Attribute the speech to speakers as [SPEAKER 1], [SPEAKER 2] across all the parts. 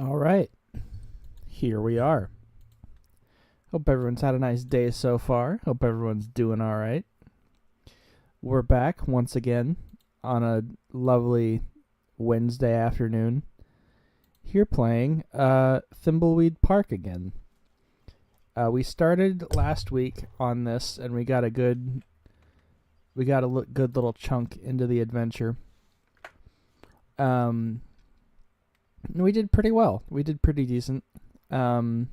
[SPEAKER 1] All right, here we are. Hope everyone's had a nice day so far. Hope everyone's doing all right. We're back once again on a lovely Wednesday afternoon. Here playing Thimbleweed Park again. We started last week on this, and we got a good little chunk into the adventure. We did pretty well. We did pretty decent. I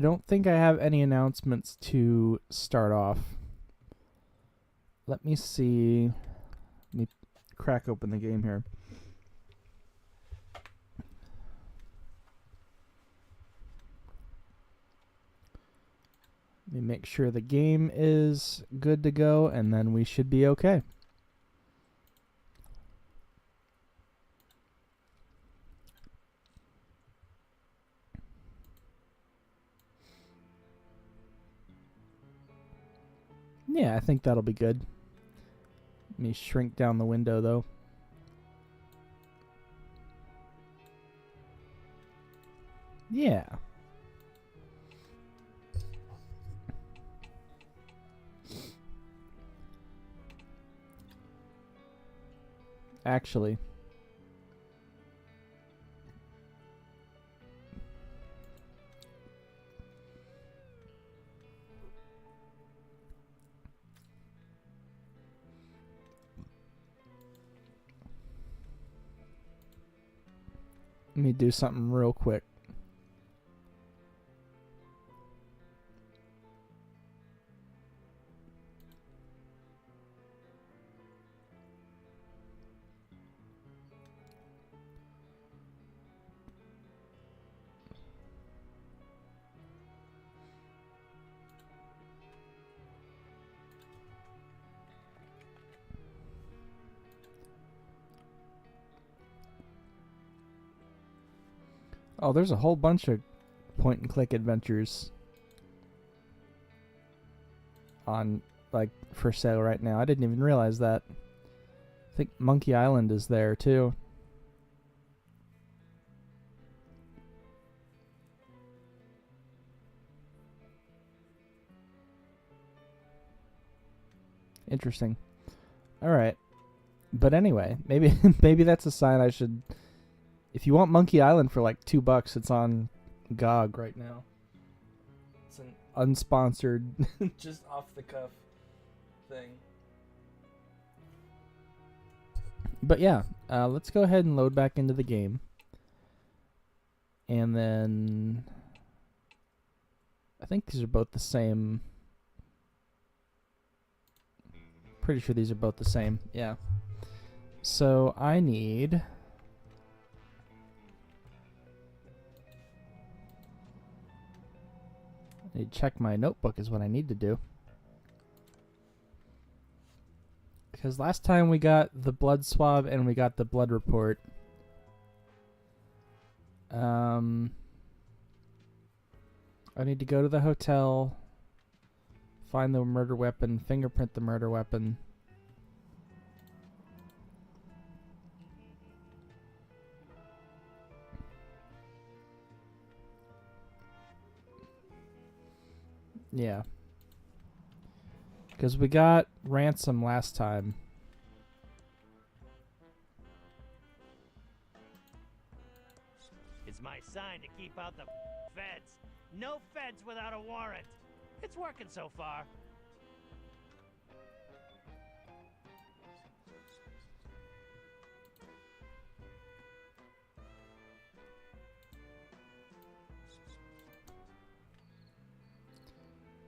[SPEAKER 1] don't think I have any announcements to start off. Let me see. Let me crack open the game here. Let me make sure the game is good to go, and then we should be okay. Yeah, I think that'll be good. Let me shrink down the window, though. Yeah. Actually. Let me do something real quick. Oh, there's a whole bunch of point-and-click adventures on, for sale right now. I didn't even realize that. I think Monkey Island is there, too. Interesting. All right. But anyway, maybe that's a sign I should... If you want Monkey Island for like $2, it's on GOG right now. It's an unsponsored, just off the cuff thing. But yeah, let's go ahead and load back into the game. And then I think these are both the same. Pretty sure these are both the same. Yeah. So I need... check my notebook is what I need to do. Because last time we got the blood swab and we got the blood report. I need to go to the hotel, find the murder weapon, fingerprint the murder weapon. Yeah. Because we got ransom last time.
[SPEAKER 2] It's my sign to keep out the feds. No feds without a warrant. It's working so far.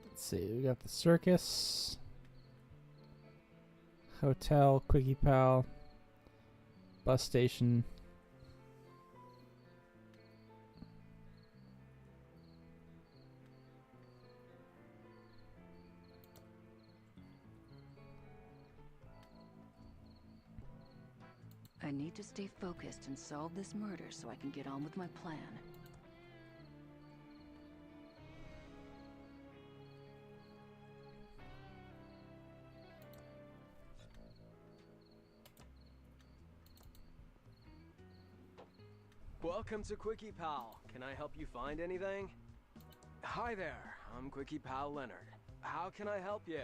[SPEAKER 1] Let's see, we got the circus, hotel, Quickie Pal, bus station.
[SPEAKER 3] I need to stay focused and solve this murder so I can get on with my plan.
[SPEAKER 4] Welcome to Quickie Pal. Can I help you find anything? Hi there, I'm Quickie Pal Leonard. How can I help you?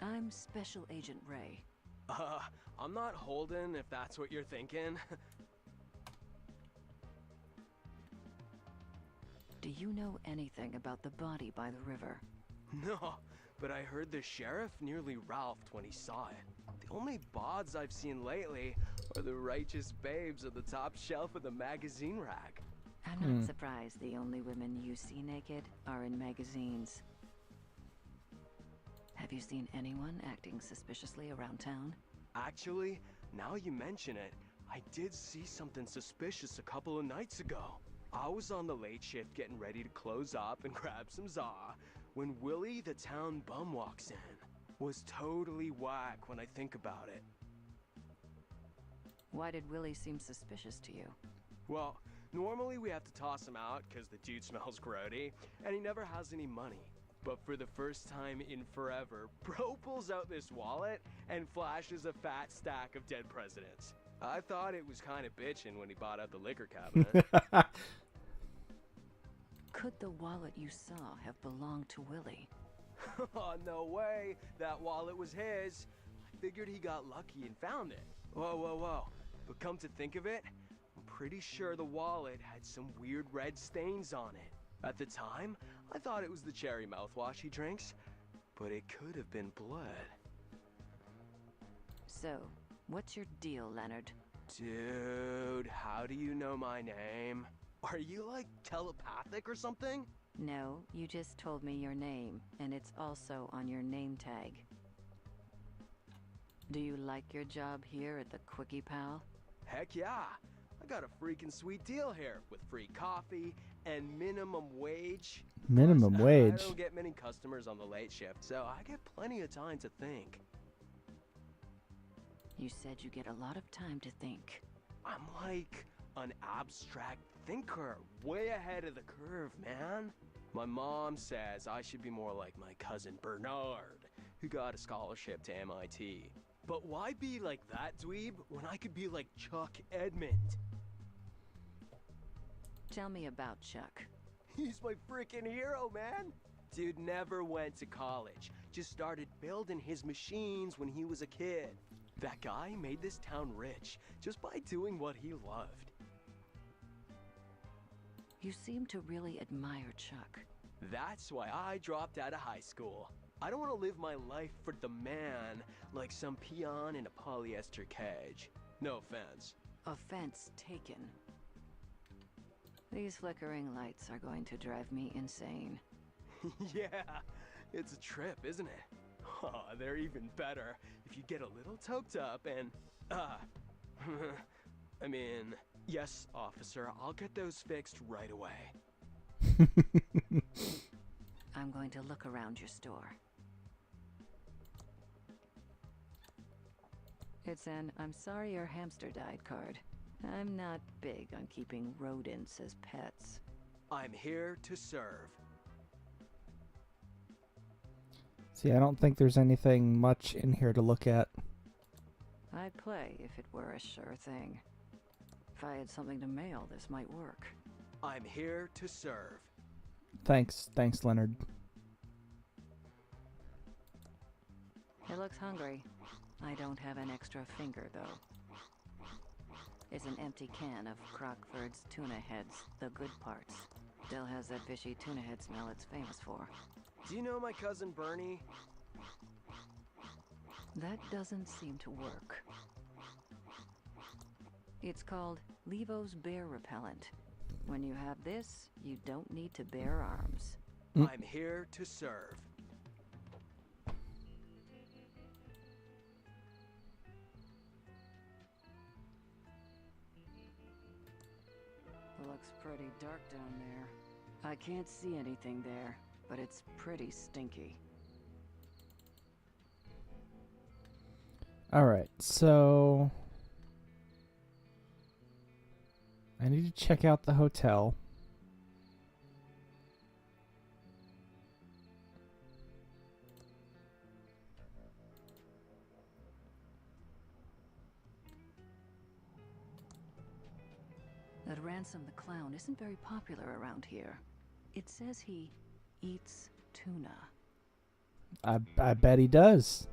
[SPEAKER 3] I'm Special Agent Ray.
[SPEAKER 4] I'm not Holden, if that's what you're thinking.
[SPEAKER 3] Do you know anything about the body by the river?
[SPEAKER 4] No, but I heard the sheriff nearly ralphed when he saw it. The only bods I've seen lately are the righteous babes at the top shelf of the magazine rack.
[SPEAKER 3] I'm not surprised the only women you see naked are in magazines. Have you seen anyone acting suspiciously around town?
[SPEAKER 4] Actually, now you mention it, I did see something suspicious a couple of nights ago. I was on the late shift getting ready to close up and grab some za when Willie the town bum walks in. Was totally whack when I think about it.
[SPEAKER 3] Why did Willie seem suspicious to you?
[SPEAKER 4] Well, normally we have to toss him out because the dude smells grody, and he never has any money. But for the first time in forever, bro pulls out this wallet and flashes a fat stack of dead presidents. I thought it was kind of bitchin' when he bought out the liquor cabinet.
[SPEAKER 3] Could the wallet you saw have belonged to Willie?
[SPEAKER 4] Oh, no way. That wallet was his. I figured he got lucky and found it. Whoa, whoa, whoa. But come to think of it, I'm pretty sure the wallet had some weird red stains on it. At the time, I thought it was the cherry mouthwash he drinks, but it could have been blood.
[SPEAKER 3] So, what's your deal, Leonard?
[SPEAKER 4] Dude, how do you know my name? Are you like telepathic or something?
[SPEAKER 3] No, you just told me your name, and it's also on your name tag. Do you like your job here at the Quickie Pal?
[SPEAKER 4] Heck yeah! I got a freaking sweet deal here with free coffee and minimum wage.
[SPEAKER 1] Minimum
[SPEAKER 4] Plus,
[SPEAKER 1] wage.
[SPEAKER 4] I don't get many customers on the late shift, so I get plenty of time to think.
[SPEAKER 3] You said you get a lot of time to think.
[SPEAKER 4] I'm like an abstract thinker, way ahead of the curve, man. My mom says I should be more like my cousin Bernard, who got a scholarship to MIT. But why be like that dweeb when I could be like Chuck Edmund?
[SPEAKER 3] Tell me about Chuck.
[SPEAKER 4] He's my freaking hero, man. Dude never went to college, just started building his machines when he was a kid. That guy made this town rich just by doing what he loved.
[SPEAKER 3] You seem to really admire Chuck.
[SPEAKER 4] That's why I dropped out of high school. I don't want to live my life for the man like some peon in a polyester cage. No offense.
[SPEAKER 3] Offense taken. These flickering lights are going to drive me insane.
[SPEAKER 4] Yeah, it's a trip, isn't it? Oh, they're even better if you get a little toked up and, I mean, yes, officer, I'll get those fixed right away.
[SPEAKER 3] I'm going to look around your store. It's an "I'm sorry your hamster died" card. I'm not big on keeping rodents as pets.
[SPEAKER 4] I'm here to serve.
[SPEAKER 1] See, I don't think there's anything much in here to look at.
[SPEAKER 3] I'd play if it were a sure thing. If I had something to mail, this might work.
[SPEAKER 4] I'm here to serve.
[SPEAKER 1] Thanks, Leonard.
[SPEAKER 3] It looks hungry. I don't have an extra finger, though. It's an empty can of Crockford's tuna heads, the good parts. Still has that fishy tuna head smell it's famous for.
[SPEAKER 4] Do you know my cousin Bernie?
[SPEAKER 3] That doesn't seem to work. It's called Levo's Bear Repellent. When you have this, you don't need to bear arms.
[SPEAKER 4] I'm here to serve.
[SPEAKER 3] Looks pretty dark down there. I can't see anything there, but it's pretty stinky.
[SPEAKER 1] Alright, so I need to check out the hotel.
[SPEAKER 3] That Ransom the Clown isn't very popular around here. It says he eats tuna.
[SPEAKER 1] I bet he does.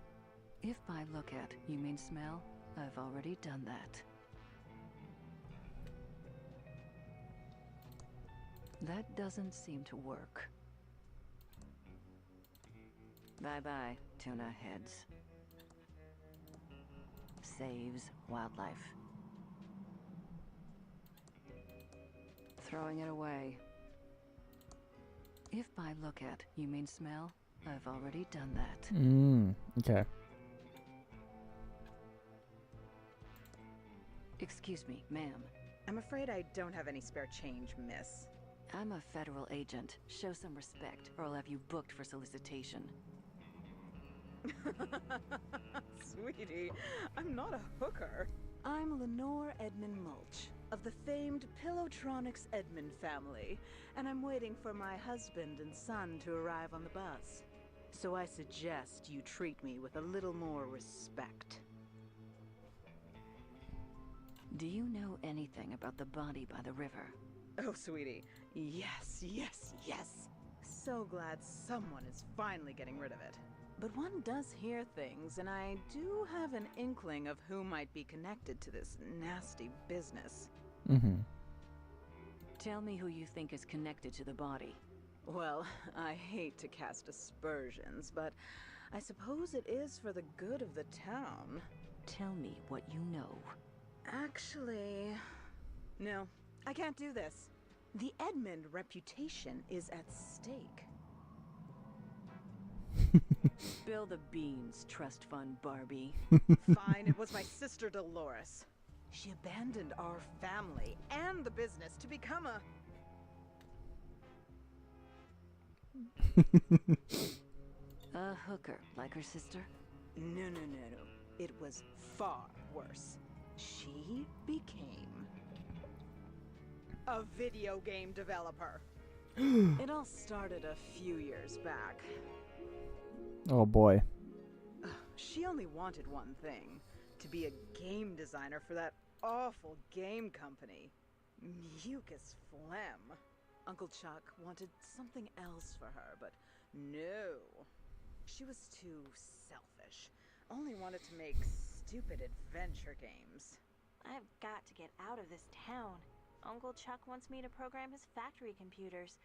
[SPEAKER 3] If by look at you mean smell, I've already done that. That doesn't seem to work. Bye-bye, tuna heads. Saves wildlife. Throwing it away. If by look at you mean smell, I've already done that.
[SPEAKER 1] Okay.
[SPEAKER 3] Excuse me, ma'am.
[SPEAKER 5] I'm afraid I don't have any spare change, miss.
[SPEAKER 3] I'm a federal agent. Show some respect, or I'll have you booked for solicitation.
[SPEAKER 5] Sweetie, I'm not a hooker. I'm Lenore Edmund Mulch, of the famed Pillowtronics Edmund family, and I'm waiting for my husband and son to arrive on the bus. So I suggest you treat me with a little more respect.
[SPEAKER 3] Do you know anything about the body by the river?
[SPEAKER 5] Oh, sweetie. Yes, yes, yes. So glad someone is finally getting rid of it. But one does hear things, and I do have an inkling of who might be connected to this nasty business.
[SPEAKER 3] Tell me who you think is connected to the body.
[SPEAKER 5] Well, I hate to cast aspersions, but I suppose it is for the good of the town.
[SPEAKER 3] Tell me what you know.
[SPEAKER 5] Actually, no, I can't do this. The Edmund reputation is at stake.
[SPEAKER 3] Spill the beans, trust fund Barbie.
[SPEAKER 5] Fine, it was my sister Dolores. She abandoned our family and the business to become a...
[SPEAKER 3] A hooker, like her sister?
[SPEAKER 5] No. It was far worse. She became a video game developer. It all started a few years back.
[SPEAKER 1] Oh boy.
[SPEAKER 5] She only wanted one thing, to be a game designer for that awful game company. Mucus Phlegm. Uncle Chuck wanted something else for her, but no. She was too selfish. Only wanted to make stupid adventure games.
[SPEAKER 6] I've got to get out of this town. Uncle Chuck wants me to program his factory computers,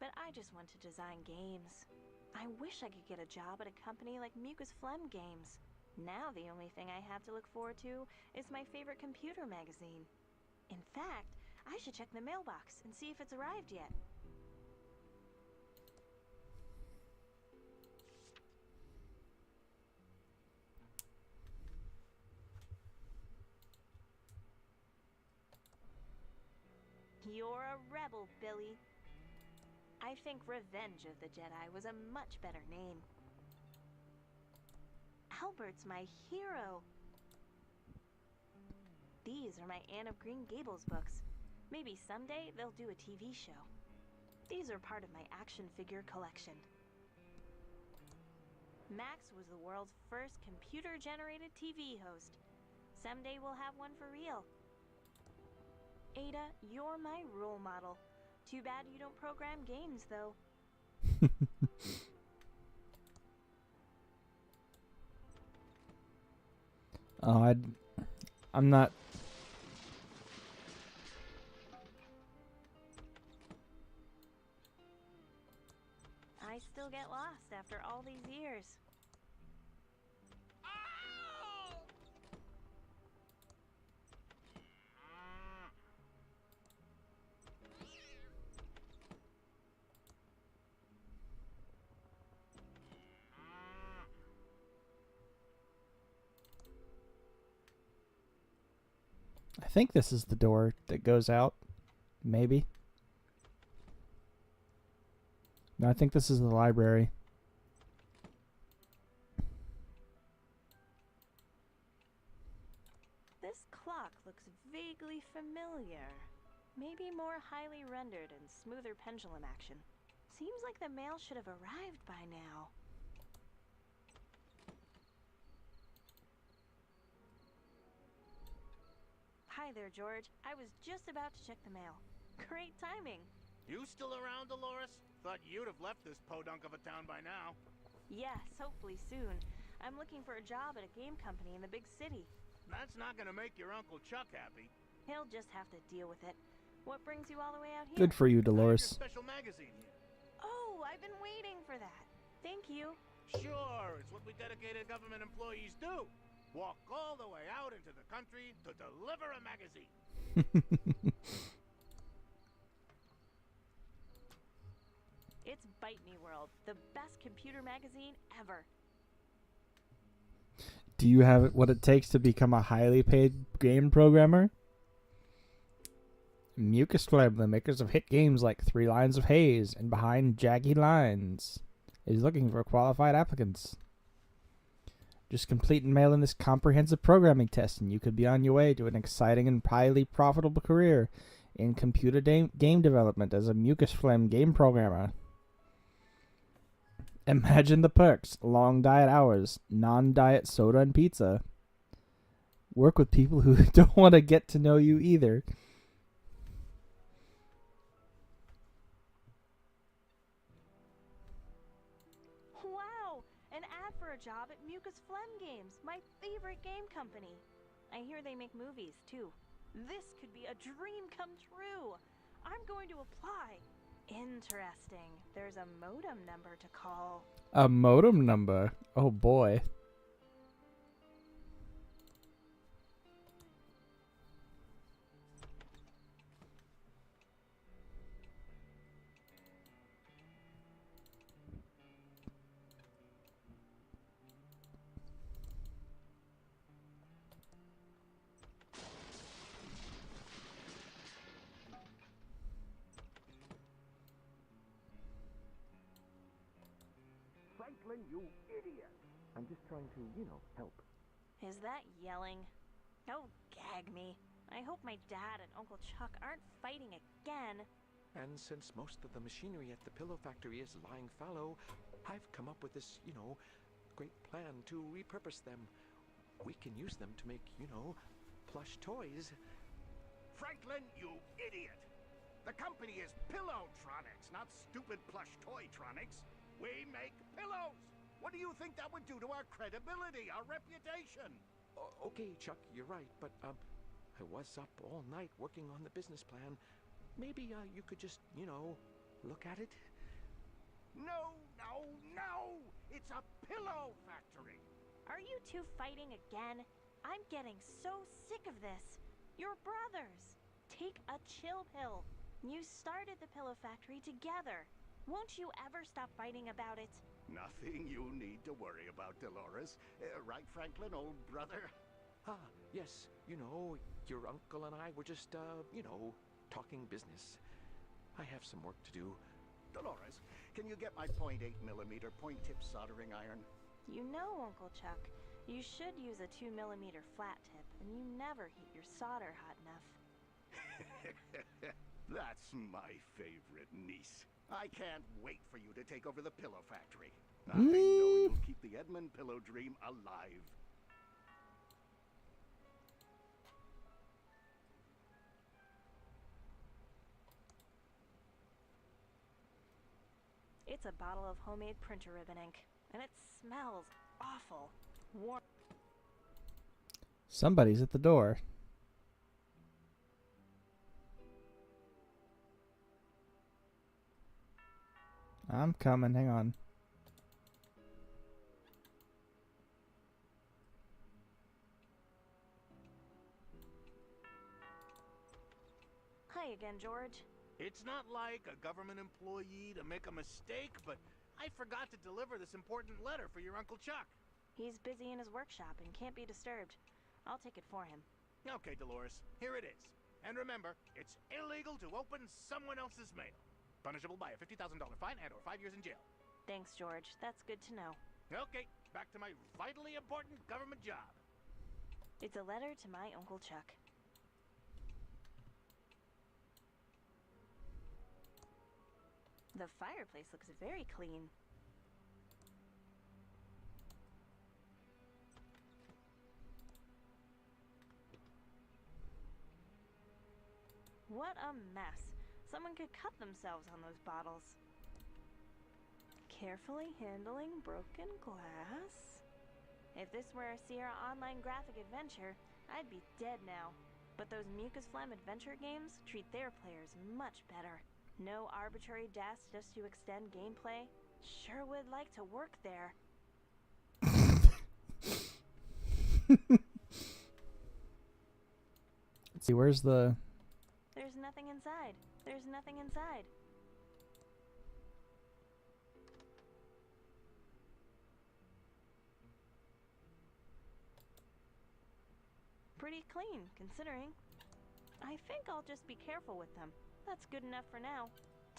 [SPEAKER 6] but I just want to design games. I wish I could get a job at a company like Mucus Phlegm Games. Now the only thing I have to look forward to is my favorite computer magazine. In fact, I should check the mailbox and see if it's arrived yet. You're a rebel, Billy. I think Revenge of the Jedi was a much better name. Albert's my hero. These are my Anne of Green Gables books. Maybe someday they'll do a TV show. These are part of my action figure collection. Max was the world's first computer-generated TV host. Someday we'll have one for real. Ada, you're my role model. Too bad you don't program games, though.
[SPEAKER 1] Oh, I'm not.
[SPEAKER 6] I still get lost after all these years.
[SPEAKER 1] I think this is the door that goes out. Maybe. No, I think this is the library.
[SPEAKER 6] This clock looks vaguely familiar. Maybe more highly rendered and smoother pendulum action. Seems like the mail should have arrived by now. Hi there, George. I was just about to check the mail. Great timing.
[SPEAKER 2] You still around, Dolores? Thought you'd have left this podunk of a town by now.
[SPEAKER 6] Yes, hopefully soon. I'm looking for a job at a game company in the big city.
[SPEAKER 2] That's not gonna make your Uncle Chuck happy.
[SPEAKER 6] He'll just have to deal with it. What brings you all the way out here?
[SPEAKER 1] Good for you,
[SPEAKER 2] I have your
[SPEAKER 1] Dolores.
[SPEAKER 2] special magazine here.
[SPEAKER 6] Oh, I've been waiting for that. Thank you.
[SPEAKER 2] Sure, it's what we dedicated government employees do. Walk all the way out into the country to deliver a magazine.
[SPEAKER 6] It's Bite Me World, the best computer magazine ever.
[SPEAKER 1] Do you have what it takes to become a highly paid game programmer? Mucus Fleb, the makers of hit games like 3 Lines of Haze and Behind Jaggy Lines, is looking for qualified applicants. Just complete and mail in this comprehensive programming test, and you could be on your way to an exciting and highly profitable career in computer game development as a Mucus Phlegm game programmer. Imagine the perks: long diet hours, non-diet soda and pizza. Work with people who don't want to get to know you either.
[SPEAKER 6] Wow! An ad for a job at Mucus Phlegm Games, my favorite game company. I hear they make movies, too. This could be a dream come true. I'm going to apply. Interesting. There's a modem number to call.
[SPEAKER 1] A modem number? Oh boy.
[SPEAKER 7] Franklin, you idiot! I'm just trying to, help.
[SPEAKER 6] Is that yelling? Oh, gag me. I hope my dad and Uncle Chuck aren't fighting again.
[SPEAKER 7] And since most of the machinery at the pillow factory is lying fallow, I've come up with this, great plan to repurpose them. We can use them to make, plush toys.
[SPEAKER 2] Franklin, you idiot! The company is Pillowtronics, not stupid plush toytronics. We make pillows! What do you think that would do to our credibility, our reputation?
[SPEAKER 7] Okay, Chuck, you're right, but, I was up all night working on the business plan. Maybe, you could just, look at it?
[SPEAKER 2] No, no, no! It's a pillow factory!
[SPEAKER 6] Are you two fighting again? I'm getting so sick of this. You're brothers. Take a chill pill. You started the pillow factory together. Won't you ever stop fighting about it?
[SPEAKER 2] Nothing you need to worry about, Dolores. Right, Franklin, old brother?
[SPEAKER 7] Ah, yes, your uncle and I were just, talking business. I have some work to do.
[SPEAKER 2] Dolores, can you get my .8mm point-tip soldering iron?
[SPEAKER 6] You know, Uncle Chuck, you should use a 2mm flat tip, and you never heat your solder hot enough.
[SPEAKER 2] That's my favorite niece. I can't wait for you to take over the pillow factory. I know you'll keep the Edmund pillow dream alive.
[SPEAKER 6] It's a bottle of homemade printer ribbon ink, and it smells awful. Warm.
[SPEAKER 1] Somebody's at the door. I'm coming, hang on.
[SPEAKER 6] Hi again, George.
[SPEAKER 2] It's not like a government employee to make a mistake, but I forgot to deliver this important letter for your Uncle Chuck.
[SPEAKER 6] He's busy in his workshop and can't be disturbed. I'll take it for him.
[SPEAKER 2] Okay, Dolores, here it is. And remember, it's illegal to open someone else's mail. Punishable by a $50,000 fine and or 5 years in jail.
[SPEAKER 6] Thanks, George. That's good to know.
[SPEAKER 2] Okay, back to my vitally important government job.
[SPEAKER 6] It's a letter to my Uncle Chuck. The fireplace looks very clean. a mess. Someone could cut themselves on those bottles. Carefully handling broken glass. If this were a Sierra Online graphic adventure, I'd be dead now. But those Mucus Phlegm adventure games treat their players much better. No arbitrary deaths just to extend gameplay. Sure would like to work there.
[SPEAKER 1] Let's see, where's the...
[SPEAKER 6] There's nothing inside. There's nothing inside. Pretty clean, considering. I think I'll just be careful with them. That's good enough for now.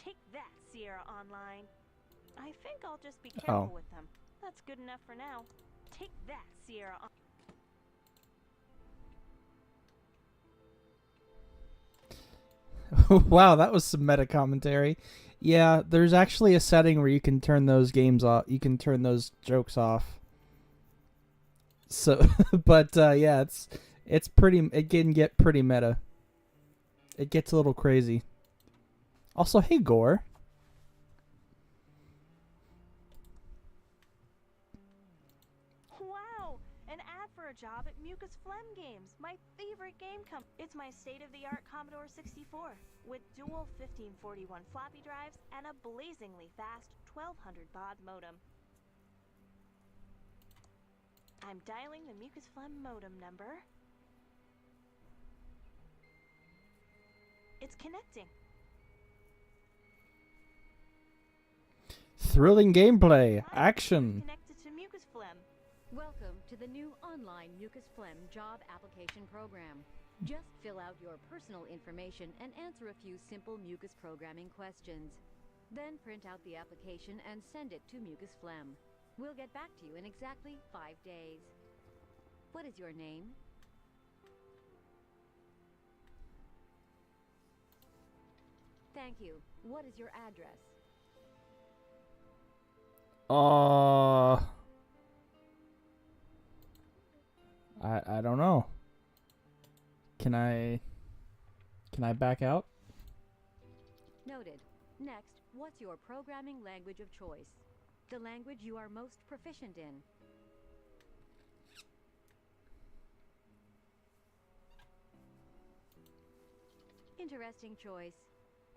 [SPEAKER 6] Take that, Sierra Online. I think I'll just be careful with them. That's good enough for now. Take that, Sierra
[SPEAKER 1] Wow, that was some meta commentary. Yeah, there's actually a setting where you can turn those games off. You can turn those jokes off. So, but yeah, it's pretty. It can get pretty meta. It gets a little crazy. Also, hey Gore.
[SPEAKER 6] Wow! An ad for a job at Mucus Phlegm Games, my favorite game It's my state-of-the-art Commodore 64 with dual 1541 floppy drives and a blazingly fast 1200 baud modem. I'm dialing the Mucus Phlegm modem number. It's connecting.
[SPEAKER 1] Thrilling gameplay, action.
[SPEAKER 6] Connected to Mucus Phlegm.
[SPEAKER 8] Welcome to the new online Mucus Phlegm job application program. Just fill out your personal information and answer a few simple mucus programming questions. Then print out the application and send it to Mucus Phlegm. We'll get back to you in exactly 5 days. What is your name? Thank you. What is your address?
[SPEAKER 1] I don't know. Can I back out?
[SPEAKER 8] Noted. Next, what's your programming language of choice? The language you are most proficient in. Interesting choice.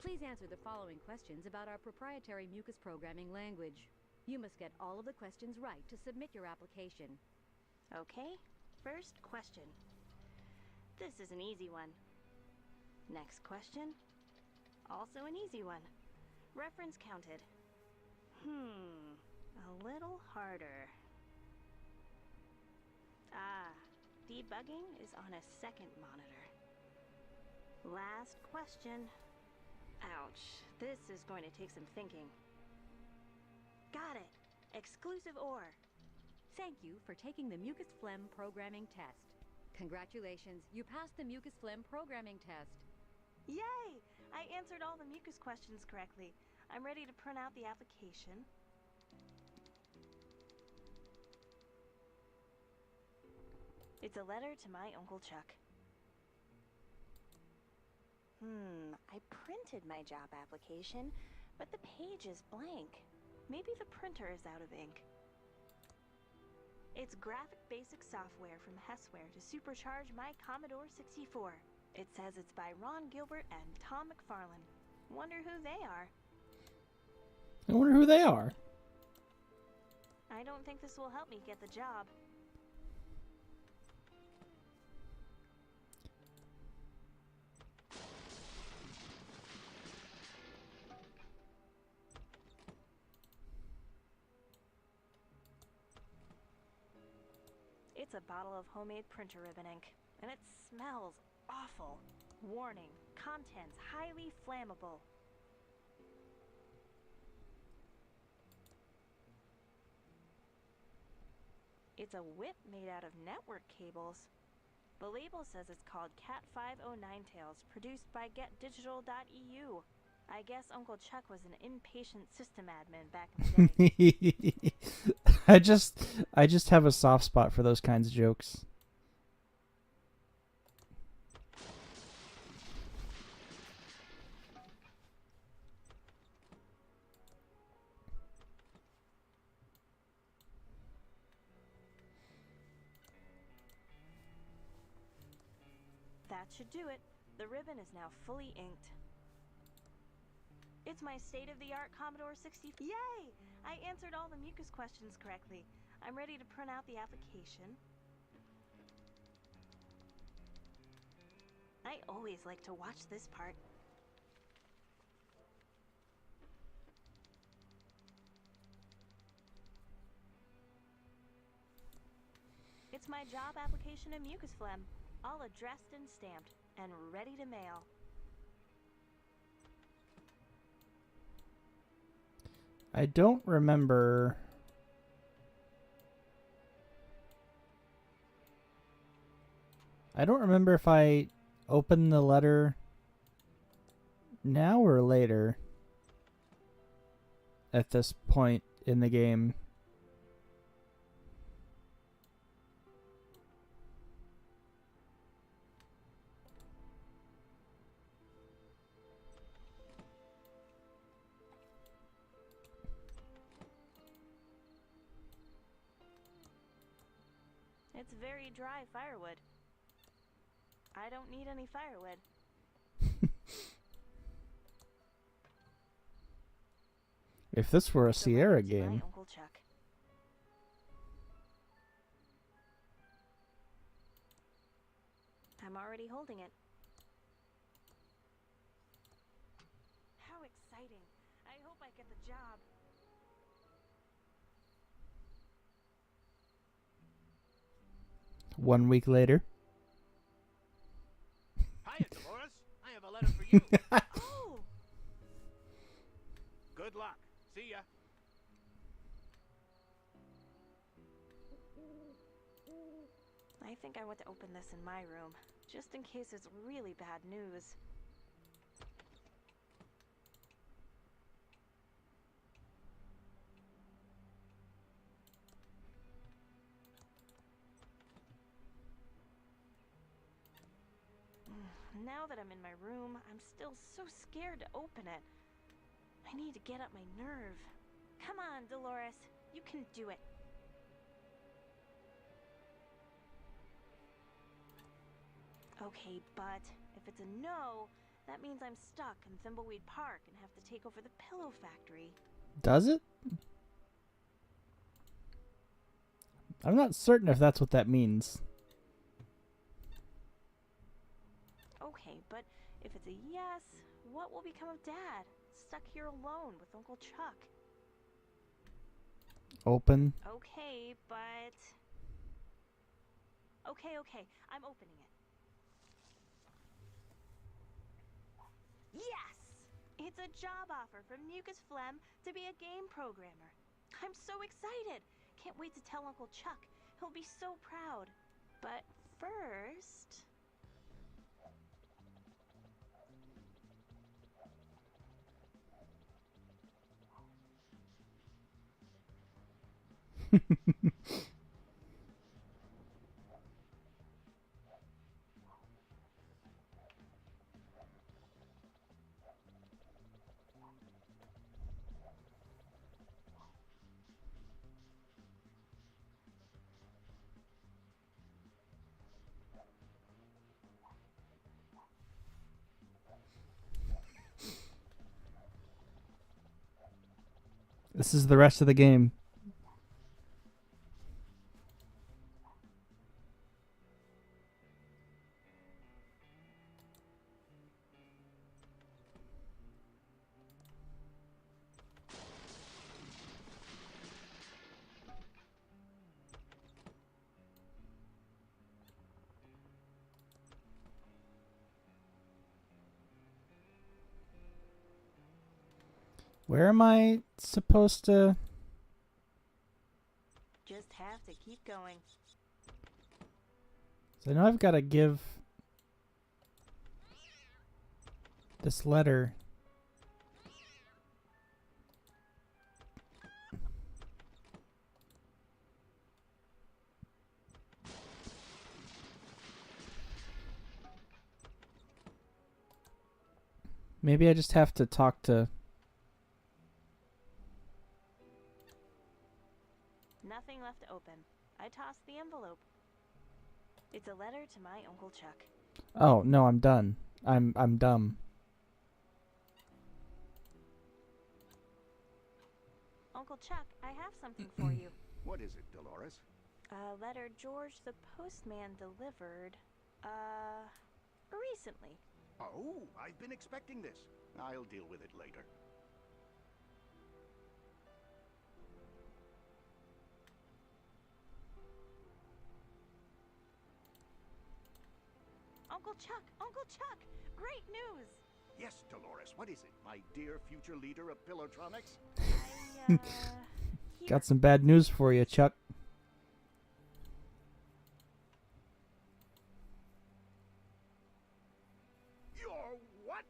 [SPEAKER 8] Please answer the following questions about our proprietary mucus programming language. You must get all of the questions right to submit your application.
[SPEAKER 6] Okay, first question. This is an easy one. Next question. Also an easy one. Reference counted. A little harder. Debugging is on a second monitor. Last question. Ouch, this is going to take some thinking. Got it. Exclusive ore.
[SPEAKER 8] Thank you for taking the Mucus Phlegm programming test. Congratulations, you passed the Mucus Phlegm programming test.
[SPEAKER 6] Yay! I answered all the mucus questions correctly. I'm ready to print out the application. It's a letter to my Uncle Chuck. I printed my job application, but the page is blank. Maybe the printer is out of ink. It's graphic basic software from Hessware to supercharge my Commodore 64. It says it's by Ron Gilbert and Tom McFarlane. Wonder who they are.
[SPEAKER 1] I wonder who they are.
[SPEAKER 6] I don't think this will help me get the job. It's a bottle of homemade printer ribbon ink, and it smells awful. Warning, contents highly flammable. It's a whip made out of network cables. The label says it's called Cat 509 Tails, produced by GetDigital.eu. I guess Uncle Chuck was an impatient system admin back in the day.
[SPEAKER 1] I just have a soft spot for those kinds of jokes.
[SPEAKER 6] That should do it. The ribbon is now fully inked. It's my state-of-the-art Commodore 60. Yay! I answered all the mucus questions correctly. I'm ready to print out the application. I always like to watch this part. It's my job application in mucus phlegm, all addressed and stamped, and ready to mail.
[SPEAKER 1] I don't remember. I don't remember if I opened the letter now or later at this point in the game.
[SPEAKER 6] It's very dry firewood. I don't need any firewood.
[SPEAKER 1] If this were a
[SPEAKER 6] It's a letter
[SPEAKER 1] Sierra
[SPEAKER 6] to
[SPEAKER 1] game.
[SPEAKER 6] my Uncle Chuck. I'm already holding it. How exciting. I hope I get the job.
[SPEAKER 1] One week later.
[SPEAKER 2] Hiya, Dolores. I have a letter for you.
[SPEAKER 6] Oh!
[SPEAKER 2] Good luck. See ya.
[SPEAKER 6] I think I want to open this in my room, just in case it's really bad news. Now that I'm in my room, I'm still so scared to open it. I need to get up my nerve. Come on, Dolores. You can do it. Okay, but if it's a no, that means I'm stuck in Thimbleweed Park and have to take over the pillow factory.
[SPEAKER 1] Does it? I'm not certain if that's what that means.
[SPEAKER 6] Okay, but if it's a yes, what will become of Dad? Stuck here alone with Uncle Chuck.
[SPEAKER 1] Open.
[SPEAKER 6] Okay, but... Okay, I'm opening it. Yes! It's a job offer from Mucus Phlegm to be a game programmer. I'm so excited! Can't wait to tell Uncle Chuck. He'll be so proud. But first...
[SPEAKER 1] This is the rest of the game. Where am I supposed to...
[SPEAKER 6] Just have to keep going.
[SPEAKER 1] So I know I've got to give this letter. Maybe I just have to talk to...
[SPEAKER 6] Nothing left open. I tossed the envelope. It's a letter to my Uncle Chuck.
[SPEAKER 1] Oh, no, I'm done. I'm dumb.
[SPEAKER 6] Uncle Chuck, I have something for you.
[SPEAKER 2] What is it, Dolores?
[SPEAKER 6] A letter George the postman delivered, recently.
[SPEAKER 2] Oh, I've been expecting this. I'll deal with it later.
[SPEAKER 6] Uncle Chuck! Uncle Chuck! Great news!
[SPEAKER 2] Yes, Dolores, what is it, my dear future leader of Pillowtronics?
[SPEAKER 6] Here.
[SPEAKER 1] Got some bad news for you, Chuck.
[SPEAKER 2] You're what?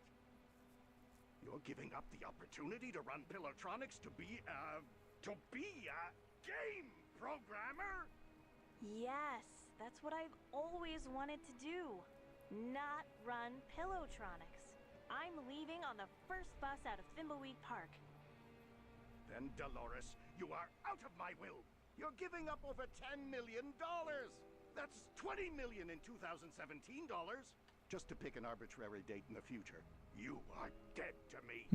[SPEAKER 2] You're giving up the opportunity to run Pillowtronics to be a game programmer?
[SPEAKER 6] Yes, that's what I've always wanted to do. Not run Pillowtronics. I'm leaving on the first bus out of Thimbleweed Park.
[SPEAKER 2] Then, Dolores, you are out of my will. You're giving up over $10 million. That's $20 million in 2017 dollars. Just to pick an arbitrary date in the future. You are dead to me.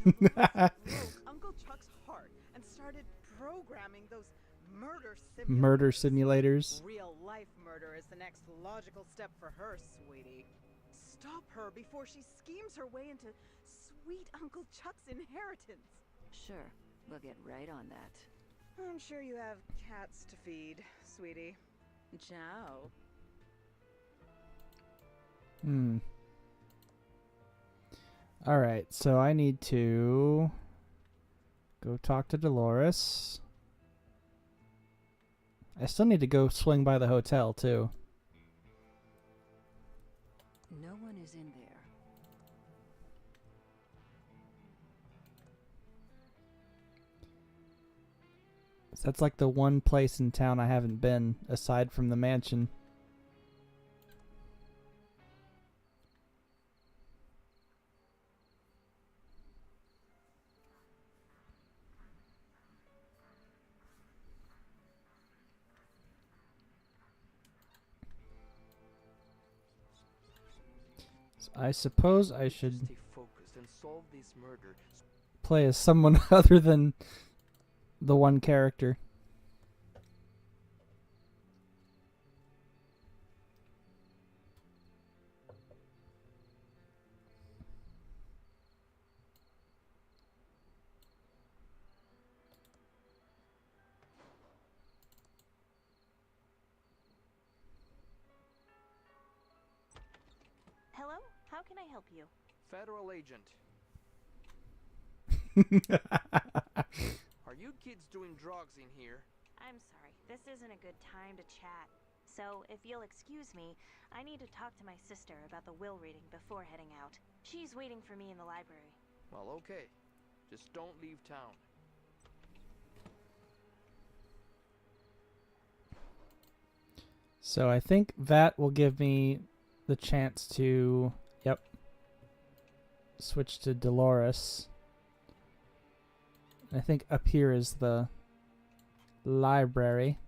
[SPEAKER 5] Broke Uncle Chuck's heart and started programming those murder simulators. Real life murder is the next logical step for her, sweetie. Stop her before she schemes her way into sweet Uncle Chuck's inheritance.
[SPEAKER 3] Sure, we'll get right on that.
[SPEAKER 5] I'm sure you have cats to feed, sweetie. Ciao.
[SPEAKER 1] Alright, so I need to go talk to Dolores. I still need to go swing by the hotel, too.
[SPEAKER 3] No one is in there.
[SPEAKER 1] That's like the one place in town I haven't been, aside from the mansion. So I suppose I should
[SPEAKER 4] Stay focused and solve this murder.
[SPEAKER 1] play as someone other than the one character.
[SPEAKER 6] Hello? How can I help you?
[SPEAKER 4] Federal agent. Are you kids doing drugs in here?
[SPEAKER 6] I'm sorry, this isn't a good time to chat. So, if you'll excuse me, I need to talk to my sister about the will reading before heading out. She's waiting for me in the library.
[SPEAKER 4] Well, okay. Just don't leave town.
[SPEAKER 1] So I think that will give me the chance to, switch to Dolores. I think up here is the library.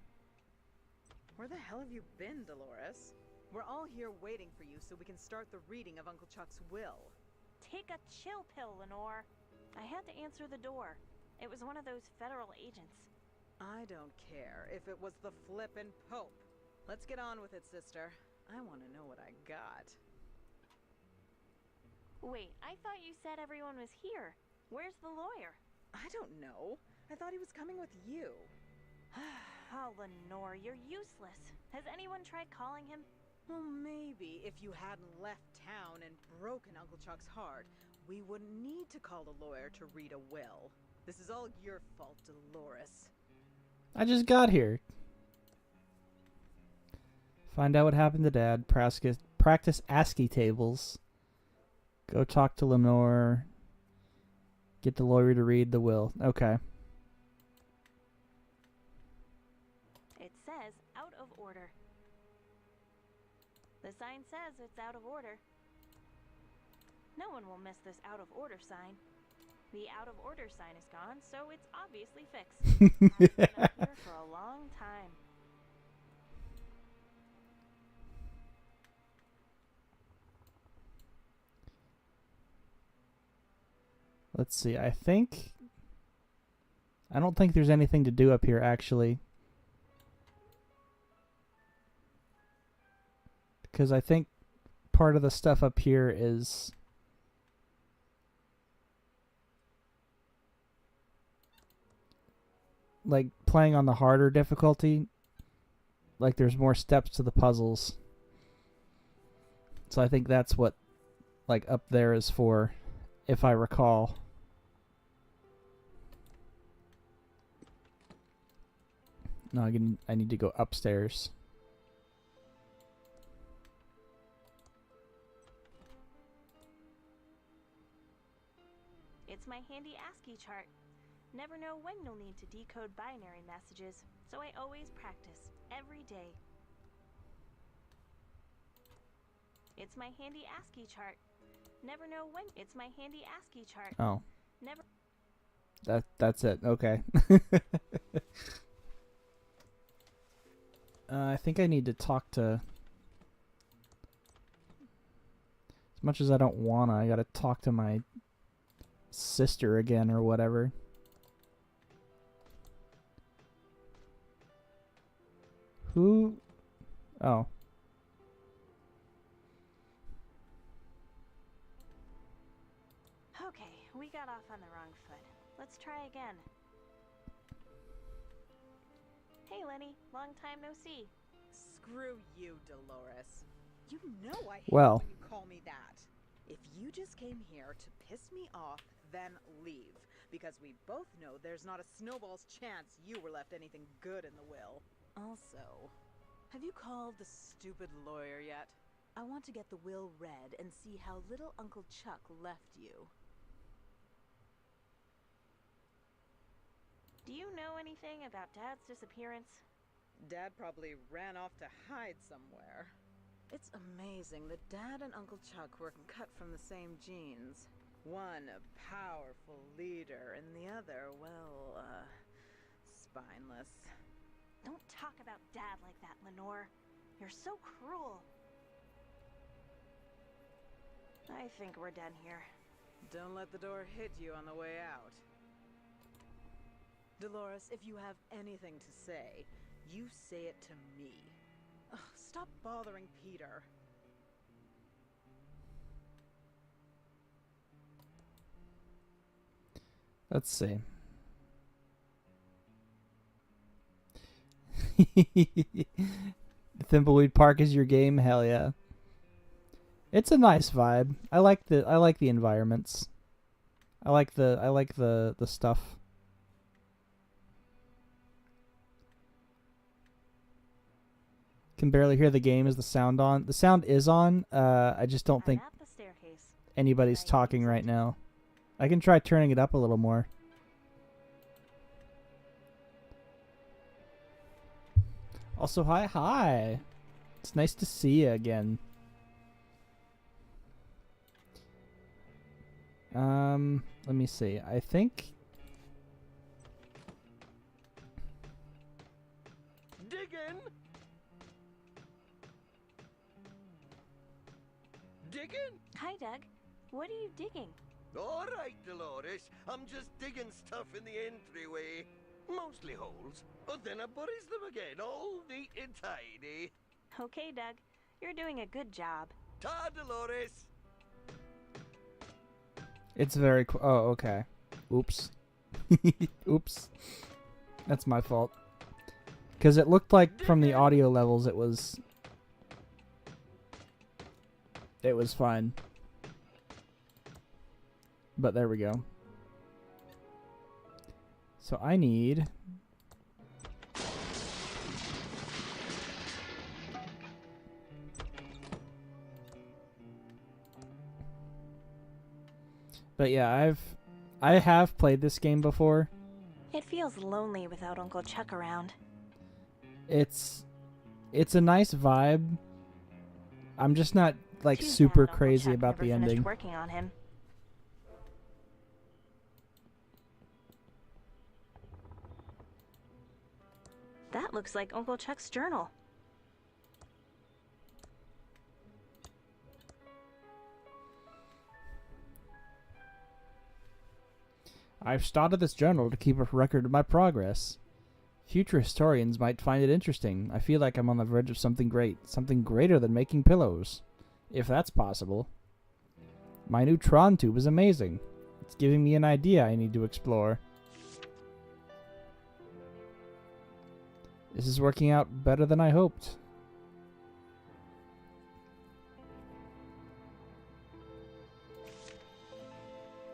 [SPEAKER 5] Where the hell have you been, Dolores? We're all here waiting for you so we can start the reading of Uncle Chuck's will.
[SPEAKER 6] Take a chill pill, Lenore. I had to answer the door. It was one of those federal agents.
[SPEAKER 5] I don't care if it was the flippin' Pope. Let's get on with it, sister. I want to know what I got.
[SPEAKER 6] Wait, I thought you said everyone was here. Where's the lawyer?
[SPEAKER 5] I don't know. I thought he was coming with you.
[SPEAKER 6] Oh, Lenore, you're useless. Has anyone tried calling him?
[SPEAKER 5] Well, maybe if you hadn't left town and broken Uncle Chuck's heart, we wouldn't need to call a lawyer to read a will. This is all your fault, Dolores.
[SPEAKER 1] I just got here. Find out what happened to Dad. Practice ASCII tables. Go talk to Lenore. Get the lawyer to read the will. Okay.
[SPEAKER 6] It says out of order. The sign says it's out of order. No one will miss this out of order sign. The out of order sign is gone, so it's obviously fixed. I've been up here for a long time.
[SPEAKER 1] Let's see. I don't think there's anything to do up here, actually. Because I think part of the stuff up here is... like, playing on the harder difficulty. Like, there's more steps to the puzzles. So I think that's what, like, up there is for, if I recall. No, I need to go upstairs.
[SPEAKER 6] It's my handy ASCII chart. Never know when you'll need to decode binary messages, so I always practice, every day. It's my handy ASCII chart. Never know when. It's my handy ASCII chart.
[SPEAKER 1] Oh.
[SPEAKER 6] Never.
[SPEAKER 1] That's it. Okay. I think I need to talk to... As much as I don't wanna, I gotta talk to my sister again or whatever. Who? Oh.
[SPEAKER 6] Okay, we got off on the wrong foot. Let's try again. Hey, Lenny. Long time no see.
[SPEAKER 5] Screw you, Dolores. You know I hate
[SPEAKER 1] Well.
[SPEAKER 5] when you call me that. If you just came here to piss me off, then leave. Because we both know there's not a snowball's chance you were left anything good in the will. Also, have you called the stupid lawyer yet? I want to get the will read and see how little Uncle Chuck left you.
[SPEAKER 6] Do you know anything about Dad's disappearance?
[SPEAKER 5] Dad probably ran off to hide somewhere. It's amazing that Dad and Uncle Chuck were cut from the same genes. One a powerful leader, and the other, well, spineless.
[SPEAKER 6] Don't talk about Dad like that, Lenore. You're so cruel. I think we're done here.
[SPEAKER 5] Don't let the door hit you on the way out. Dolores, if you have anything to say, you say it to me. Ugh, stop bothering Peter.
[SPEAKER 1] Let's see. Thimbleweed Park is your game? Hell yeah. It's a nice vibe. I like the environments. I like the stuff. Can barely hear the game. Is the sound on? The sound is on. I just don't think
[SPEAKER 6] I'm at the staircase.
[SPEAKER 1] anybody's talking right now. I can try turning it up a little more. Also, hi. It's nice to see you again. Let me see. I think...
[SPEAKER 4] Digging? Digging?
[SPEAKER 6] Hi, Doug. What are you digging?
[SPEAKER 9] All right, Dolores. I'm just digging stuff in the entryway. Mostly holes, but then I buries them again, all neat and tidy.
[SPEAKER 6] Okay, Doug. You're doing a good job.
[SPEAKER 9] Ta, Dolores.
[SPEAKER 1] It's very... oh, okay. Oops. Oops. That's my fault. Because it looked like from the audio levels it was... it was fine. But there we go. So I need... But yeah, I have played this game before.
[SPEAKER 6] It feels lonely without Uncle Chuck around.
[SPEAKER 1] It's a nice vibe. I'm just not like
[SPEAKER 6] Too
[SPEAKER 1] super
[SPEAKER 6] bad Uncle
[SPEAKER 1] crazy
[SPEAKER 6] Chuck
[SPEAKER 1] about
[SPEAKER 6] never
[SPEAKER 1] the
[SPEAKER 6] finished
[SPEAKER 1] ending.
[SPEAKER 6] working on him. That looks like Uncle Chuck's journal.
[SPEAKER 1] I've started this journal to keep a record of my progress. Future historians might find it interesting. I feel like I'm on the verge of something great. Something greater than making pillows. If that's possible. My new Tron tube is amazing. It's giving me an idea I need to explore. This is working out better than I hoped.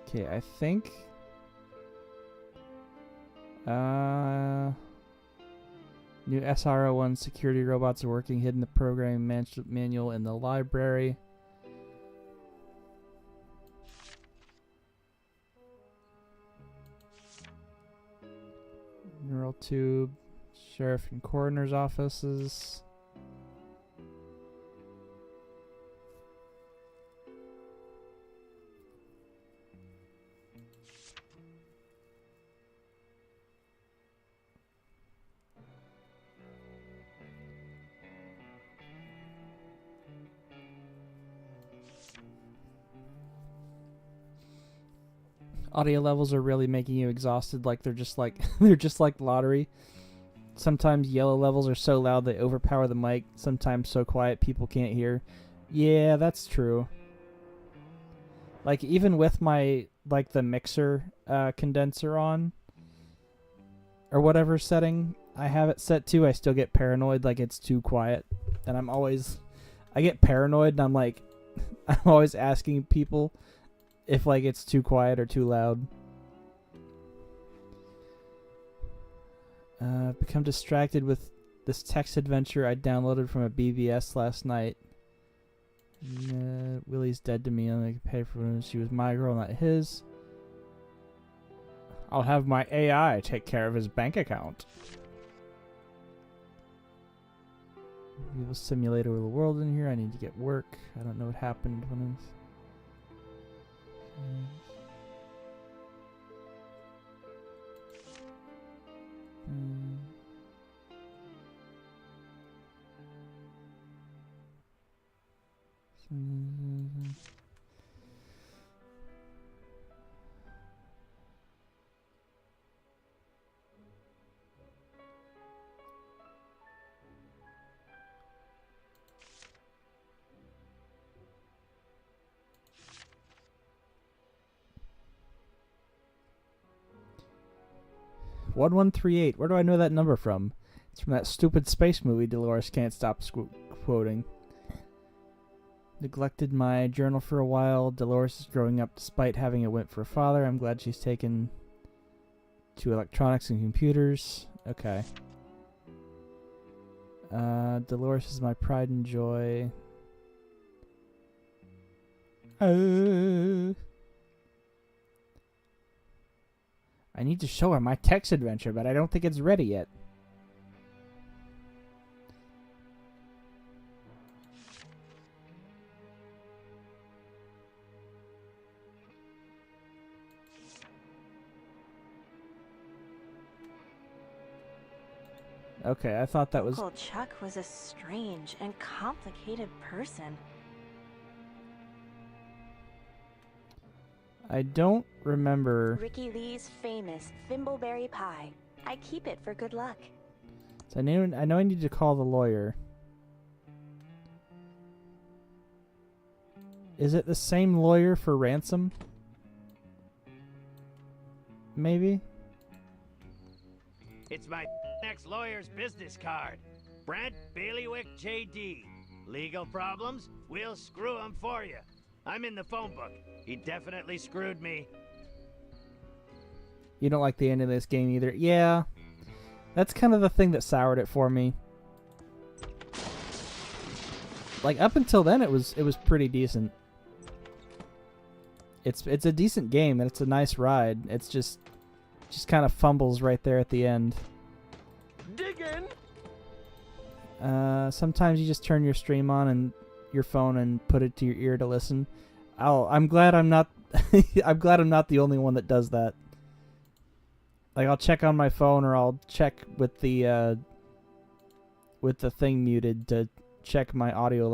[SPEAKER 1] Okay, I think... New SRO1 security robots are working. Hidden the program manual in the library. Neural tube. Sheriff and coroner's offices. Audio levels are really making you exhausted, like they're just like lottery. Sometimes yellow levels are so loud they overpower the mic, sometimes so quiet people can't hear. Yeah, that's true. Like even with my the mixer condenser on or whatever setting I have it set to, I still get paranoid like it's too quiet. And I get paranoid and I'm like I'm always asking people if it's too quiet or too loud. Become distracted with this text adventure I downloaded from a BBS last night. Willie's dead to me. I'm gonna pay for it. She was my girl, not his. I'll have my AI take care of his bank account. We will simulate over the world in here. I need to get work. I don't know what happened when I was... "1138. Where do I know that number from? It's from that stupid space movie Dolores can't stop quoting. Neglected my journal for a while. Dolores is growing up despite having a wimp for a father. I'm glad she's taken to electronics and computers." Okay. Dolores is my pride and joy. I need to show her my text adventure, but I don't think it's ready yet. Okay, I thought that was...
[SPEAKER 6] Uncle Chuck was a strange and complicated person.
[SPEAKER 1] I don't remember...
[SPEAKER 6] Ricky Lee's famous thimbleberry pie. I keep it for good luck.
[SPEAKER 1] So I know I need to call the lawyer. Is it the same lawyer for ransom? Maybe?
[SPEAKER 10] It's my next lawyer's business card. Brent Bailiwick J.D. Legal problems? We'll screw 'em for you. I'm in the phone book. He definitely screwed me.
[SPEAKER 1] You don't like the end of this game either. Yeah. That's kind of the thing that soured it for me. Like up until then it was pretty decent. It's a decent game and it's a nice ride. It's just kind of fumbles right there at the end.
[SPEAKER 9] Diggin'!
[SPEAKER 1] Sometimes you just turn your stream on and your phone and put it to your ear to listen. I'm glad I'm not I'm glad I'm not the only one that does that. Like I'll check on my phone or I'll check with the thing muted to check my audio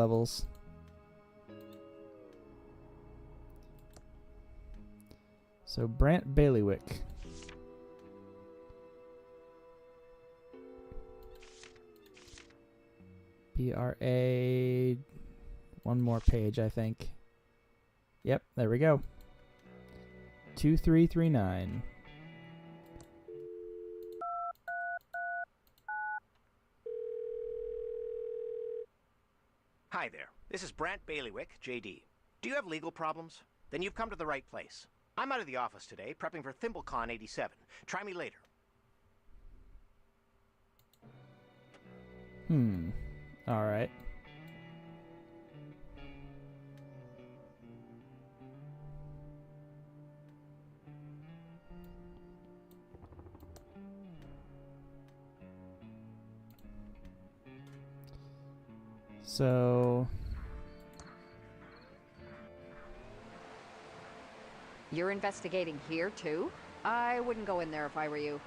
[SPEAKER 1] So Brant Bailiwick. BRA. One more page, I think. Yep, there we go. 2339.
[SPEAKER 11] Hi there. This is Brant Bailiwick, JD. Do you have legal problems? Then you've come to the right place. I'm out of the office today, prepping for ThimbleCon 87. Try me later.
[SPEAKER 1] Alright. So...
[SPEAKER 8] You're investigating here, too? I wouldn't go in there if I were you.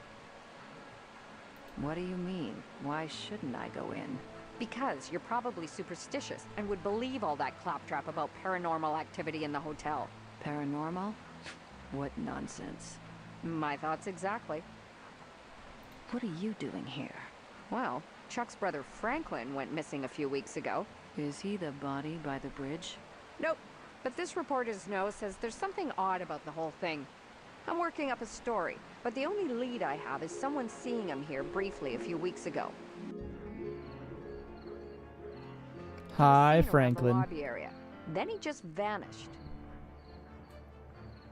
[SPEAKER 3] What do you mean? Why shouldn't I go in?
[SPEAKER 8] Because you're probably superstitious and would believe all that claptrap about paranormal activity in the hotel.
[SPEAKER 3] Paranormal? What nonsense.
[SPEAKER 8] My thoughts exactly.
[SPEAKER 3] What are you doing here?
[SPEAKER 8] Well, Chuck's brother Franklin went missing a few weeks ago.
[SPEAKER 3] Is he the body by the bridge?
[SPEAKER 8] Nope. But this reporter's note says there's something odd about the whole thing. I'm working up a story, but the only lead I have is someone seeing him here briefly a few weeks ago.
[SPEAKER 1] Hi,
[SPEAKER 8] Seen around the
[SPEAKER 1] Franklin.
[SPEAKER 8] lobby area. Then he just vanished.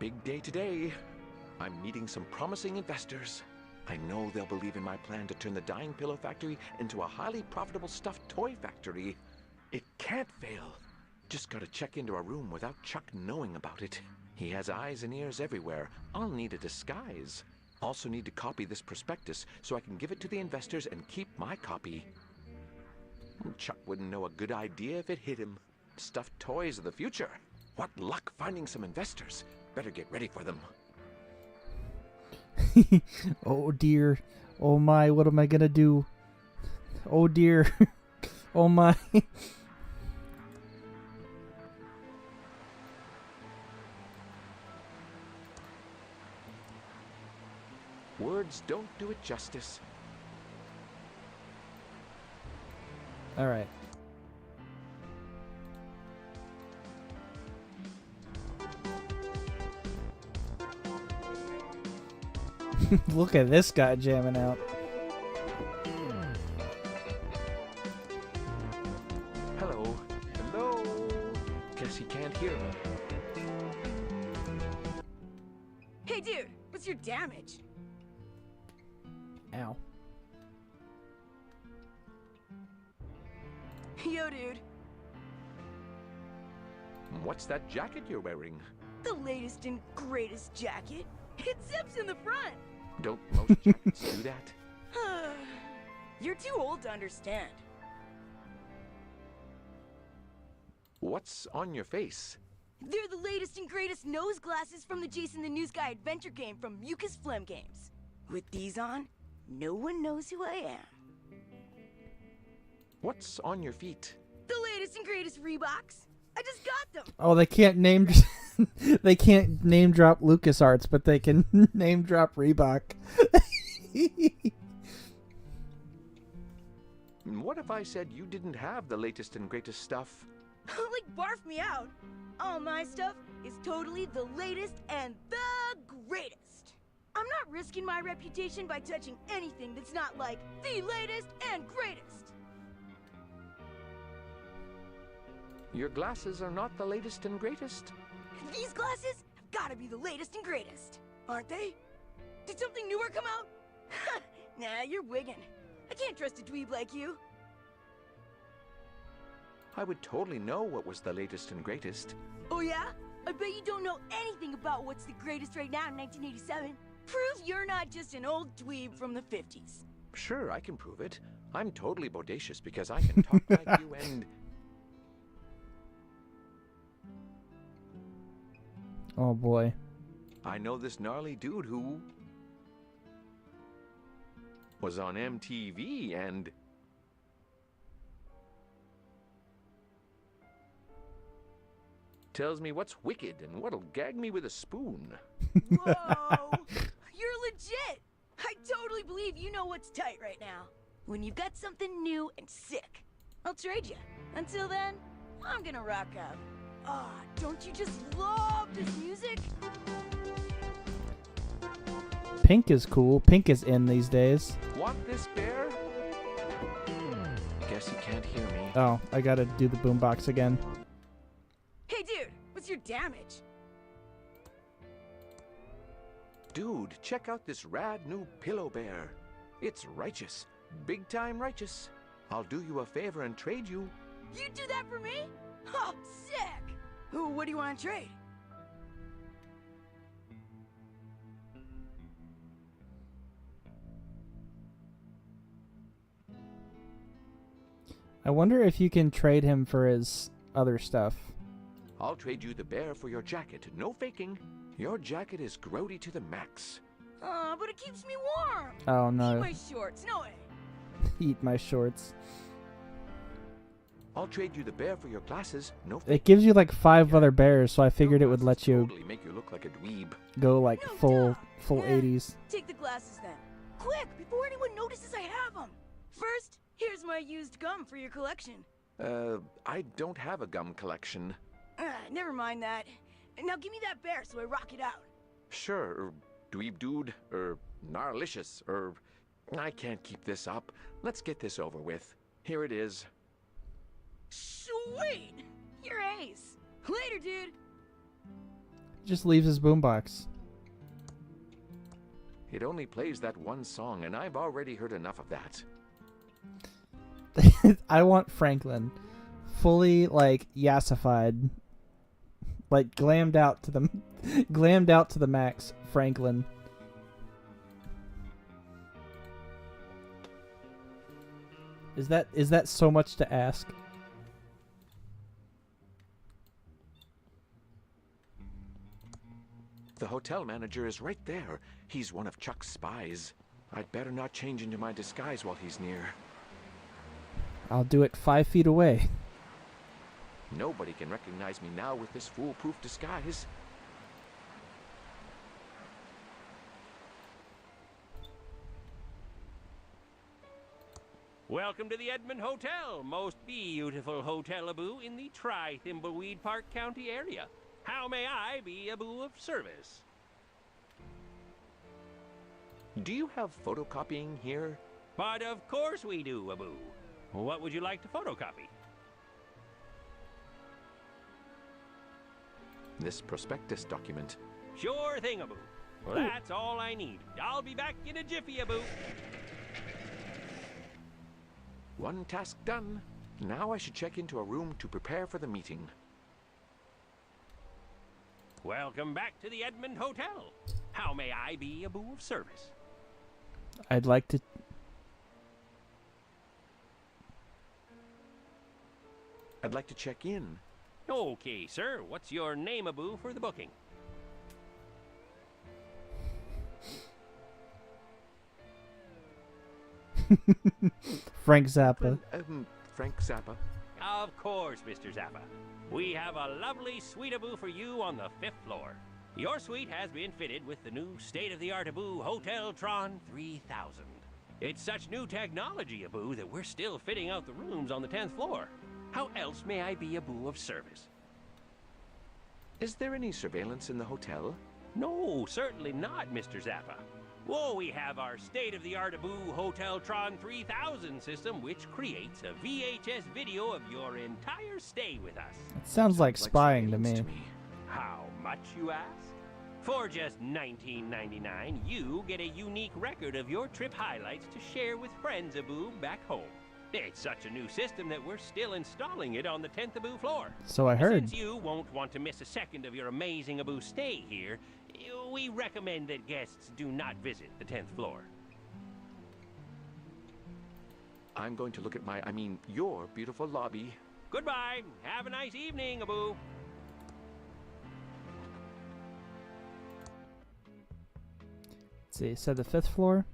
[SPEAKER 7] Big day today. I'm meeting some promising investors. I know they'll believe in my plan to turn the dying pillow factory into a highly profitable stuffed toy factory. It can't fail. Just gotta check into a room without Chuck knowing about it. He has eyes and ears everywhere. I'll need a disguise. Also need to copy this prospectus so I can give it to the investors and keep my copy. Chuck wouldn't know a good idea if it hit him. Stuffed toys of the future. What luck finding some investors. Better get ready for them.
[SPEAKER 1] Oh dear. Oh my, what am I gonna do? Oh dear. Oh my.
[SPEAKER 7] Words don't do it justice.
[SPEAKER 1] Alright. Look at this guy jamming out.
[SPEAKER 7] Hello. Hello. Guess he can't hear me.
[SPEAKER 5] Hey, dude, what's your damage?
[SPEAKER 1] Ow.
[SPEAKER 5] Yo, dude,
[SPEAKER 7] What's that jacket you're wearing?
[SPEAKER 5] the latest and greatest jacket. It zips in the front.
[SPEAKER 7] Don't most jackets do that?
[SPEAKER 5] You're too old to understand.
[SPEAKER 7] What's on your face?
[SPEAKER 5] They're the latest and greatest nose glasses from the Jason the News Guy adventure game from Mucus Phlegm Games. With these on, no one knows who I am.
[SPEAKER 7] What's on your feet?
[SPEAKER 5] The latest and greatest Reeboks. I just got them.
[SPEAKER 1] Oh, they can't name they can't name drop LucasArts, but they can name drop Reebok.
[SPEAKER 7] What if I said you didn't have the latest and greatest stuff?
[SPEAKER 5] Like, barf me out. All my stuff is totally the latest and the greatest. I'm not risking my reputation by touching anything that's not like the latest and greatest.
[SPEAKER 7] Your glasses are not the latest and greatest.
[SPEAKER 5] These glasses have gotta be the latest and greatest, aren't they? Did something newer come out? Nah, you're wiggin'. I can't trust a dweeb like you.
[SPEAKER 7] I would totally know what was the latest and greatest.
[SPEAKER 5] Oh yeah? I bet you don't know anything about what's the greatest right now in 1987. Prove you're not just an old dweeb from the 50s.
[SPEAKER 7] Sure, I can prove it. I'm totally bodacious because I can talk like you and...
[SPEAKER 1] Oh boy.
[SPEAKER 7] I know this gnarly dude who... was on MTV and... Tells me what's wicked and what'll gag me with a spoon.
[SPEAKER 12] Whoa! You're legit! I totally believe you know what's tight right now. When you've got something new and sick. I'll trade you. Until then, I'm gonna rock out. Ah, don't you just love this music?
[SPEAKER 1] Pink is cool. Pink is in these days.
[SPEAKER 7] Want this bear? Guess you can't hear me.
[SPEAKER 1] Oh, I gotta do the boombox again.
[SPEAKER 12] Hey dude, what's your damage?
[SPEAKER 7] Dude, check out this rad new pillow bear. It's righteous. Big time righteous. I'll do you a favor and trade you.
[SPEAKER 12] You do that for me? Oh, sick! Ooh, what do you want to trade?
[SPEAKER 1] I wonder if you can trade him for his other stuff.
[SPEAKER 7] I'll trade you the bear for your jacket. No faking. Your jacket is grody to the max.
[SPEAKER 12] But it keeps me warm.
[SPEAKER 1] Oh no.
[SPEAKER 12] Eat my shorts, no way.
[SPEAKER 1] Eat my shorts.
[SPEAKER 7] I'll trade you the bear for your glasses. No faking.
[SPEAKER 1] It gives you like 5 other bears, so I figured it would let you
[SPEAKER 7] totally make you look like a dweeb.
[SPEAKER 1] go like
[SPEAKER 12] No,
[SPEAKER 1] full
[SPEAKER 12] duh.
[SPEAKER 1] 80s.
[SPEAKER 12] Take the glasses then. Quick, before anyone notices I have them. First, here's my used gum for your collection.
[SPEAKER 7] I don't have a gum collection.
[SPEAKER 12] Never mind that. Now give me that bear so I rock it out.
[SPEAKER 7] Sure, dweeb dude, gnarlicious, I can't keep this up. Let's get this over with. Here it is.
[SPEAKER 12] Sweet! You're ace. Later, dude.
[SPEAKER 1] Just leaves his boombox.
[SPEAKER 7] It only plays that one song, and I've already heard enough of that.
[SPEAKER 1] I want Franklin fully like yassified, like glammed out to the max. Franklin. Is that so much to ask?
[SPEAKER 7] The hotel manager is right there. He's one of Chuck's spies. I'd better not change into my disguise while he's near.
[SPEAKER 1] I'll do it 5 feet away.
[SPEAKER 7] Nobody can recognize me now with this foolproof disguise.
[SPEAKER 13] Welcome to the Edmond Hotel, most beautiful hotel-a-boo in the Thimbleweed Park County area. How may I be a boo of service?
[SPEAKER 7] Do you have photocopying here?
[SPEAKER 13] But of course we do, a boo. What would you like to photocopy?
[SPEAKER 7] This prospectus document.
[SPEAKER 13] Sure thing, a boo. Well, that's all I need. I'll be back in a jiffy, a boo.
[SPEAKER 7] One task done. Now I should check into a room to prepare for the meeting.
[SPEAKER 13] Welcome back to the Edmond Hotel. How may I be a boo of service?
[SPEAKER 1] I'd like to.
[SPEAKER 7] I'd like to check in.
[SPEAKER 13] Okay, sir. What's your name, a boo, for the booking?
[SPEAKER 1] Frank Zappa.
[SPEAKER 7] Frank Zappa.
[SPEAKER 13] Of course, Mr. Zappa. We have a lovely suite-a-boo for you on the 5th floor. Your suite has been fitted with the new state-of-the-art a-boo Hotel Tron 3000. It's such new technology, a-boo, that we're still fitting out the rooms on the 10th floor. How else may I be a boo of service?
[SPEAKER 7] Is there any surveillance in the hotel?
[SPEAKER 13] No, certainly not, Mr. Zappa. Whoa, we have our state-of-the-art a-boo Hotel Tron 3000 system, which creates a VHS video of your entire stay with us.
[SPEAKER 1] It sounds like spying to me.
[SPEAKER 13] How much, you ask? For just $19.99, you get a unique record of your trip highlights to share with friends, a-boo, back home. It's such a new system that we're still installing it on the 10th a-boo floor.
[SPEAKER 1] So I heard.
[SPEAKER 13] Since you won't want to miss a second of your amazing a-boo stay here, we recommend that guests do not visit the 10th floor.
[SPEAKER 7] I'm going to look at your beautiful lobby.
[SPEAKER 13] Goodbye. Have a nice evening, a-boo.
[SPEAKER 1] Let's see, said the 5th floor.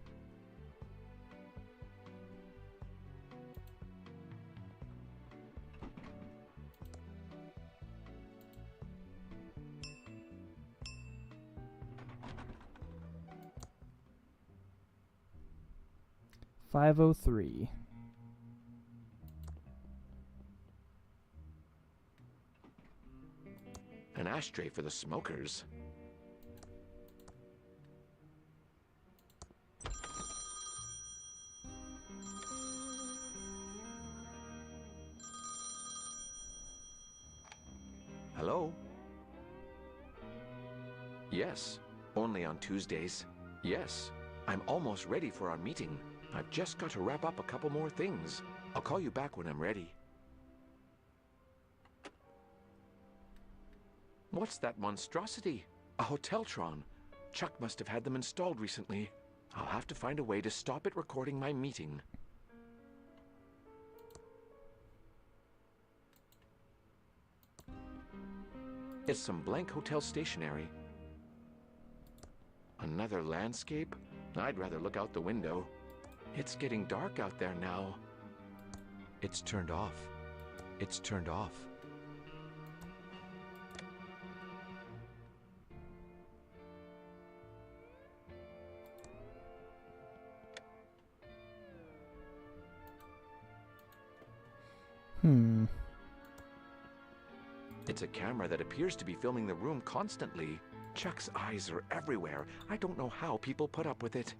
[SPEAKER 1] 503.
[SPEAKER 7] An ashtray for the smokers. Hello? Yes, only on Tuesdays. Yes, I'm almost ready for our meeting. I've just got to wrap up a couple more things. I'll call you back when I'm ready. What's that monstrosity? A Hoteltron. Chuck must have had them installed recently. I'll have to find a way to stop it recording my meeting. It's some blank hotel stationery. Another landscape? I'd rather look out the window. It's getting dark out there now. It's turned off. It's turned off. It's a camera that appears to be filming the room constantly. Chuck's eyes are everywhere. I don't know how people put up with it.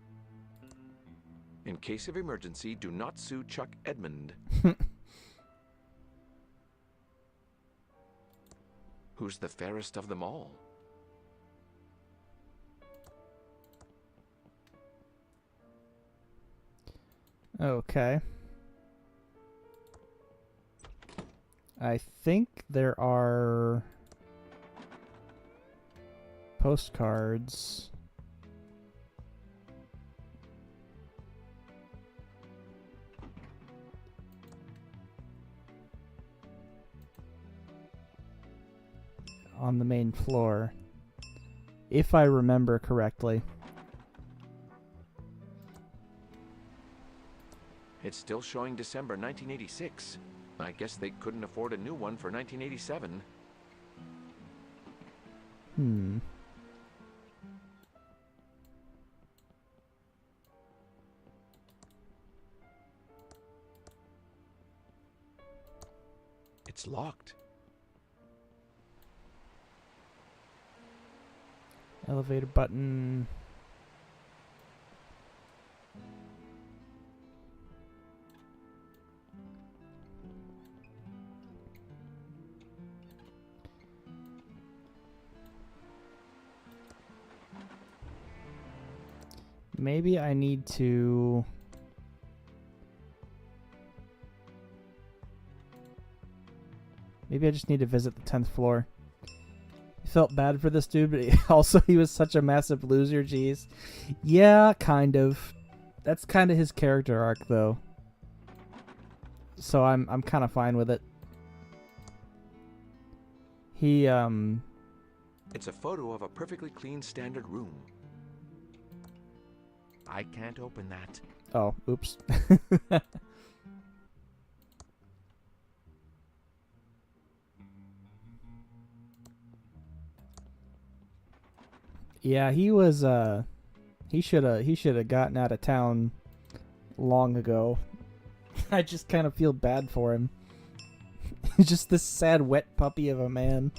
[SPEAKER 7] In case of emergency, do not sue Chuck Edmund. Who's the fairest of them all?
[SPEAKER 1] Okay. I think there are postcards. On the main floor, if I remember correctly.
[SPEAKER 7] It's still showing December 1986. I guess they couldn't afford a new one for 1987. It's locked.
[SPEAKER 1] Elevator button. Maybe I need to... Maybe I just need to visit the 10th floor. I felt bad for this dude, but he was such a massive loser, jeez. Yeah, kind of. That's kind of his character arc, though. So I'm kind of fine with it. He,
[SPEAKER 7] It's a photo of a perfectly clean standard room. I can't open that.
[SPEAKER 1] Oh, oops. Yeah, he was he should have gotten out of town long ago. I just kind of feel bad for him. He's just this sad wet puppy of a man.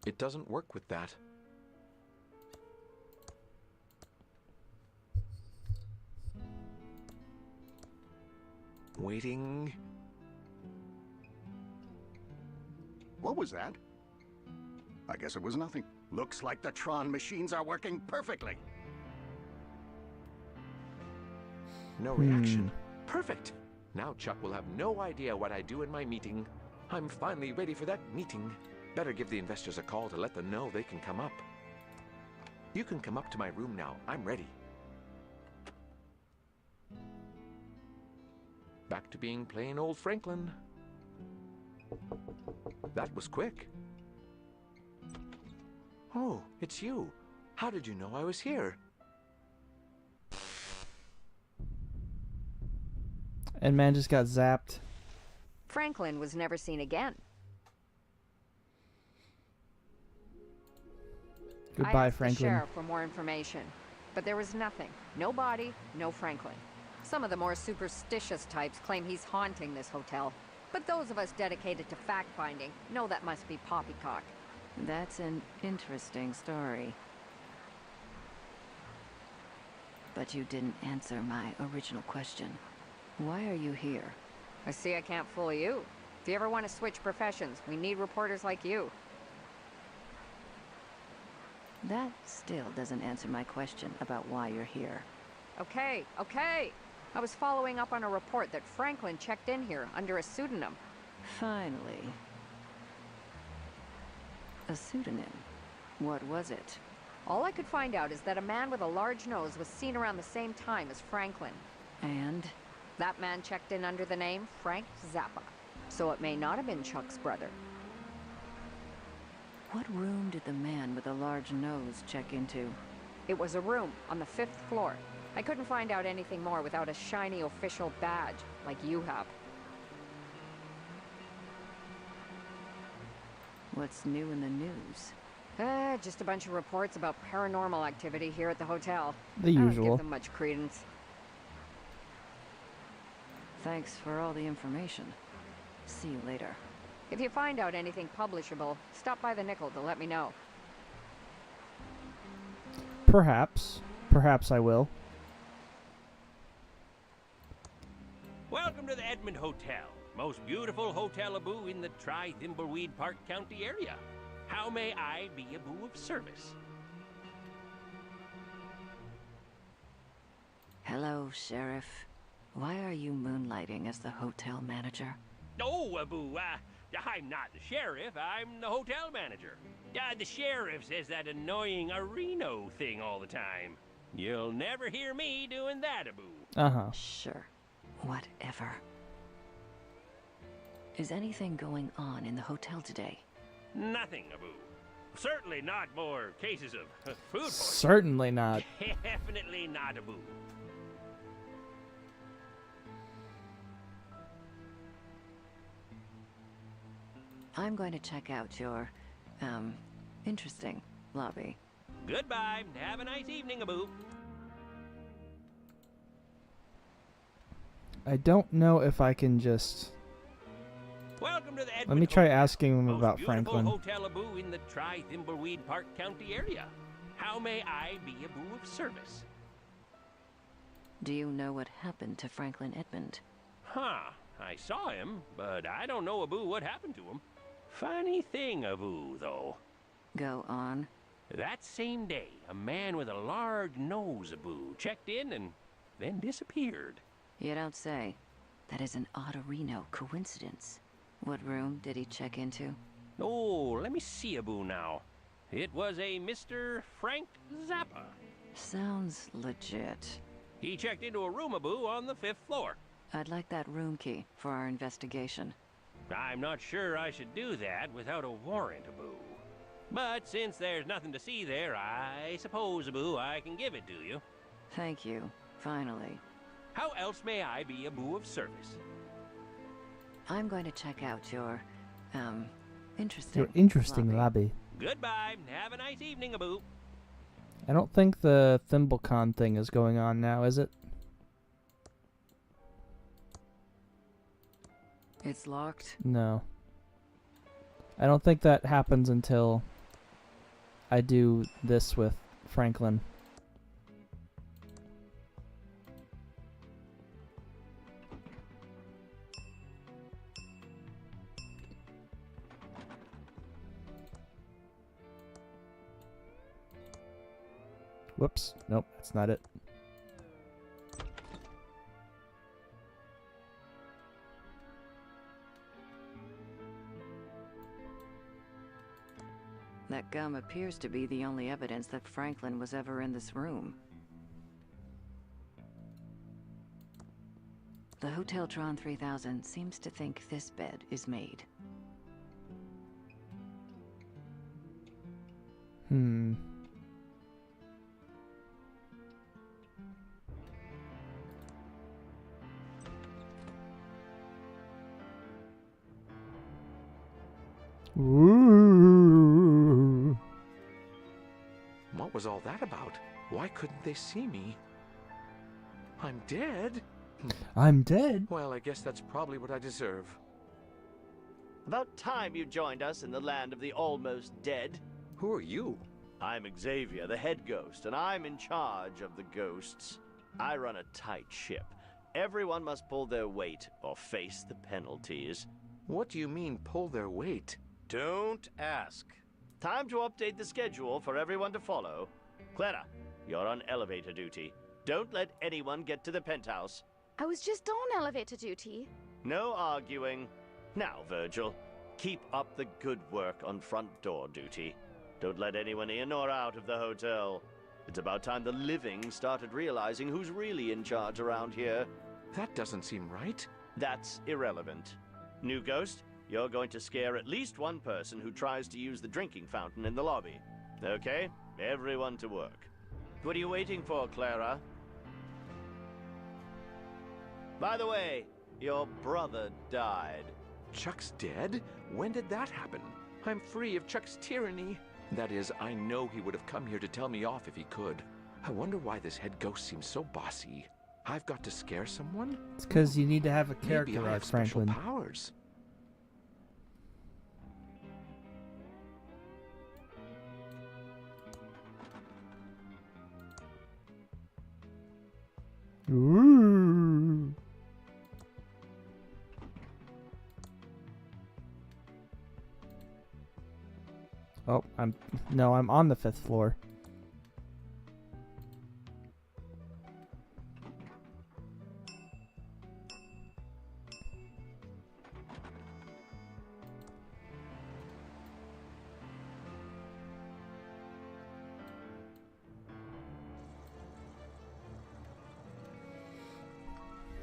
[SPEAKER 7] It doesn't work with that. Waiting.
[SPEAKER 2] What was that? I guess it was nothing. Looks like the Tron machines are working perfectly.
[SPEAKER 7] No reaction. Perfect. Now Chuck will have no idea what I do in my meeting. I'm finally ready for that meeting. Better give the investors a call to let them know they can come up. You can come up to my room now. I'm ready. Back to being plain old Franklin. That was quick. Oh, it's you. How did you know I was here?
[SPEAKER 1] And man just got zapped.
[SPEAKER 8] Franklin was never seen again. I
[SPEAKER 1] Goodbye,
[SPEAKER 8] asked the
[SPEAKER 1] Franklin.
[SPEAKER 8] sheriff for more information, but there was nothing. No body, no Franklin. Some of the more superstitious types claim he's haunting this hotel, but those of us dedicated to fact-finding know that must be poppycock.
[SPEAKER 3] That's an interesting story. But you didn't answer my original question. Why are you here?
[SPEAKER 8] I see I can't fool you. If you ever want to switch professions, we need reporters like you.
[SPEAKER 3] That still doesn't answer my question about why you're here.
[SPEAKER 8] Okay, okay. I was following up on a report that Franklin checked in here under a pseudonym.
[SPEAKER 3] Finally. A pseudonym. What was it?
[SPEAKER 8] All I could find out is that a man with a large nose was seen around the same time as Franklin.
[SPEAKER 3] And?
[SPEAKER 8] That man checked in under the name Frank Zappa. So it may not have been Chuck's brother.
[SPEAKER 3] What room did the man with a large nose check into?
[SPEAKER 8] It was a room on the 5th floor. I couldn't find out anything more without a shiny official badge, like you have.
[SPEAKER 3] What's new in the news?
[SPEAKER 8] Just a bunch of reports about paranormal activity here at the hotel.
[SPEAKER 1] The
[SPEAKER 8] I don't
[SPEAKER 1] usual.
[SPEAKER 8] give them much credence.
[SPEAKER 3] Thanks for all the information. See you later.
[SPEAKER 8] If you find out anything publishable, stop by the Nickel to let me know.
[SPEAKER 1] Perhaps. Perhaps I will.
[SPEAKER 13] Welcome to the Edmond Hotel. Most beautiful hotel Abu in the Thimbleweed Park County area. How may I be Abu of service?
[SPEAKER 3] Hello, Sheriff. Why are you moonlighting as the hotel manager?
[SPEAKER 13] Oh, Abu, I'm not the sheriff. I'm the hotel manager. The sheriff says that annoying Areno thing all the time. You'll never hear me doing that, Abu.
[SPEAKER 1] Uh-huh.
[SPEAKER 3] Sure. Whatever. Is anything going on in the hotel today?
[SPEAKER 13] Nothing, Abu. Certainly not more cases of food poisoning.
[SPEAKER 1] Certainly not.
[SPEAKER 13] Definitely not, Abu.
[SPEAKER 3] I'm going to check out your, interesting lobby.
[SPEAKER 13] Goodbye. Have a nice evening, Abu.
[SPEAKER 1] I don't know if I can just...
[SPEAKER 13] Welcome to the
[SPEAKER 1] Let me try asking him
[SPEAKER 13] Most
[SPEAKER 1] about
[SPEAKER 13] beautiful
[SPEAKER 1] Franklin.
[SPEAKER 13] hotel Abu in the Thimbleweed Park County area. How may I be Abu of service?
[SPEAKER 3] Do you know what happened to Franklin Edmond?
[SPEAKER 13] Huh. I saw him, but I don't know, Abu, what happened to him. Funny thing, Abu, though.
[SPEAKER 3] Go on.
[SPEAKER 13] That same day, a man with a large nose, Abu, checked in and then disappeared.
[SPEAKER 3] You don't say. That is an odd-Reno coincidence. What room did he check into?
[SPEAKER 13] Oh, let me see, Abu, now. It was a Mr. Frank Zappa.
[SPEAKER 3] Sounds legit.
[SPEAKER 13] He checked into a room, Abu, on the 5th floor.
[SPEAKER 3] I'd like that room key for our investigation.
[SPEAKER 13] I'm not sure I should do that without a warrant, Abu. But since there's nothing to see there, I suppose, Abu, I can give it to you.
[SPEAKER 3] Thank you. Finally.
[SPEAKER 13] How else may I be Abu of service?
[SPEAKER 3] I'm going to check out your, interesting...
[SPEAKER 1] Your interesting lobby.
[SPEAKER 13] Goodbye. Have a nice evening, Abu.
[SPEAKER 1] I don't think the ThimbleCon thing is going on now, is it?
[SPEAKER 3] It's locked?
[SPEAKER 1] No. I don't think that happens until I do this with Franklin. Whoops. Nope, that's not it.
[SPEAKER 3] That gum appears to be the only evidence that Franklin was ever in this room. The Hoteltron 3000 seems to think this bed is made.
[SPEAKER 1] Ooh.
[SPEAKER 7] What was all that about? Why couldn't they see me? I'm dead?
[SPEAKER 1] I'm dead?
[SPEAKER 7] Well, I guess that's probably what I deserve.
[SPEAKER 14] About time you joined us in the land of the almost dead.
[SPEAKER 7] Who are you?
[SPEAKER 14] I'm Xavier, the head ghost, and I'm in charge of the ghosts. I run a tight ship. Everyone must pull their weight or face the penalties.
[SPEAKER 7] What do you mean, pull their weight?
[SPEAKER 14] Don't ask. Time to update the schedule for everyone to follow. Clara, you're on elevator duty. Don't let anyone get to the penthouse.
[SPEAKER 15] I was just on elevator duty.
[SPEAKER 14] No arguing. Now, Virgil, keep up the good work on front door duty. Don't let anyone in or out of the hotel. It's about time the living started realizing who's really in charge around here.
[SPEAKER 7] That doesn't seem right.
[SPEAKER 14] That's irrelevant. New ghost, you're going to scare at least one person who tries to use the drinking fountain in the lobby. Okay? Everyone to work. What are you waiting for, Clara? By the way, your brother died.
[SPEAKER 7] Chuck's dead? When did that happen? I'm free of Chuck's tyranny. That is, I know he would have come here to tell me off if he could. I wonder why this head ghost seems so bossy. I've got to scare someone?
[SPEAKER 1] It's because you need to have a
[SPEAKER 7] Maybe
[SPEAKER 1] character
[SPEAKER 7] I
[SPEAKER 1] arc,
[SPEAKER 7] have special
[SPEAKER 1] Franklin.
[SPEAKER 7] powers.
[SPEAKER 1] Ooh. Oh, I'm on the 5th floor.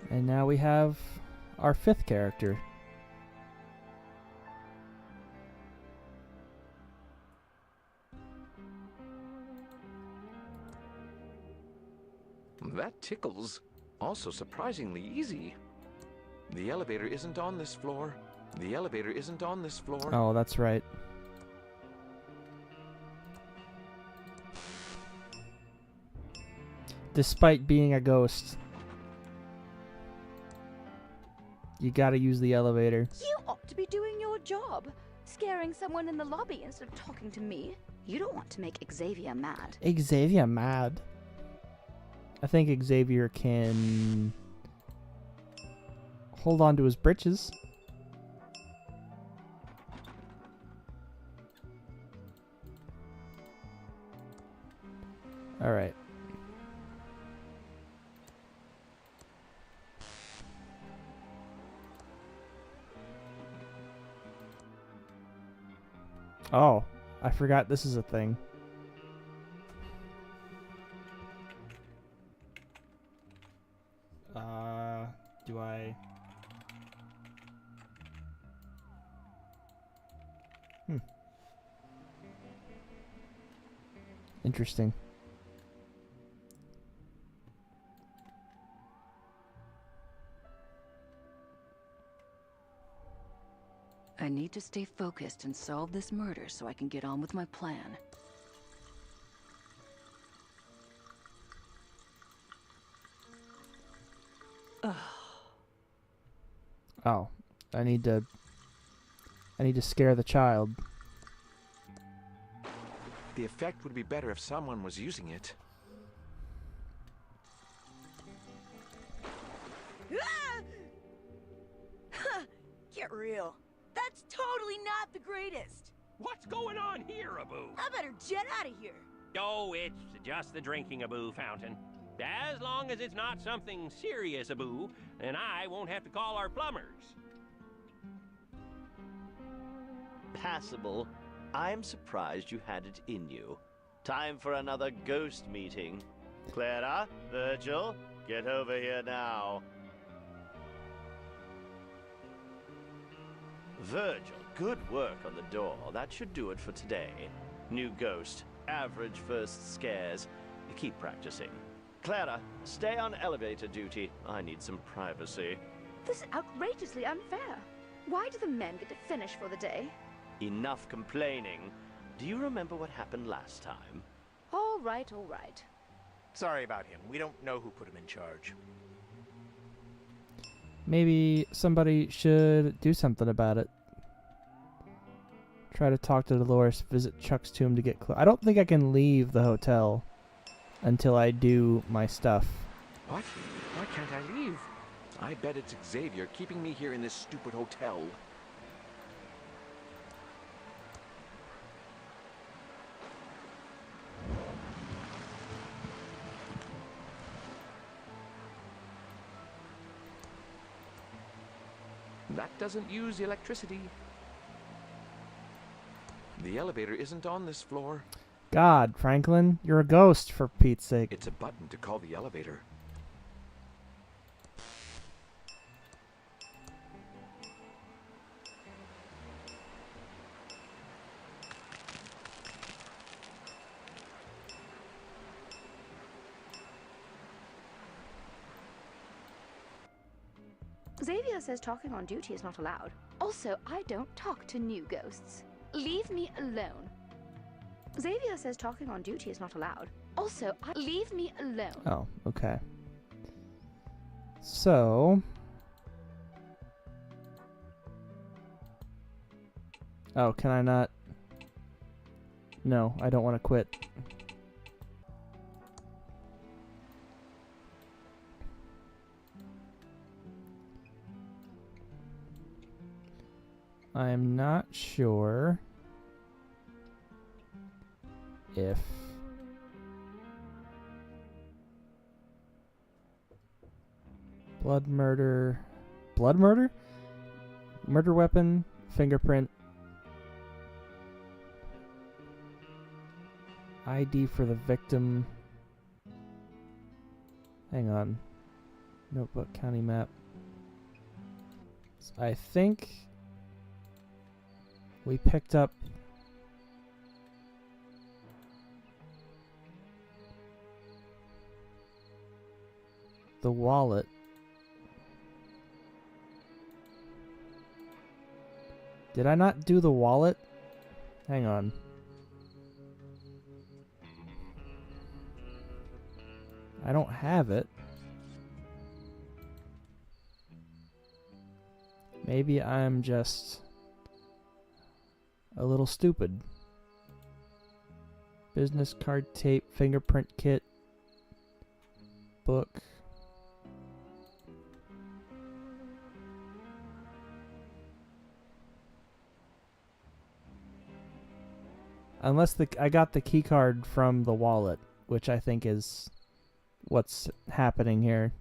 [SPEAKER 1] And now we have our 5th character.
[SPEAKER 7] That tickles. Also surprisingly easy. The elevator isn't on this floor. The elevator isn't on this floor.
[SPEAKER 1] Oh, that's right. Despite being a ghost, you gotta use the elevator.
[SPEAKER 15] You ought to be doing your job. Scaring someone in the lobby instead of talking to me. You don't want to make Xavier mad.
[SPEAKER 1] Xavier mad. I think Xavier can hold on to his britches. All right. Oh, I forgot this is a thing. Do I... Interesting.
[SPEAKER 3] I need to stay focused and solve this murder so I can get on with my plan.
[SPEAKER 1] Oh, I need to scare the child.
[SPEAKER 7] The effect would be better if someone was using it.
[SPEAKER 12] Get real. That's totally not the greatest.
[SPEAKER 13] What's going on here, Abu?
[SPEAKER 12] I better jet out of here.
[SPEAKER 13] Oh, it's just the drinking Abu fountain. As long as it's not something serious, Abu, then I won't have to call our plumbers.
[SPEAKER 14] Passable. I'm surprised you had it in you. Time for another ghost meeting. Clara, Virgil, get over here now. Virgil, good work on the door. That should do it for today. New ghost, average first scares. Keep practicing. Clara, stay on elevator duty. I need some privacy.
[SPEAKER 15] This is outrageously unfair. Why do the men get to finish for the day?
[SPEAKER 14] Enough complaining. Do you remember what happened last time?
[SPEAKER 15] All right, all right.
[SPEAKER 11] Sorry about him. We don't know who put him in charge.
[SPEAKER 1] Maybe somebody should do something about it. Try to talk to Dolores, visit Chuck's tomb to get close. I don't think I can leave the hotel until I do my stuff.
[SPEAKER 7] What? Why can't I leave? I bet it's Xavier keeping me here in this stupid hotel. That doesn't use electricity. The elevator isn't on this floor.
[SPEAKER 1] God, Franklin, you're a ghost, for Pete's sake.
[SPEAKER 7] It's a button to call the elevator.
[SPEAKER 15] Xavier says talking on duty is not allowed. Also, I don't talk to new ghosts. Leave me alone. Xavier says talking on duty is not allowed. Also, leave me alone.
[SPEAKER 1] Oh, okay. So... Oh, can I not? No, I don't want to quit. I'm not sure if blood murder, murder weapon, fingerprint, ID for the victim. Hang on. Notebook, county map. I think we picked up the wallet. Did I not do the wallet? Hang on. I don't have it. Maybe I'm just a little stupid. Business card, tape, fingerprint kit, book. Unless I got the key card from the wallet, which I think is what's happening here.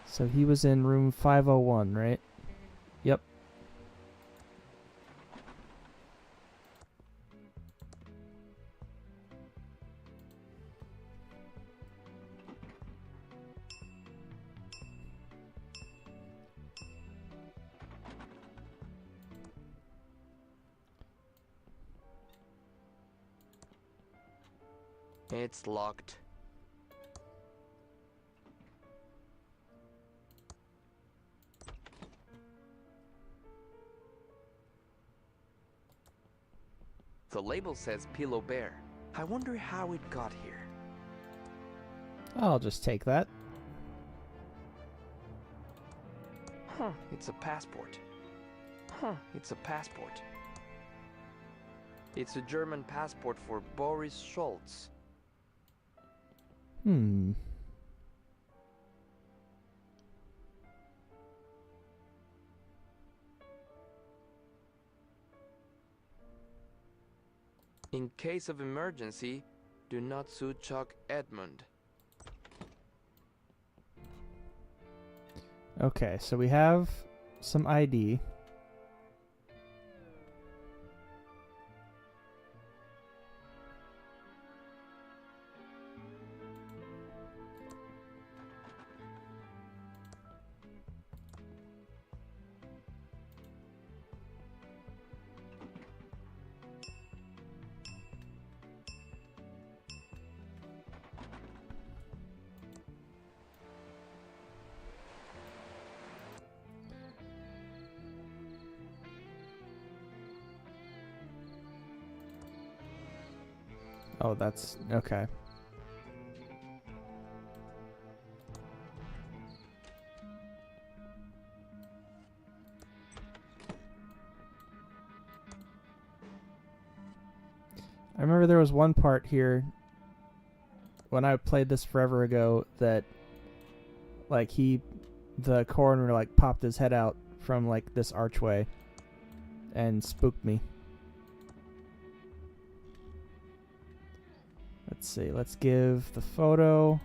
[SPEAKER 1] So he was in room 501, right? Yep.
[SPEAKER 4] It's locked.
[SPEAKER 16] The label says Pillow Bear. I wonder how it got here.
[SPEAKER 1] I'll just take that.
[SPEAKER 16] Huh, it's a passport. Huh, it's a passport. It's a German passport for Boris Schultz.
[SPEAKER 1] Hmm.
[SPEAKER 16] In case of emergency, do not sue Chuck Edmund.
[SPEAKER 1] Okay, so we have some ID. Oh, that's okay. I remember there was one part here when I played this forever ago that like the coroner like popped his head out from like this archway and spooked me. Let's see. Let's give the photo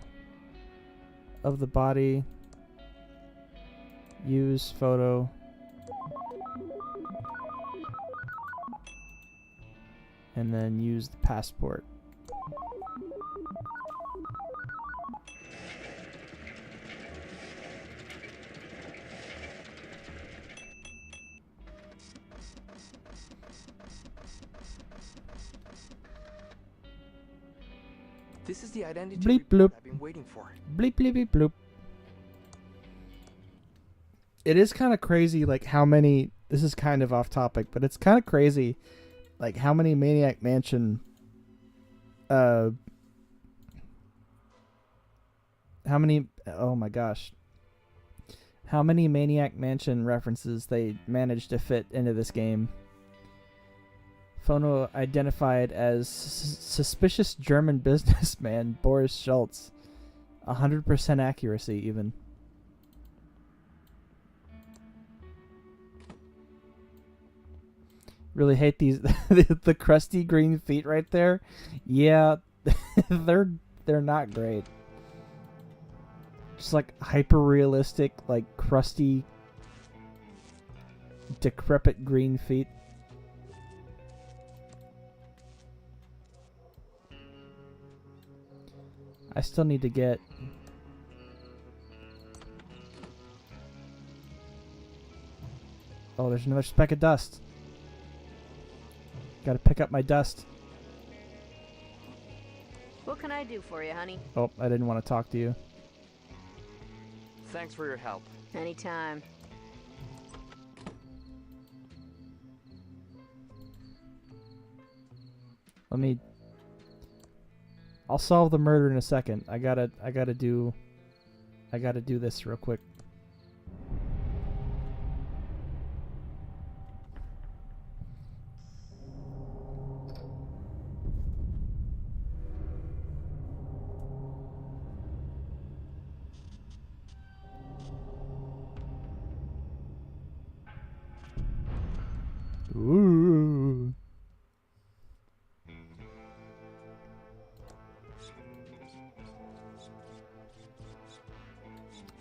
[SPEAKER 1] of the body. Use photo. And then use the passport.
[SPEAKER 16] This is the identity
[SPEAKER 1] Bleep
[SPEAKER 16] report
[SPEAKER 1] bloop.
[SPEAKER 16] I've been waiting for.
[SPEAKER 1] Bleep bleep bleep bloop. It is kind of crazy, like how many. This is kind of off topic, but it's kind of crazy, like how many Maniac Mansion. How many? Oh my gosh. How many Maniac Mansion references they managed to fit into this game? Phono identified as suspicious German businessman Boris Schultz. 100% accuracy, even. Really hate these the crusty green feet right there. Yeah, they're not great. Just like hyper realistic, like crusty, decrepit green feet. I still need to get. Oh, there's another speck of dust. Gotta pick up my dust.
[SPEAKER 8] What can I do for you, honey?
[SPEAKER 1] Oh, I didn't want to talk to you.
[SPEAKER 16] Thanks for your help.
[SPEAKER 8] Anytime.
[SPEAKER 1] Let me. I'll solve the murder in a second. I gotta do this real quick. Ooh.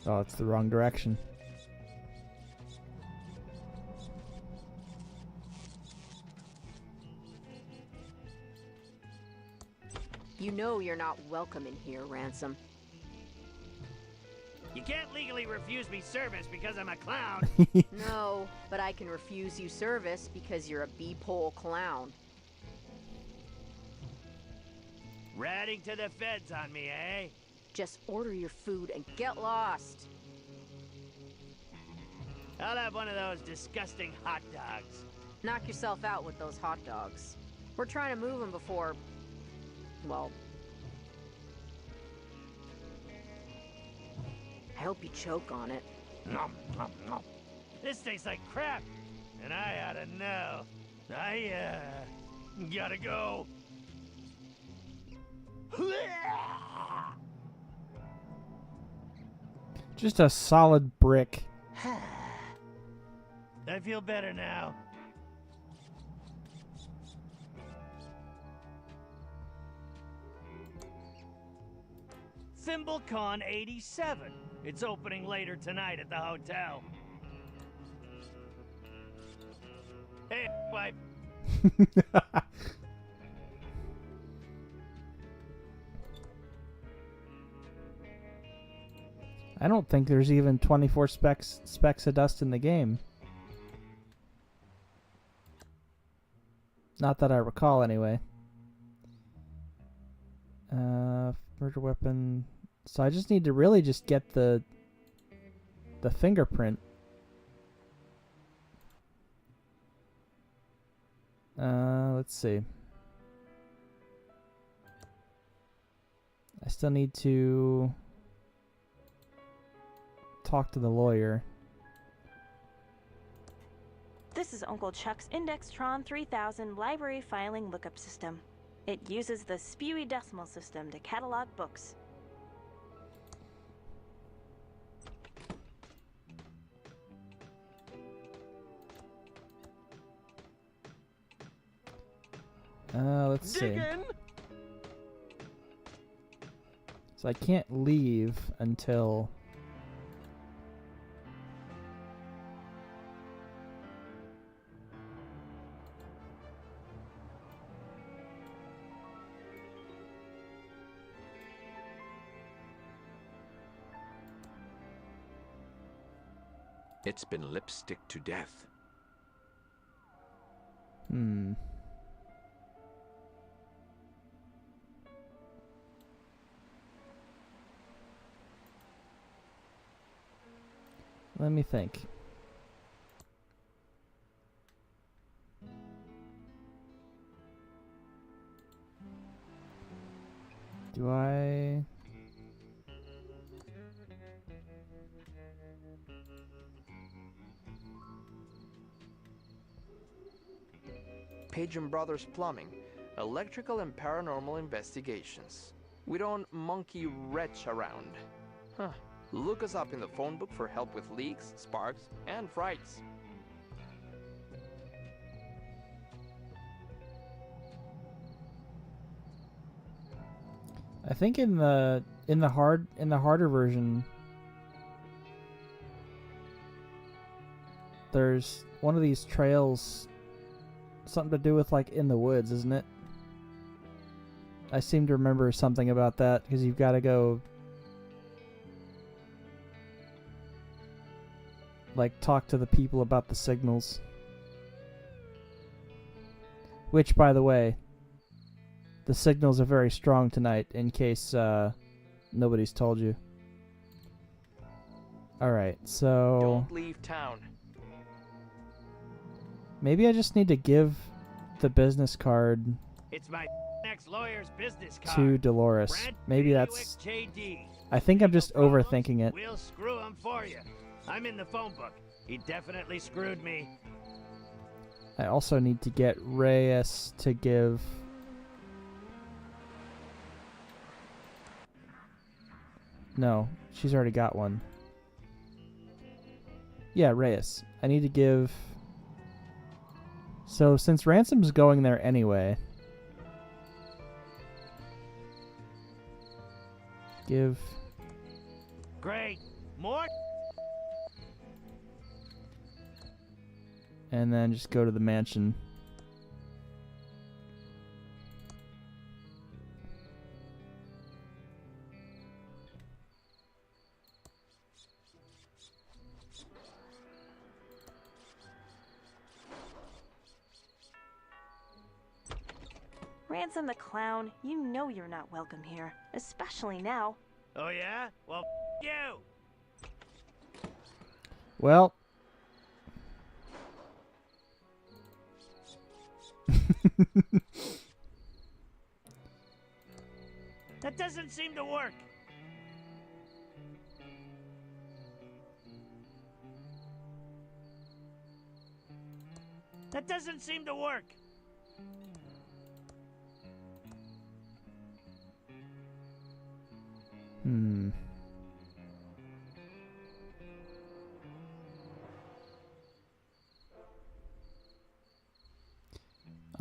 [SPEAKER 1] Oh, it's the wrong direction.
[SPEAKER 8] You know you're not welcome in here, Ransom.
[SPEAKER 10] You can't legally refuse me service because I'm a clown.
[SPEAKER 8] No, but I can refuse you service because you're a B-pole clown.
[SPEAKER 10] Ratting to the feds on me, eh?
[SPEAKER 8] Just order your food and get lost.
[SPEAKER 10] I'll have one of those disgusting hot dogs.
[SPEAKER 8] Knock yourself out with those hot dogs. We're trying to move them before... well... I hope you choke on it.
[SPEAKER 10] Nom, nom, nom. This tastes like crap, and I ought to know. I, gotta go.
[SPEAKER 1] Just a solid brick.
[SPEAKER 10] I feel better now. ThimbleCon 87. It's opening later tonight at the hotel. Hey, wife.
[SPEAKER 1] I don't think there's even 24 specks of dust in the game. Not that I recall, anyway. Murder weapon. So I just need to really just get the fingerprint. Let's see. I still need to talk to the lawyer.
[SPEAKER 6] This is Uncle Chuck's Indextron 3000 library filing lookup system. It uses the spewy decimal system to catalog books.
[SPEAKER 1] Let's see. So I can't leave until...
[SPEAKER 7] It's been lipstick to death.
[SPEAKER 1] Hmm. Let me think. Do I...
[SPEAKER 16] Page and Brothers Plumbing, electrical and paranormal investigations. We don't monkey wretch around. Huh. Look us up in the phone book for help with leaks, sparks, and frights.
[SPEAKER 1] I think in the harder version, there's one of these trails, something to do with like in the woods, isn't it? I seem to remember something about that because you've got to go like talk to the people about the signals. Which, by the way, the signals are very strong tonight, in case nobody's told you. Alright, so...
[SPEAKER 16] Don't leave town.
[SPEAKER 1] Maybe I just need to give the business card
[SPEAKER 10] It's my ex-lawyer's business card.
[SPEAKER 1] to Dolores.
[SPEAKER 10] Brent
[SPEAKER 1] Maybe
[SPEAKER 10] Bailiwick,
[SPEAKER 1] that's...
[SPEAKER 10] JD.
[SPEAKER 1] I think I'm just overthinking it.
[SPEAKER 10] We'll screw him for you. I'm in the phone book. He definitely screwed me.
[SPEAKER 1] I also need to get Reyes to give... No, she's already got one. Yeah, Reyes. I need to give... So, since Ransom's going there anyway... Give...
[SPEAKER 10] Great. More?
[SPEAKER 1] And then just go to the mansion.
[SPEAKER 6] Ransom the clown, you know you're not welcome here, especially now.
[SPEAKER 10] Oh yeah? Well, you!
[SPEAKER 1] Well...
[SPEAKER 10] That doesn't seem to work. That doesn't seem to work.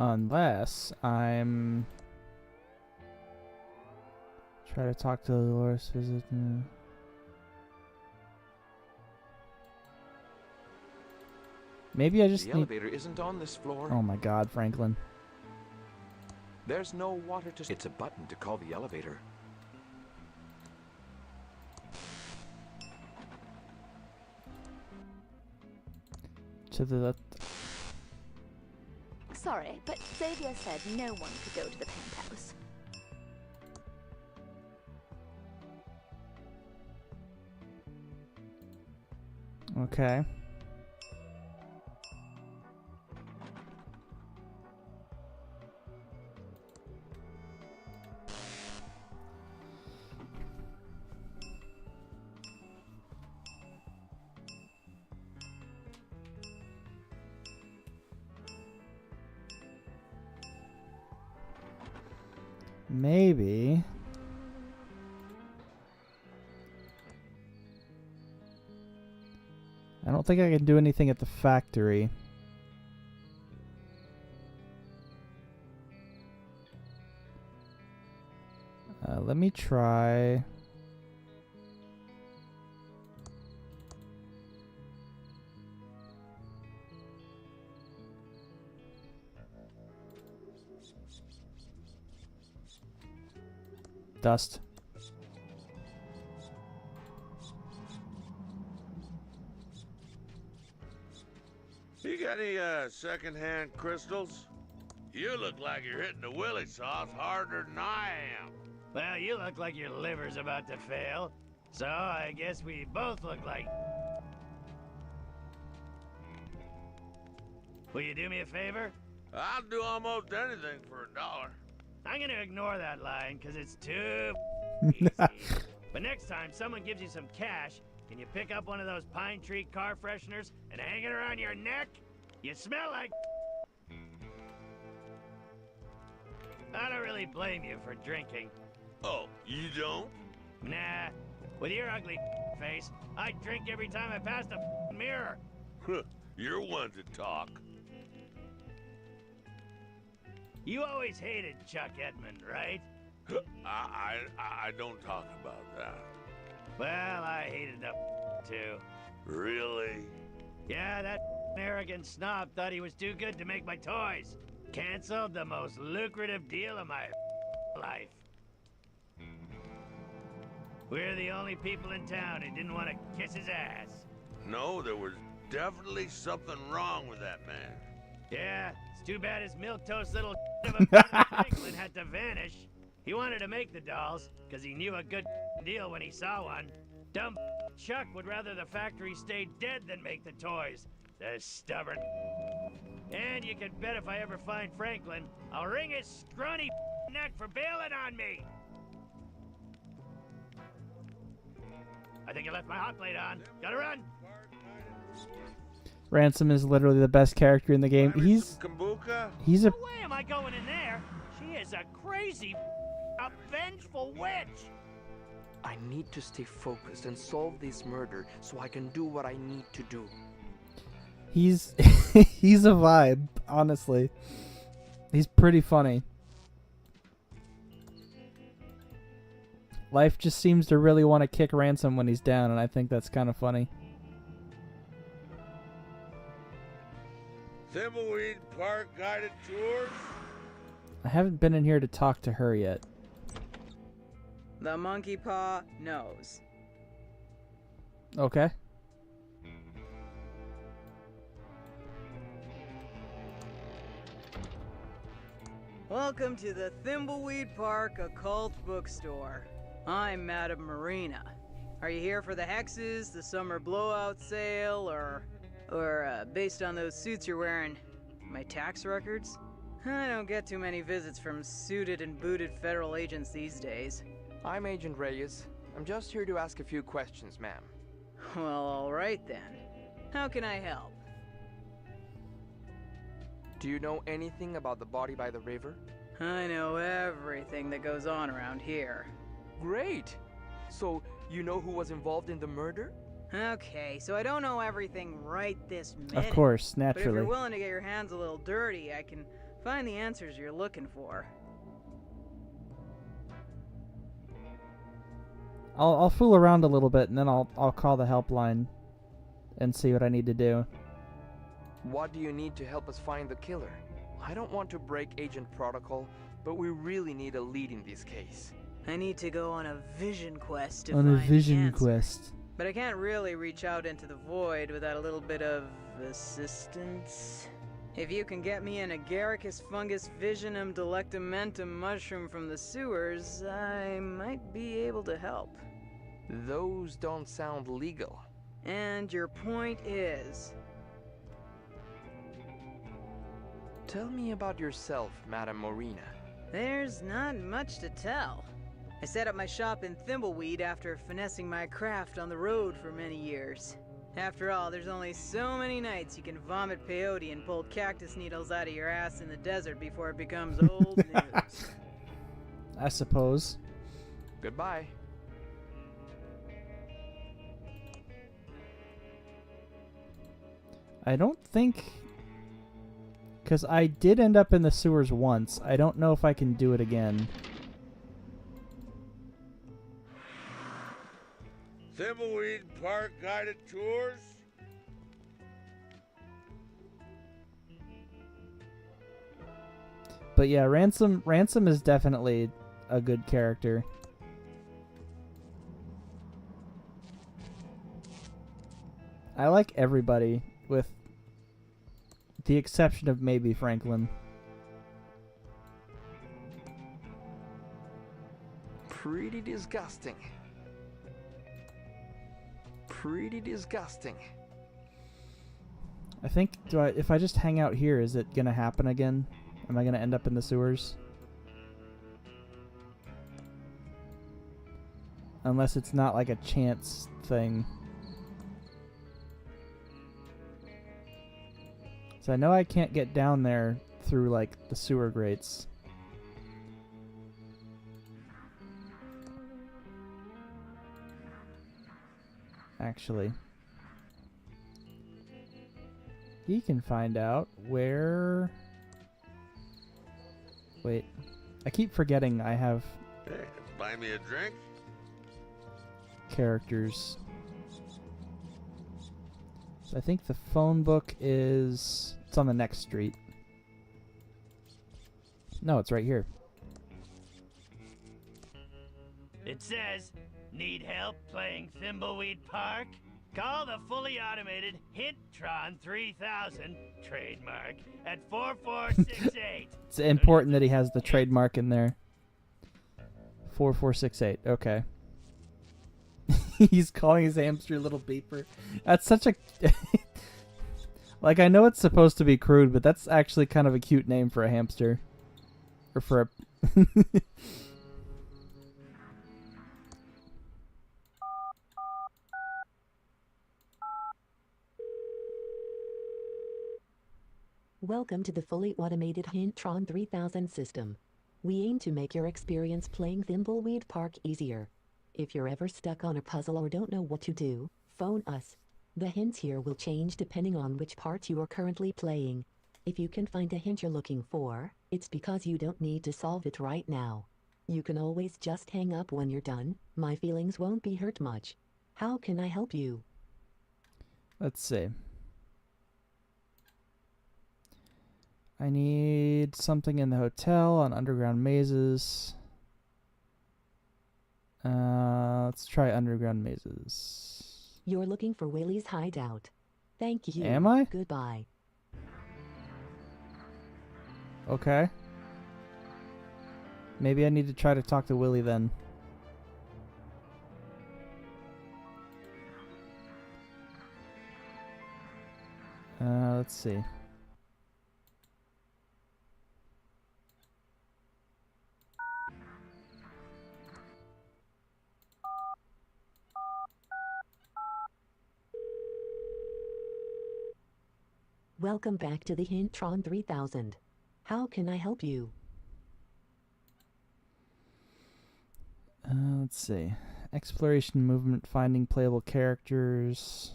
[SPEAKER 1] Unless I'm... Try to talk to Dolores, visit... Maybe I just
[SPEAKER 7] The
[SPEAKER 1] need...
[SPEAKER 7] elevator isn't on this floor.
[SPEAKER 1] Oh my god, Franklin.
[SPEAKER 7] There's no water to... It's a button to call the elevator.
[SPEAKER 1] To the...
[SPEAKER 15] Sorry, but Xavier said no one could go to the penthouse.
[SPEAKER 1] Okay. Maybe. I don't think I can do anything at the factory. Let me try. Dust.
[SPEAKER 17] You got any second-hand crystals? You look like you're hitting the willy sauce harder than I am.
[SPEAKER 10] Well, you look like your liver's about to fail. So I guess we both look like... Will you do me a favor?
[SPEAKER 17] I'll do almost anything for $1.
[SPEAKER 10] I'm gonna ignore that line, because it's too easy. But next time someone gives you some cash, can you pick up one of those pine tree car fresheners and hang it around your neck? You smell like... I don't really blame you for drinking.
[SPEAKER 17] Oh, you don't?
[SPEAKER 10] Nah. With your ugly face, I'd drink every time I passed a mirror.
[SPEAKER 17] You're one to talk.
[SPEAKER 10] You always hated Chuck Edmund, right?
[SPEAKER 17] I don't talk about that.
[SPEAKER 10] Well, I hated them too.
[SPEAKER 17] Really?
[SPEAKER 10] Yeah, that arrogant snob thought he was too good to make my toys. Canceled the most lucrative deal of my life. We're the only people in town who didn't want to kiss his ass.
[SPEAKER 17] No, there was definitely something wrong with that man.
[SPEAKER 10] Yeah, it's too bad his milquetoast little of a Franklin had to vanish. He wanted to make the dolls, because he knew a good deal when he saw one. Dumb Chuck would rather the factory stay dead than make the toys. The stubborn... And you can bet if I ever find Franklin, I'll wring his scrawny neck for bailing on me. I think I left my hot plate on. Gotta run.
[SPEAKER 1] Ransom is literally the best character in the game. He's a
[SPEAKER 10] No way am I going in there. She is a crazy, a vengeful witch.
[SPEAKER 16] I need to stay focused and solve this murder so I can do what I need to do.
[SPEAKER 1] he's he's a vibe, honestly. He's pretty funny. Life just seems to really want to kick Ransom when he's down, and I think that's kind of funny.
[SPEAKER 17] Thimbleweed Park guided tours?
[SPEAKER 1] I haven't been in here to talk to her yet.
[SPEAKER 5] The monkey paw knows.
[SPEAKER 1] Okay.
[SPEAKER 5] Welcome to the Thimbleweed Park Occult Bookstore. I'm Madame Marina. Are you here for the hexes, the summer blowout sale, or based on those suits you're wearing, my tax records? I don't get too many visits from suited and booted federal agents these days.
[SPEAKER 16] I'm Agent Reyes. I'm just here to ask a few questions, ma'am.
[SPEAKER 5] Well, all right then. How can I help?
[SPEAKER 16] Do you know anything about the body by the river?
[SPEAKER 5] I know everything that goes on around here.
[SPEAKER 16] Great! So, you know who was involved in the murder?
[SPEAKER 5] Okay, so I don't know everything right this minute.
[SPEAKER 1] Of course,
[SPEAKER 5] But if
[SPEAKER 1] naturally.
[SPEAKER 5] you're willing to get your hands a little dirty, I can find the answers you're looking for.
[SPEAKER 1] I'll fool around a little bit, and then I'll call the helpline and see what I need to do.
[SPEAKER 16] What do you need to help us find the killer? I don't want to break agent protocol, but we really need a lead in this case.
[SPEAKER 5] I need to go on a vision quest to
[SPEAKER 1] On
[SPEAKER 5] find
[SPEAKER 1] a vision
[SPEAKER 5] the answer.
[SPEAKER 1] quest.
[SPEAKER 5] But I can't really reach out into the void without a little bit of assistance. If you can get me an agaricus fungus visionum delectamentum mushroom from the sewers, I might be able to help.
[SPEAKER 16] Those don't sound legal.
[SPEAKER 5] And your point is?
[SPEAKER 16] Tell me about yourself, Madame Marina.
[SPEAKER 5] There's not much to tell. I set up my shop in Thimbleweed after finessing my craft on the road for many years. After all, there's only so many nights you can vomit peyote and pull cactus needles out of your ass in the desert before it becomes old news.
[SPEAKER 1] I suppose.
[SPEAKER 16] Goodbye.
[SPEAKER 1] I don't think... Because I did end up in the sewers once. I don't know if I can do it again.
[SPEAKER 17] Thimbleweed Park guided tours?
[SPEAKER 1] But yeah, Ransom is definitely a good character. I like everybody, with the exception of maybe Franklin.
[SPEAKER 16] Pretty disgusting. Pretty disgusting.
[SPEAKER 1] I think, if I just hang out here, is it gonna happen again? Am I gonna end up in the sewers? Unless it's not like a chance thing. So I know I can't get down there through like the sewer grates. Actually, he can find out where... Wait, I keep forgetting I have
[SPEAKER 17] Hey, buy me a drink?
[SPEAKER 1] characters. So I think the phone book is... It's on the next street. No, it's right here.
[SPEAKER 10] It says, need help playing Thimbleweed Park? Call the fully automated Hintron 3000 trademark at 4468.
[SPEAKER 1] It's important that he has the trademark in there. 4468. Okay. He's calling his hamster Little Beeper. That's such a... Like, I know it's supposed to be crude, but that's actually kind of a cute name for a hamster. Or for a...
[SPEAKER 18] Welcome to the fully automated Hintron 3000 system. We aim to make your experience playing Thimbleweed Park easier. If you're ever stuck on a puzzle or don't know what to do, phone us. The hints here will change depending on which part you are currently playing. If you can find a hint you're looking for, it's because you don't need to solve it right now. You can always just hang up when you're done. My feelings won't be hurt much. How can I help you?
[SPEAKER 1] Let's see. I need something in the hotel on underground mazes. Let's try underground mazes.
[SPEAKER 18] You're looking for Willie's hideout. Thank you.
[SPEAKER 1] Am I?
[SPEAKER 18] Goodbye.
[SPEAKER 1] Okay. Maybe I need to try to talk to Willie then. Let's see.
[SPEAKER 18] Welcome back to the Hintron 3000. How can I help you?
[SPEAKER 1] Let's see. Exploration, movement, finding playable characters.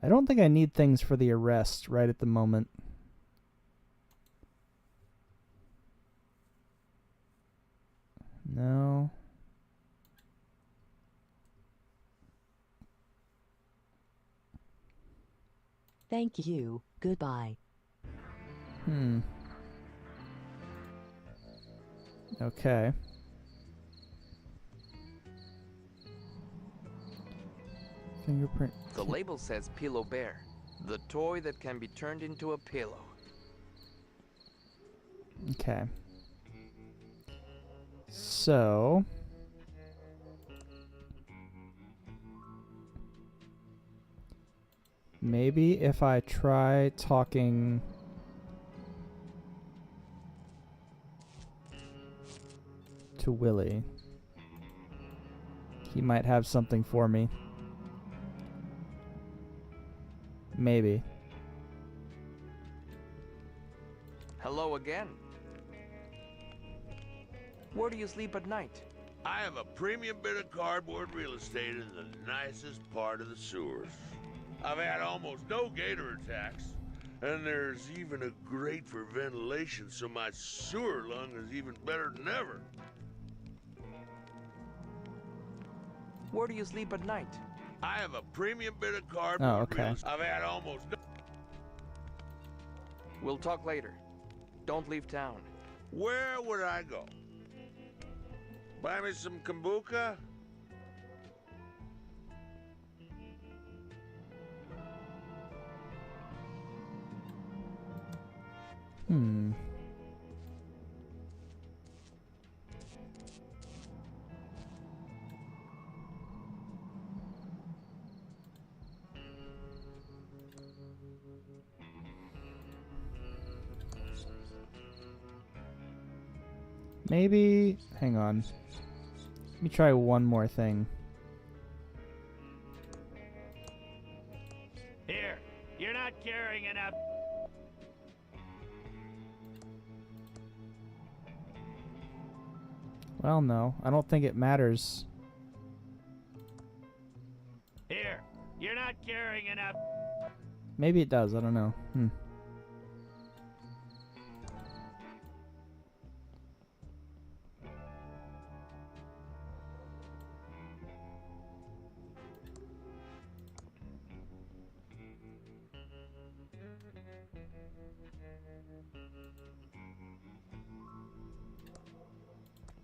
[SPEAKER 1] I don't think I need things for the arrest right at the moment. No.
[SPEAKER 18] Thank you. Goodbye.
[SPEAKER 1] Okay. Fingerprint.
[SPEAKER 16] The label says Pillow Bear, the toy that can be turned into a pillow.
[SPEAKER 1] Okay. So... maybe if I try talking... to Willie, he might have something for me. Maybe.
[SPEAKER 16] Hello again. Where do you sleep at night?
[SPEAKER 17] I have a premium bit of cardboard real estate in the nicest part of the sewers. I've had almost no gator attacks, and there's even a grate for ventilation, so my sewer lung is even better than ever.
[SPEAKER 16] Where do you sleep at night?
[SPEAKER 17] I have a premium bit of cardboard
[SPEAKER 1] Oh, okay.
[SPEAKER 17] real estate. I've had almost no...
[SPEAKER 16] We'll talk later. Don't leave town.
[SPEAKER 17] Where would I go? Buy me some kombucha?
[SPEAKER 1] Maybe... Hang on. Let me try one more thing.
[SPEAKER 10] Here, you're not carrying enough.
[SPEAKER 1] Well, no. I don't think it matters.
[SPEAKER 10] Here, you're not carrying enough.
[SPEAKER 1] Maybe it does. I don't know.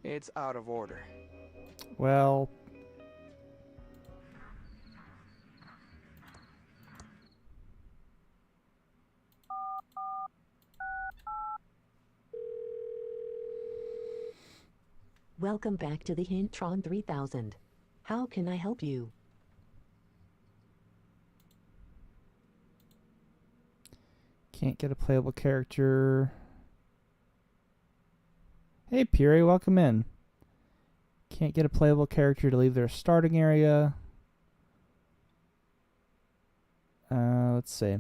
[SPEAKER 16] It's out of order.
[SPEAKER 1] Well...
[SPEAKER 18] Welcome back to the Hintron 3000. How can I help you?
[SPEAKER 1] Can't get a playable character. Hey, Puri, welcome in. Can't get a playable character to leave their starting area. Let's see.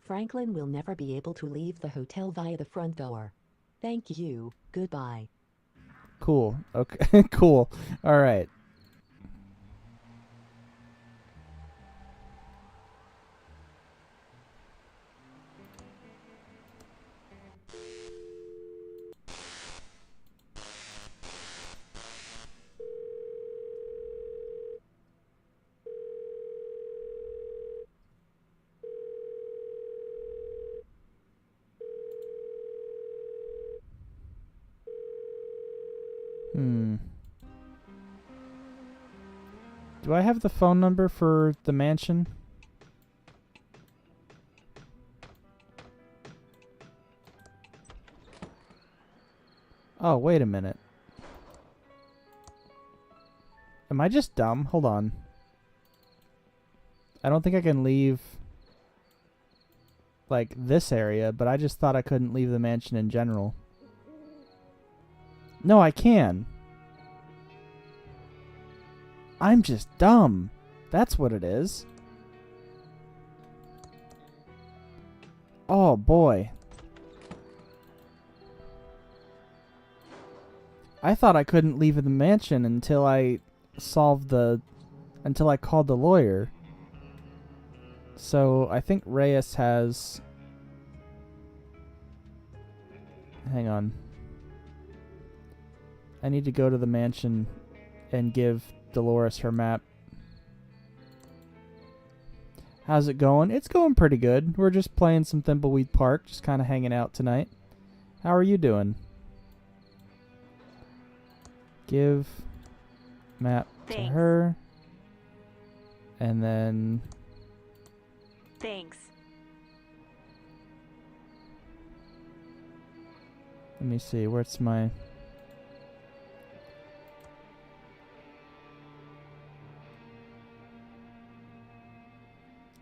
[SPEAKER 18] Franklin will never be able to leave the hotel via the front door. Thank you. Goodbye.
[SPEAKER 1] Cool. Okay, cool. All right. Do I have the phone number for the mansion? Oh, wait a minute. Am I just dumb? Hold on. I don't think I can leave, like, this area, but I just thought I couldn't leave the mansion in general. No, I can. I'm just dumb. That's what it is. Oh, boy. I thought I couldn't leave the mansion until I until I called the lawyer. So, I think Reyes has... Hang on. I need to go to the mansion and give Dolores her map. How's it going? It's going pretty good. We're just playing some Thimbleweed Park, just kind of hanging out tonight. How are you doing? Give map to her. And then...
[SPEAKER 6] Thanks.
[SPEAKER 1] Let me see, where's my...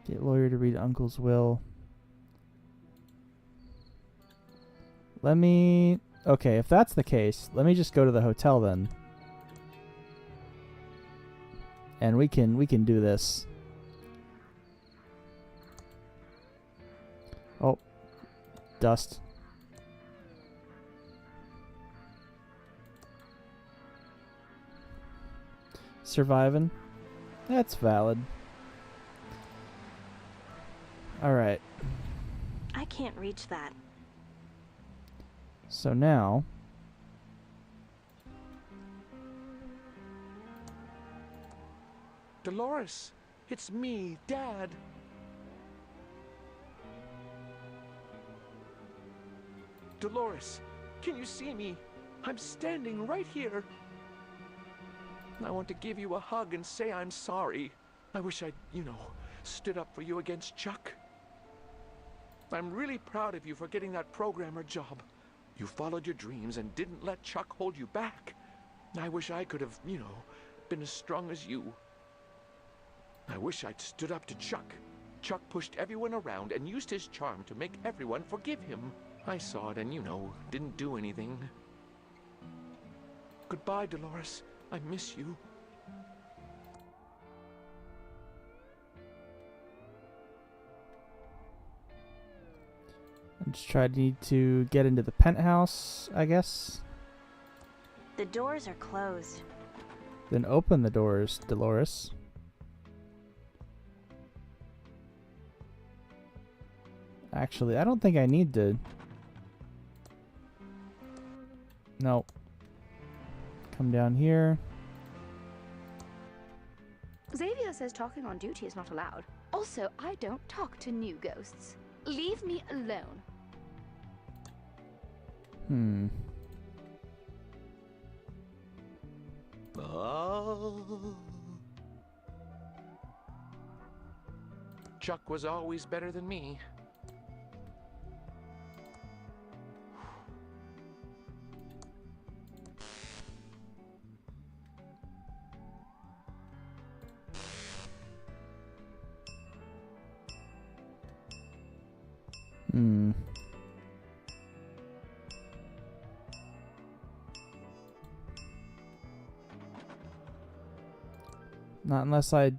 [SPEAKER 1] Get lawyer to read uncle's will. Let me... Okay, if that's the case, let me just go to the hotel then. And we can do this. Oh. Dust. surviving. That's valid. Alright.
[SPEAKER 6] I can't reach that.
[SPEAKER 1] So now...
[SPEAKER 7] Dolores, it's me, Dad. Dolores, can you see me? I'm standing right here. I want to give you a hug and say I'm sorry. I wish I'd, stood up for you against Chuck. I'm really proud of you for getting that programmer job. You followed your dreams and didn't let Chuck hold you back. I wish I could have, been as strong as you. I wish I'd stood up to Chuck. Chuck pushed everyone around and used his charm to make everyone forgive him. I saw it and, didn't do anything. Goodbye, Dolores. I miss you.
[SPEAKER 1] I just need to get into the penthouse, I guess.
[SPEAKER 6] The doors are closed.
[SPEAKER 1] Then open the doors, Dolores. Actually, I don't think I need to... No. Come down here.
[SPEAKER 15] Xavier says talking on duty is not allowed. Also, I don't talk to new ghosts. Leave me alone.
[SPEAKER 7] Chuck was always better than me.
[SPEAKER 1] Not unless I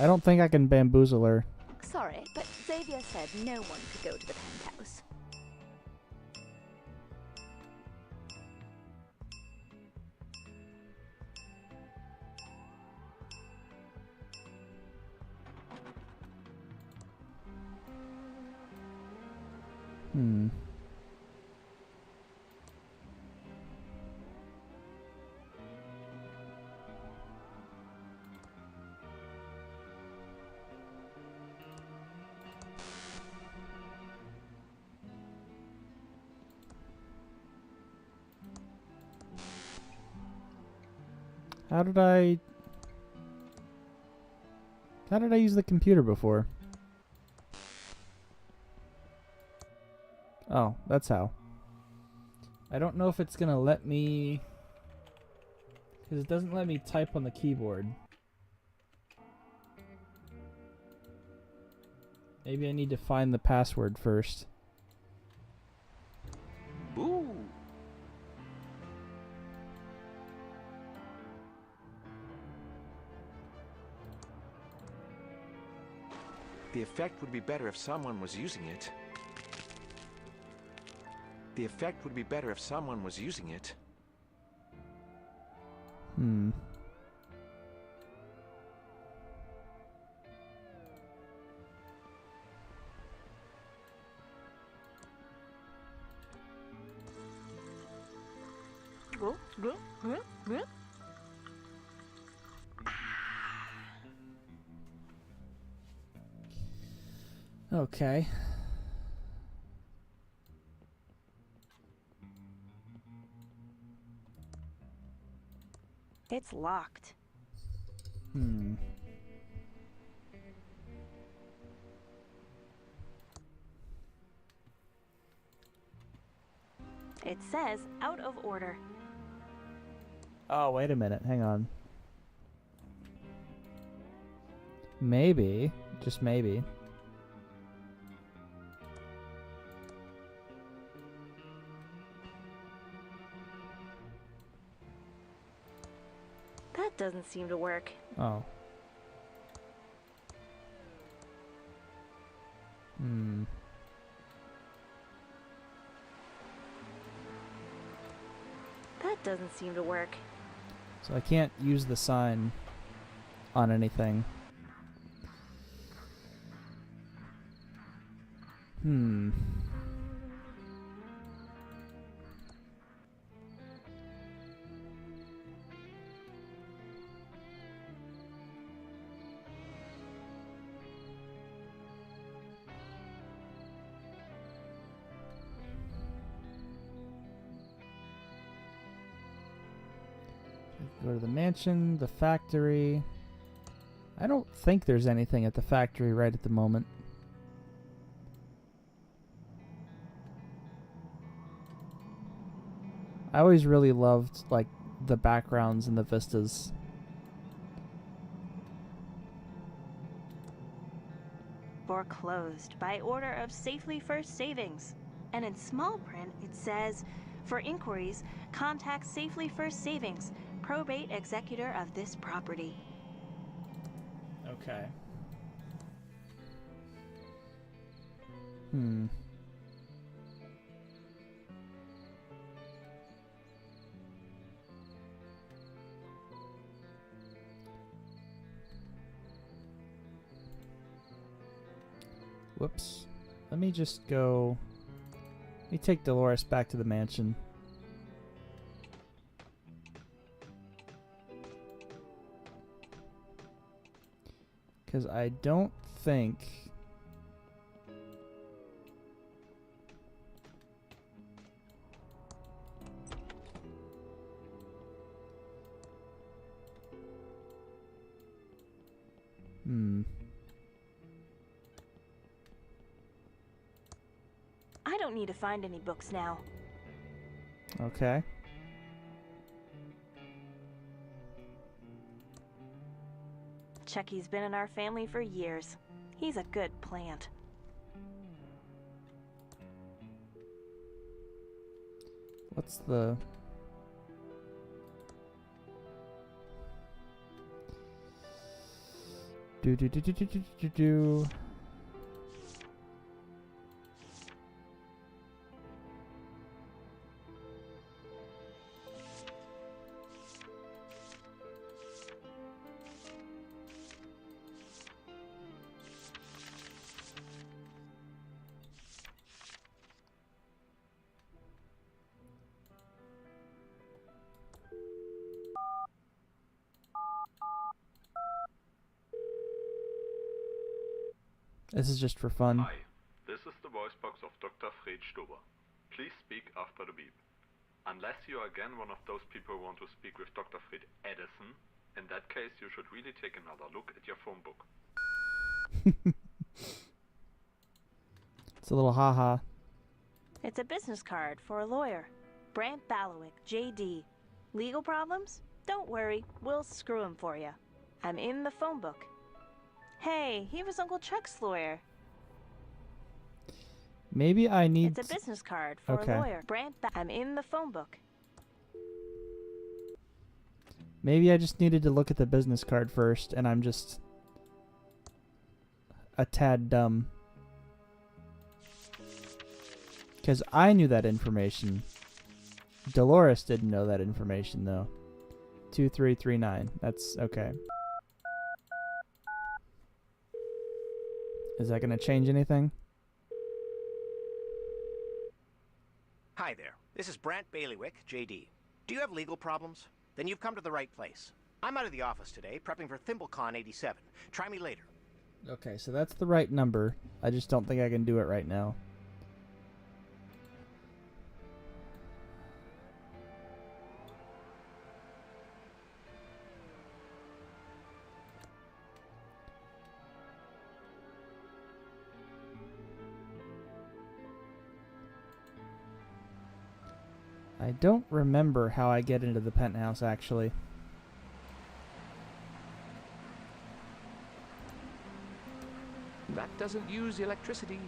[SPEAKER 1] don't think I can bamboozle her.
[SPEAKER 15] Sorry, but Xavier said no one could go to the penthouse.
[SPEAKER 1] How did I use the computer before? Oh, that's how. I don't know if it's gonna let me... because it doesn't let me type on the keyboard. Maybe I need to find the password first.
[SPEAKER 7] Ooh. The effect would be better if someone was using it. The effect would be better if someone was using it.
[SPEAKER 1] Okay.
[SPEAKER 6] It's locked. It says out of order.
[SPEAKER 1] Oh, wait a minute. Hang on. Maybe, just maybe.
[SPEAKER 6] That doesn't seem to work.
[SPEAKER 1] Oh.
[SPEAKER 6] That doesn't seem to work.
[SPEAKER 1] So I can't use the sign on anything. Go to the mansion, the factory. I don't think there's anything at the factory right at the moment. I always really loved, like, the backgrounds and the vistas.
[SPEAKER 6] Foreclosed by order of Safely First Savings. And in small print, it says, for inquiries, contact Safely First Savings, probate executor of this property.
[SPEAKER 1] Okay. Whoops. Let me just go... Let me take Dolores back to the mansion. Because I don't think...
[SPEAKER 6] I don't need to find any books now.
[SPEAKER 1] Okay.
[SPEAKER 6] Chucky's been in our family for years. He's a good plant.
[SPEAKER 1] What's the... Do. This is just for fun.
[SPEAKER 19] Hi, this is the voice box of Dr. Fred Stober. Please speak after the beep. Unless you are again one of those people who want to speak with Dr. Fred Edison, in that case you should really take another look at your phone book.
[SPEAKER 1] It's a little haha.
[SPEAKER 6] It's a business card for a lawyer. Brant Balowick, JD. Legal problems? Don't worry, we'll screw him for you. I'm in the phone book. Hey, he was Uncle Chuck's lawyer.
[SPEAKER 1] Maybe I need...
[SPEAKER 6] It's a business card for a lawyer. I'm in the phone book.
[SPEAKER 1] Maybe I just needed to look at the business card first, and I'm just a tad dumb. Because I knew that information. Dolores didn't know that information, though. 2339. That's okay. Is that going to change anything?
[SPEAKER 11] Hi there. This is Brant Bailiwick, JD. Do you have legal problems? Then you've come to the right place. I'm out of the office today, prepping for ThimbleCon 87. Try me later.
[SPEAKER 1] Okay, so that's the right number. I just don't think I can do it right now. I don't remember how I get into the penthouse, actually.
[SPEAKER 16] That doesn't use electricity.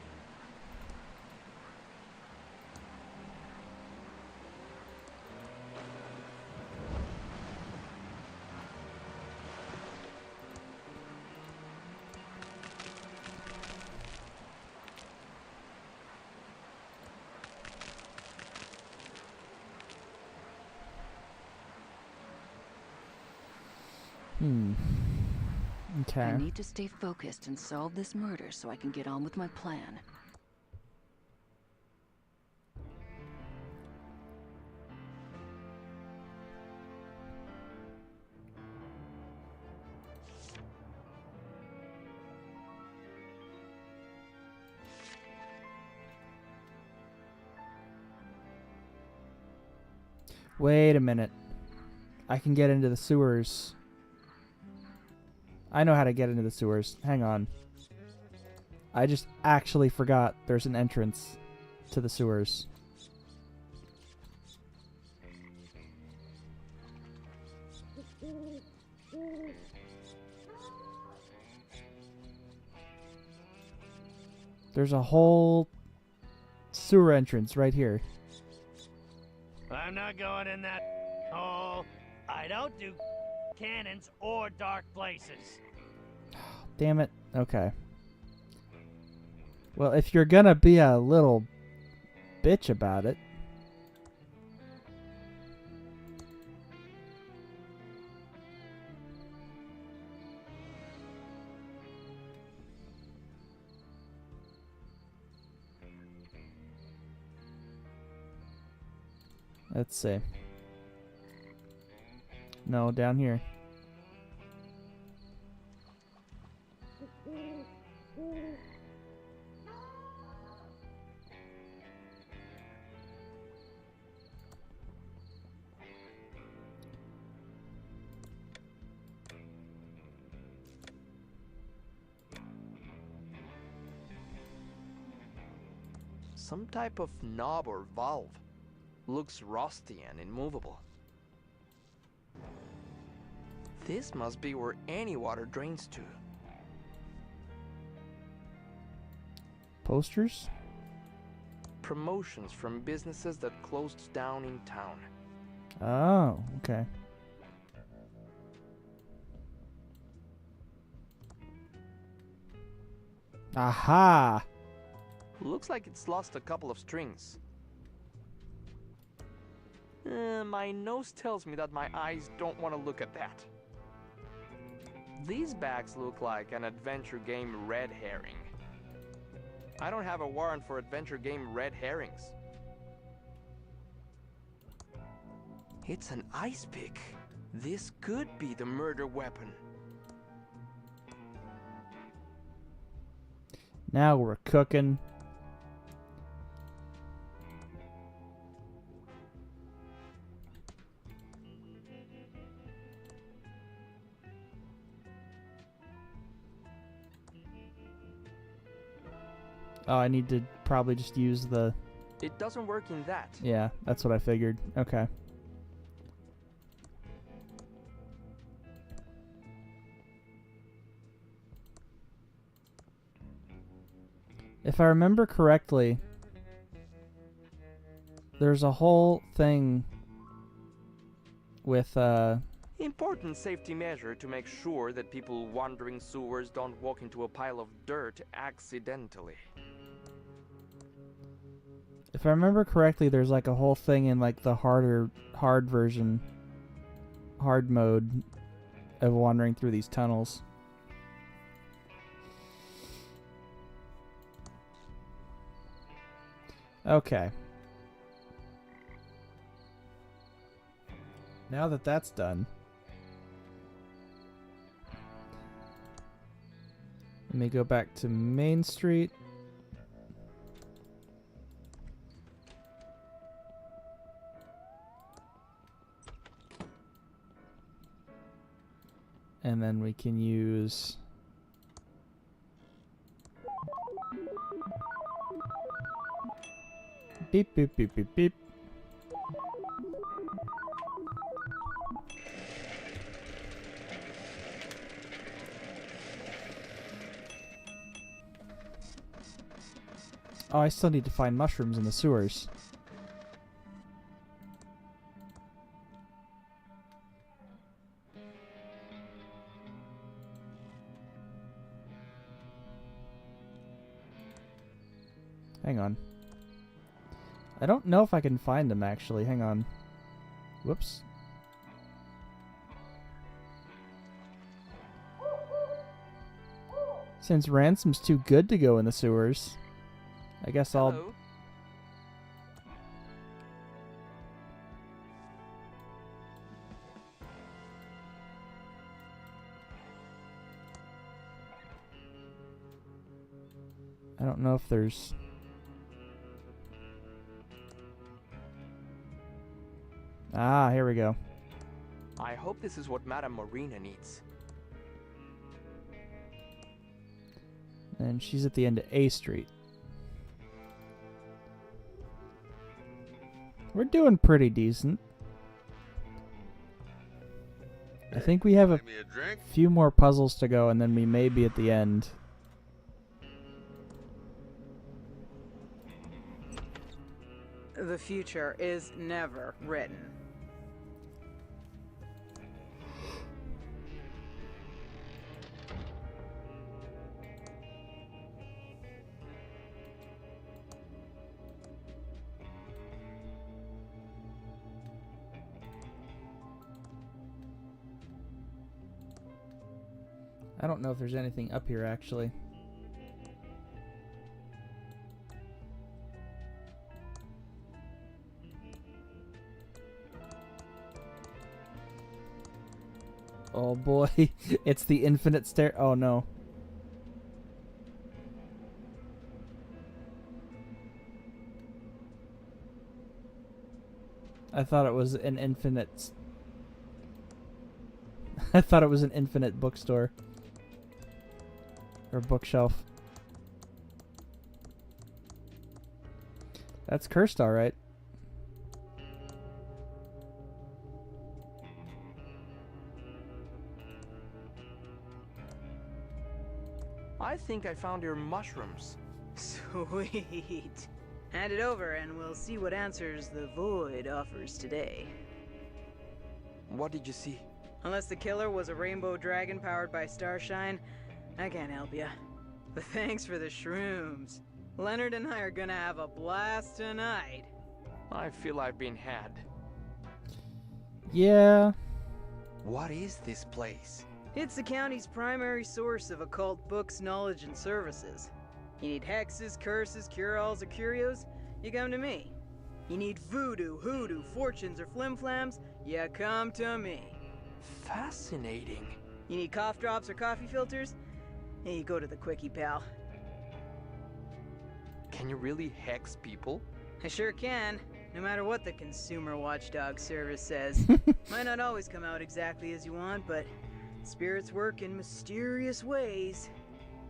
[SPEAKER 1] Okay.
[SPEAKER 3] I need to stay focused and solve this murder so I can get on with my plan.
[SPEAKER 1] Wait a minute. I can get into the sewers. I know how to get into the sewers. Hang on. I just actually forgot there's an entrance to the sewers. There's a whole sewer entrance right here.
[SPEAKER 10] I'm not going in that hole. I don't do cannons or dark places.
[SPEAKER 1] Damn it. Okay. Well, if you're gonna be a little bitch about it. Let's see. No, down here.
[SPEAKER 16] Some type of knob or valve. Looks rusty and immovable. This must be where any water drains to.
[SPEAKER 1] Posters?
[SPEAKER 16] Promotions from businesses that closed down in town.
[SPEAKER 1] Oh, okay. Aha!
[SPEAKER 16] Looks like it's lost a couple of strings. My nose tells me that my eyes don't want to look at that. These bags look like an adventure game red herring. I don't have a warrant for adventure game red herrings. It's an ice pick. This could be the murder weapon.
[SPEAKER 1] Now we're cooking. Oh, I need to probably just use the...
[SPEAKER 16] It doesn't work in that.
[SPEAKER 1] Yeah, that's what I figured. Okay. If I remember correctly, there's a whole thing with,
[SPEAKER 16] Important safety measure to make sure that people wandering sewers don't walk into a pile of dirt accidentally.
[SPEAKER 1] If I remember correctly, there's like a whole thing in like the hard version, hard mode of wandering through these tunnels. Okay. Now that that's done, let me go back to Main Street. And then we can use... Beep, beep, beep, beep, beep. Oh, I still need to find mushrooms in the sewers. Hang on. I don't know if I can find them, actually. Hang on. Whoops. Since Ransom's too good to go in the sewers, I guess I'll...
[SPEAKER 16] Hello.
[SPEAKER 1] I don't know if there's... Ah, here we go.
[SPEAKER 16] I hope this is what Madame Marina needs.
[SPEAKER 1] And she's at the end of A Street. We're doing pretty decent. I think we have a few more puzzles to go, and then we may be at the end.
[SPEAKER 5] The future is never written.
[SPEAKER 1] I don't know if there's anything up here, actually. Oh boy, it's the infinite stair. Oh no. I thought it was an infinite... I thought it was an infinite bookstore. Or bookshelf. That's cursed, alright.
[SPEAKER 16] I think I found your mushrooms.
[SPEAKER 5] Sweet. Hand it over and we'll see what answers the void offers today.
[SPEAKER 16] What did you see?
[SPEAKER 5] Unless the killer was a rainbow dragon powered by starshine, I can't help ya. But thanks for the shrooms. Leonard and I are gonna have a blast tonight.
[SPEAKER 16] I feel I've been had.
[SPEAKER 1] Yeah.
[SPEAKER 16] What is this place?
[SPEAKER 5] It's the county's primary source of occult books, knowledge, and services. You need hexes, curses, cure-alls, or curios? You come to me. You need voodoo, hoodoo, fortunes, or flim-flams? You come to me.
[SPEAKER 16] Fascinating.
[SPEAKER 5] You need cough drops or coffee filters? Hey, you go to the quickie, pal.
[SPEAKER 16] Can you really hex people?
[SPEAKER 5] I sure can, no matter what the consumer watchdog service says. Might not always come out exactly as you want, but spirits work in mysterious ways.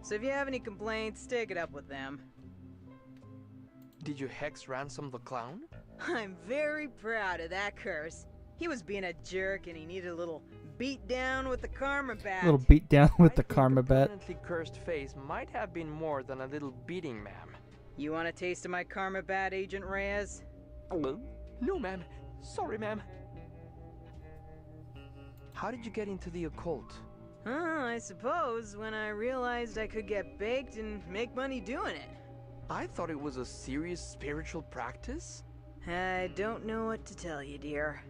[SPEAKER 5] So if you have any complaints, take it up with them.
[SPEAKER 16] Did you hex Ransom the Clown?
[SPEAKER 5] I'm very proud of that curse. He was being a jerk and he needed a little beat down with the karma bat.
[SPEAKER 1] A little beat down with the karma bat.
[SPEAKER 16] A permanently cursed face might have been more than a little beating, ma'am.
[SPEAKER 5] You want a taste of my karma bat, Agent Reyes?
[SPEAKER 16] No, ma'am. Sorry, ma'am. How did you get into the occult?
[SPEAKER 5] I suppose when I realized I could get baked and make money doing it.
[SPEAKER 16] I thought it was a serious spiritual practice.
[SPEAKER 5] I don't know what to tell you, dear.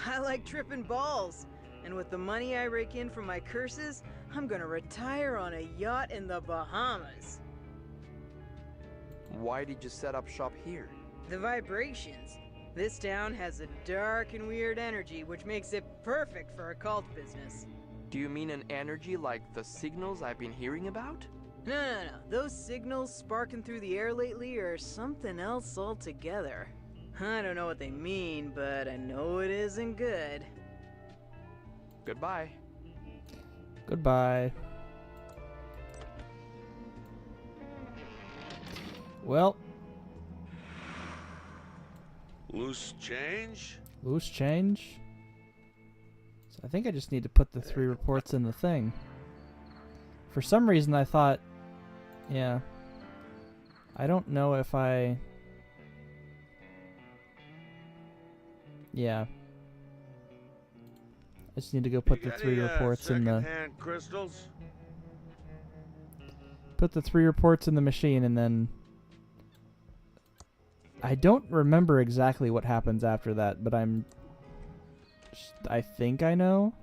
[SPEAKER 5] I like tripping balls, and with the money I rake in from my curses, I'm gonna retire on a yacht in the Bahamas.
[SPEAKER 16] Why did you set up shop here?
[SPEAKER 5] The vibrations. This town has a dark and weird energy, which makes it perfect for occult business.
[SPEAKER 16] Do you mean an energy like the signals I've been hearing about?
[SPEAKER 5] No. Those signals sparking through the air lately are something else altogether. I don't know what they mean, but I know it isn't good.
[SPEAKER 16] Goodbye.
[SPEAKER 1] Goodbye. Well.
[SPEAKER 17] Loose change?
[SPEAKER 1] Loose change? So I think I just need to put the 3 reports in the thing. For some reason I thought... Yeah. I don't know if I... Yeah. I just need to go put the 3 reports in the...
[SPEAKER 17] Secondhand crystals?
[SPEAKER 1] Put the 3 reports in the machine and then... I don't remember exactly what happens after that, but I think I know.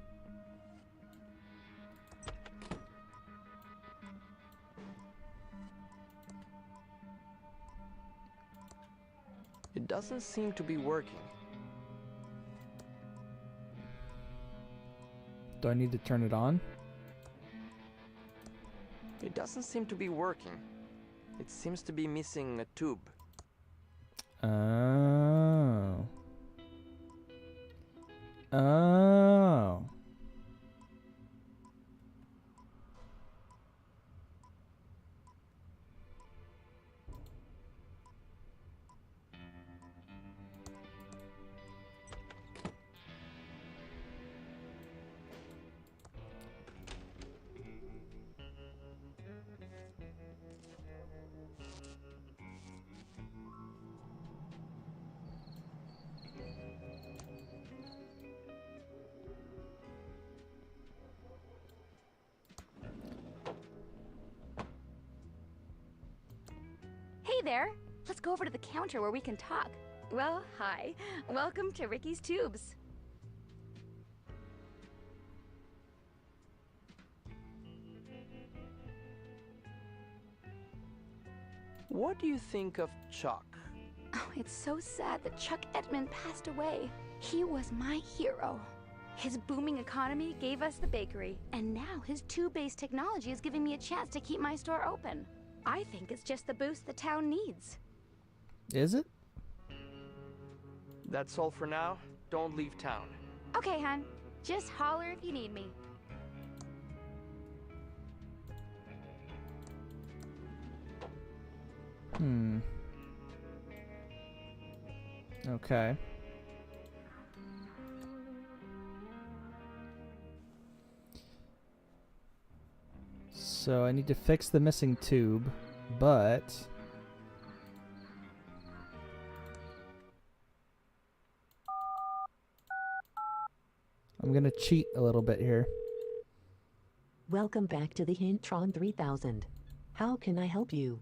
[SPEAKER 16] It doesn't seem to be working.
[SPEAKER 1] Do I need to turn it on?
[SPEAKER 16] It doesn't seem to be working. It seems to be missing a tube.
[SPEAKER 1] Oh. Oh.
[SPEAKER 15] Hey there! Let's go over to the counter where we can talk. Well, hi. Welcome to Ricky's Tubes.
[SPEAKER 16] What do you think of Chuck?
[SPEAKER 15] Oh, it's so sad that Chuck Edmund passed away. He was my hero. His booming economy gave us the bakery, and now his tube-based technology is giving me a chance to keep my store open. I think it's just the boost the town needs.
[SPEAKER 1] Is it?
[SPEAKER 16] That's all for now. Don't leave town.
[SPEAKER 15] Okay, hon. Just holler if you need me.
[SPEAKER 1] Okay. So I need to fix the missing tube, but I'm gonna cheat a little bit here.
[SPEAKER 18] Welcome back to the Hintron 3000. How can I help you?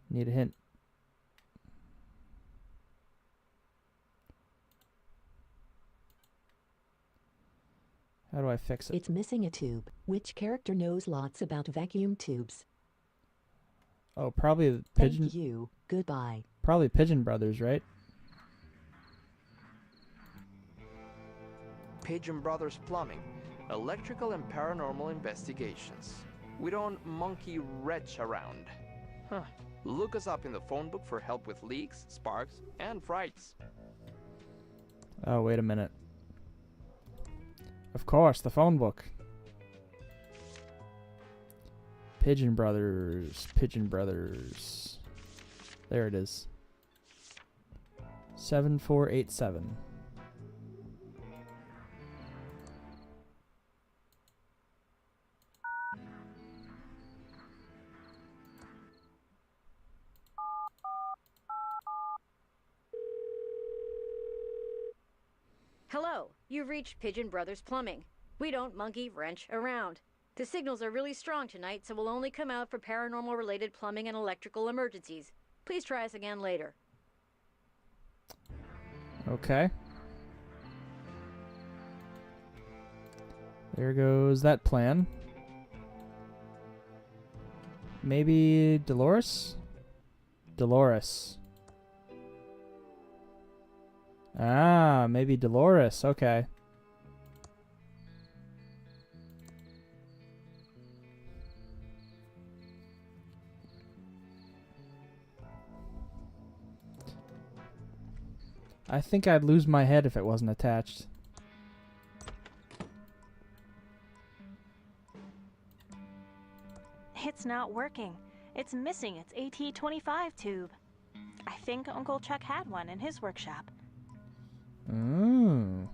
[SPEAKER 1] Need a hint. How do I fix it?
[SPEAKER 18] It's missing a tube. Which character knows lots about vacuum tubes?
[SPEAKER 1] Oh, probably the Pigeon.
[SPEAKER 18] Thank you. Goodbye.
[SPEAKER 1] Probably Pigeon Brothers, right?
[SPEAKER 16] Pigeon Brothers Plumbing. Electrical and paranormal investigations. We don't monkey wretch around. Huh. Look us up in the phone book for help with leaks, sparks, and frights.
[SPEAKER 1] Oh, wait a minute. Of course, the phone book. Pigeon Brothers. Pigeon Brothers. There it is. 7487.
[SPEAKER 8] Hello, you've reached Pigeon Brothers Plumbing. We don't monkey wrench around. The signals are really strong tonight, so we'll only come out for paranormal-related plumbing and electrical emergencies. Please try us again later.
[SPEAKER 1] Okay. There goes that plan. Maybe Dolores? Dolores. Ah, maybe Dolores. Okay. I think I'd lose my head if it wasn't attached.
[SPEAKER 6] It's not working. It's missing its AT-25 tube. I think Uncle Chuck had one in his workshop.
[SPEAKER 1] Mm.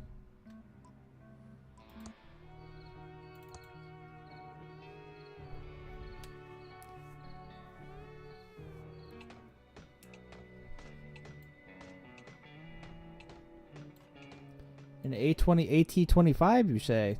[SPEAKER 1] An AT-25, you say?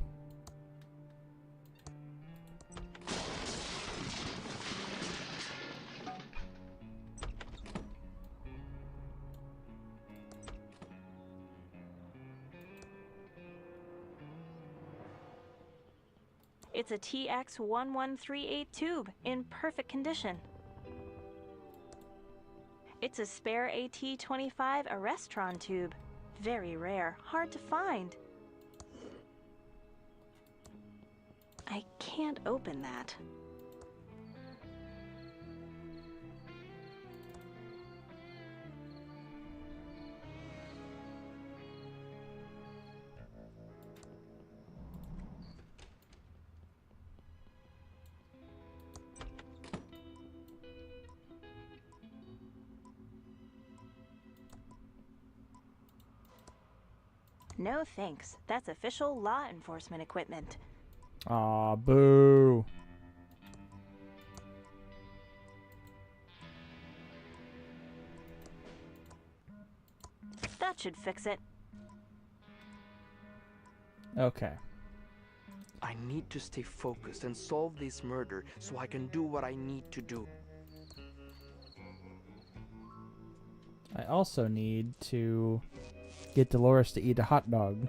[SPEAKER 6] It's a TX1138 tube in perfect condition. It's a spare AT-25 Arrestron tube. Very rare, hard to find. I can't open that. No thanks. That's official law enforcement equipment.
[SPEAKER 1] Aw, boo.
[SPEAKER 6] That should fix it.
[SPEAKER 1] Okay.
[SPEAKER 16] I need to stay focused and solve this murder so I can do what I need to do.
[SPEAKER 1] I also need to get Dolores to eat a hot dog.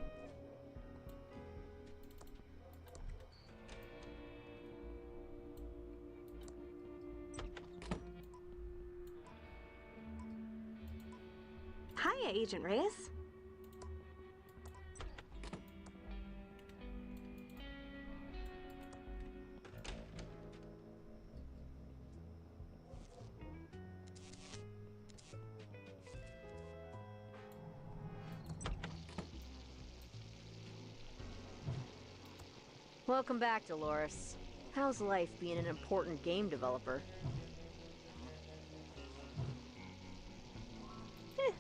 [SPEAKER 6] Hiya, Agent Reyes.
[SPEAKER 8] Welcome back, Dolores. How's life being an important game developer?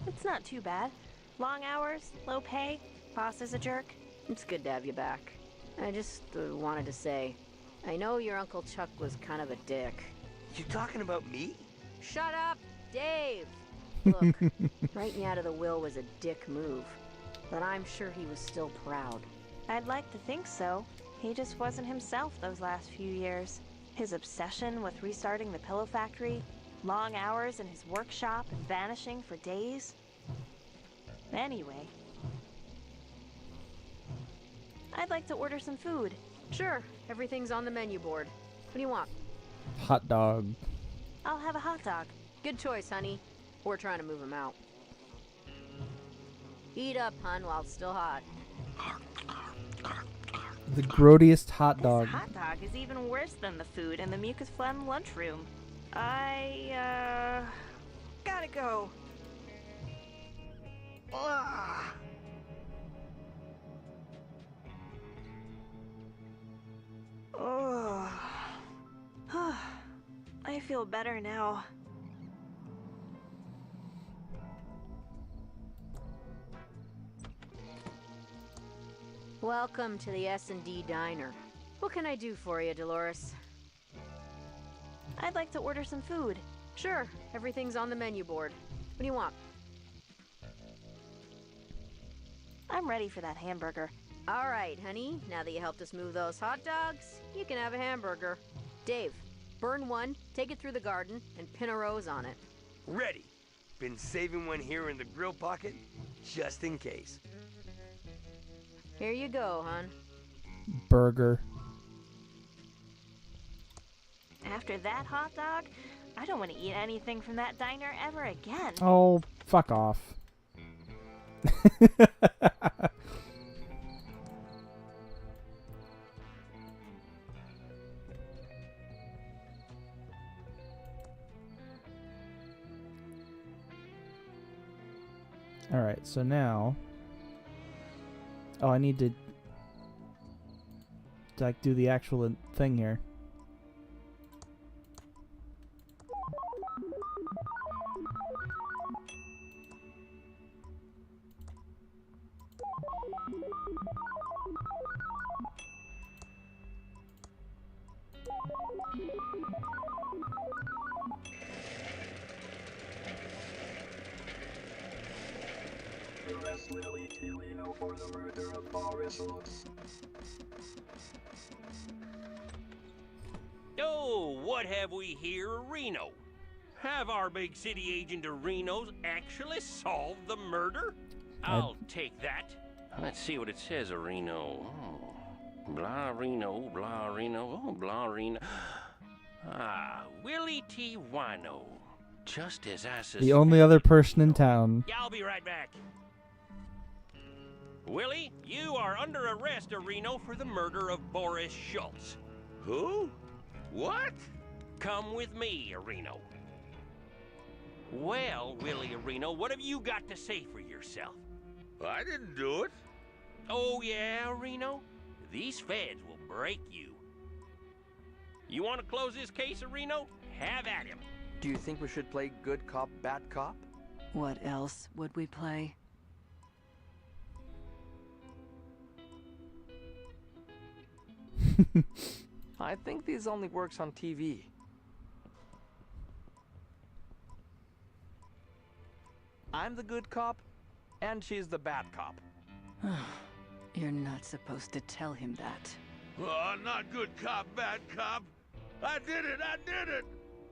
[SPEAKER 6] It's not too bad. Long hours, low pay, boss is a jerk.
[SPEAKER 8] It's good to have you back. I just wanted to say, I know your Uncle Chuck was kind of a dick.
[SPEAKER 4] You talking about me?
[SPEAKER 8] Shut up, Dave! Look, writing you out of the will was a dick move, but I'm sure he was still proud.
[SPEAKER 6] I'd like to think so. He just wasn't himself those last few years. His obsession with restarting the pillow factory, long hours in his workshop and vanishing for days. Anyway, I'd like to order some food.
[SPEAKER 8] Sure, everything's on the menu board. What do you want?
[SPEAKER 1] Hot dog.
[SPEAKER 6] I'll have a hot dog.
[SPEAKER 8] Good choice, honey. We're trying to move him out. Eat up, hun, while it's still hot.
[SPEAKER 1] The grodiest hot dog.
[SPEAKER 6] This hot dog is even worse than the food in the mucus phlegm lunchroom. I, gotta go. Ugh. Oh. I feel better now.
[SPEAKER 8] Welcome to the S&D Diner. What can I do for you, Dolores?
[SPEAKER 6] I'd like to order some food.
[SPEAKER 8] Sure, everything's on the menu board. What do you want?
[SPEAKER 6] I'm ready for that hamburger.
[SPEAKER 8] All right, honey. Now that you helped us move those hot dogs, you can have a hamburger. Dave, burn one, take it through the garden, and pin a rose on it.
[SPEAKER 4] Ready. Been saving one here in the grill pocket, just in case.
[SPEAKER 8] Here you go, hon.
[SPEAKER 1] Burger.
[SPEAKER 6] After that hot dog, I don't want to eat anything from that diner ever again.
[SPEAKER 1] Oh, fuck off. Alright, so now... Oh, I need to like do the actual thing here.
[SPEAKER 20] Arrest Lily Tilino for the murder of Boris Lux.
[SPEAKER 13] Oh, what have we here, Reno? Have our big city agent of Reno's actually solved the murder? I'll take that. Let's see what it says, Reno. Oh, blah Reno, blah Reno, oh, blah Reno. Ah, Willie T. Wino. Just as I
[SPEAKER 1] The only other person in town.
[SPEAKER 13] Yeah, I'll be right back. Willie, you are under arrest, Reno, for the murder of Boris Schultz.
[SPEAKER 17] Who? What?
[SPEAKER 13] Come with me, Reno. Well, Willie Reno, what have you got to say for yourself?
[SPEAKER 17] I didn't do it.
[SPEAKER 13] Oh, yeah, Reno? These feds will break you. You want to close this case, Reno? Have at him.
[SPEAKER 16] Do you think we should play good cop, bad cop?
[SPEAKER 3] What else would we play?
[SPEAKER 16] I think this only works on TV. I'm the good cop, and she's the bad cop.
[SPEAKER 3] You're not supposed to tell him that.
[SPEAKER 17] Oh, not good cop, bad cop. I did it, I did it.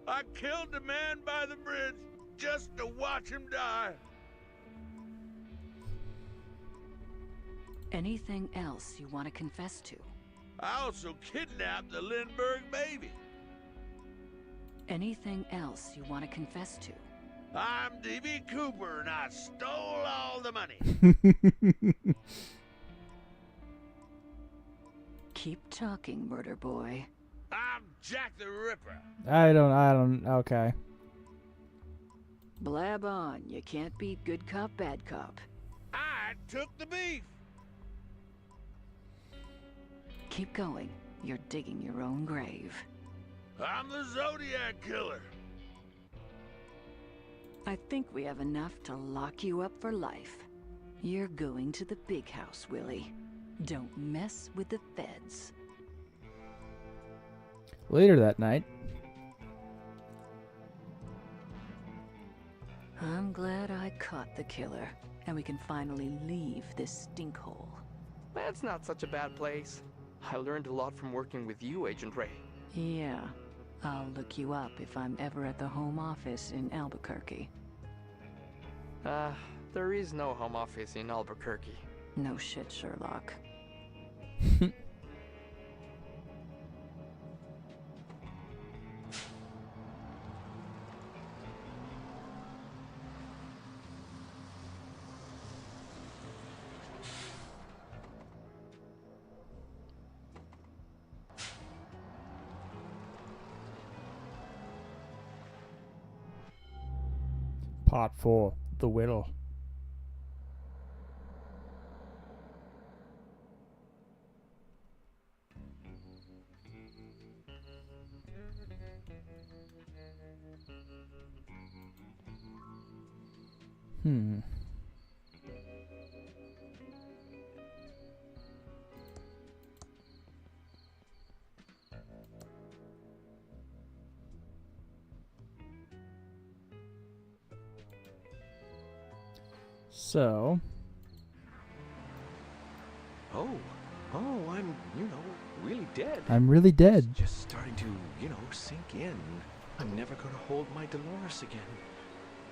[SPEAKER 17] I killed the man by the bridge just to watch him die.
[SPEAKER 3] Anything else you want to confess to?
[SPEAKER 17] I also kidnapped the Lindbergh baby.
[SPEAKER 3] Anything else you want to confess to?
[SPEAKER 17] I'm D.B. Cooper and I stole all the money.
[SPEAKER 3] Keep talking, murder boy.
[SPEAKER 17] I'm Jack the Ripper.
[SPEAKER 1] I don't, okay.
[SPEAKER 3] Blab on, you can't beat good cop, bad cop.
[SPEAKER 17] I took the beef.
[SPEAKER 3] Keep going, you're digging your own grave.
[SPEAKER 17] I'm the Zodiac Killer.
[SPEAKER 3] I think we have enough to lock you up for life. You're going to the big house, Willie. Don't mess with the feds.
[SPEAKER 1] Later that night.
[SPEAKER 3] I'm glad I caught the killer, and we can finally leave this stinkhole.
[SPEAKER 16] That's not such a bad place. I learned a lot from working with you, Agent Ray.
[SPEAKER 3] Yeah, I'll look you up if I'm ever at the home office in Albuquerque.
[SPEAKER 16] There is no home office in Albuquerque.
[SPEAKER 3] No shit, Sherlock.
[SPEAKER 1] Part 4, The Whittle. So.
[SPEAKER 7] Oh, I'm, really dead.
[SPEAKER 1] I'm really dead.
[SPEAKER 7] It's just starting to, sink in. I'm never gonna hold my Dolores again.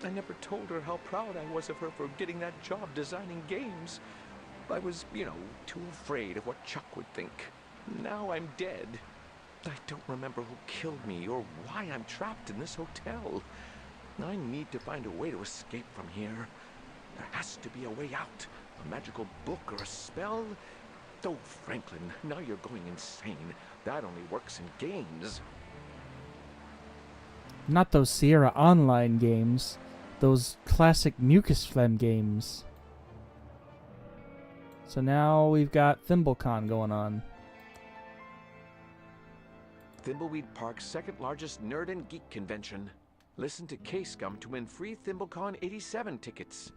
[SPEAKER 7] I never told her how proud I was of her for getting that job designing games. I was, too afraid of what Chuck would think. Now I'm dead. I don't remember who killed me or why I'm trapped in this hotel. I need to find a way to escape from here. There has to be a way out. A magical book or a spell. Oh, Franklin, now you're going insane. That only works in games.
[SPEAKER 1] Not those Sierra Online games. Those classic Mucus Phlegm games. So now we've got ThimbleCon going on.
[SPEAKER 7] Thimbleweed Park's second largest nerd and geek convention. Listen to K-Scum to win free ThimbleCon 87 tickets.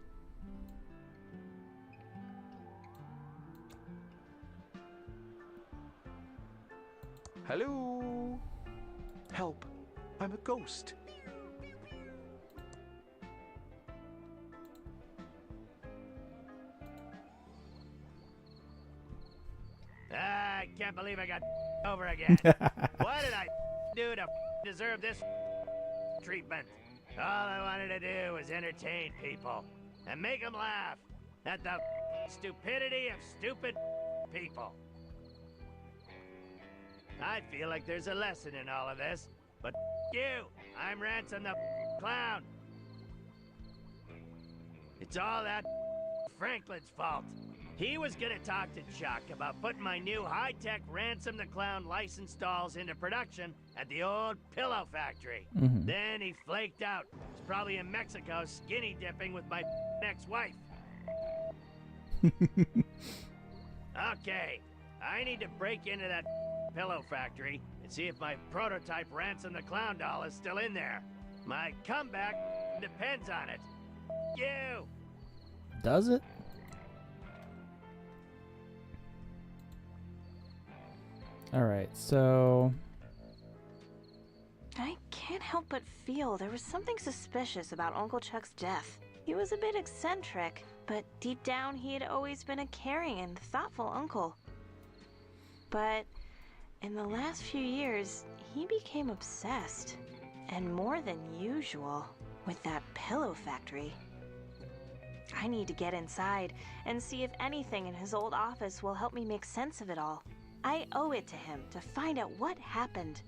[SPEAKER 7] Hello? Help. I'm a ghost.
[SPEAKER 10] I can't believe I got over again. What did I do to deserve this treatment? All I wanted to do was entertain people and make them laugh at the stupidity of stupid people. I feel like there's a lesson in all of this, but you, I'm ransom the clown. It's all that Franklin's fault. He was gonna talk to Chuck about putting my new high-tech Ransom the Clown license dolls into production at the old pillow factory. Then he flaked out. He's probably in Mexico skinny dipping with my ex-wife. Okay, I need to break into that pillow factory and see if my prototype Ransom the Clown doll is still in there. My comeback depends on it. You!
[SPEAKER 1] Does it? Alright, so...
[SPEAKER 6] I can't help but feel there was something suspicious about Uncle Chuck's death. He was a bit eccentric, but deep down he had always been a caring and thoughtful uncle. But in the last few years, he became obsessed, and more than usual, with that pillow factory. I need to get inside and see if anything in his old office will help me make sense of it all. I owe it to him to find out what happened.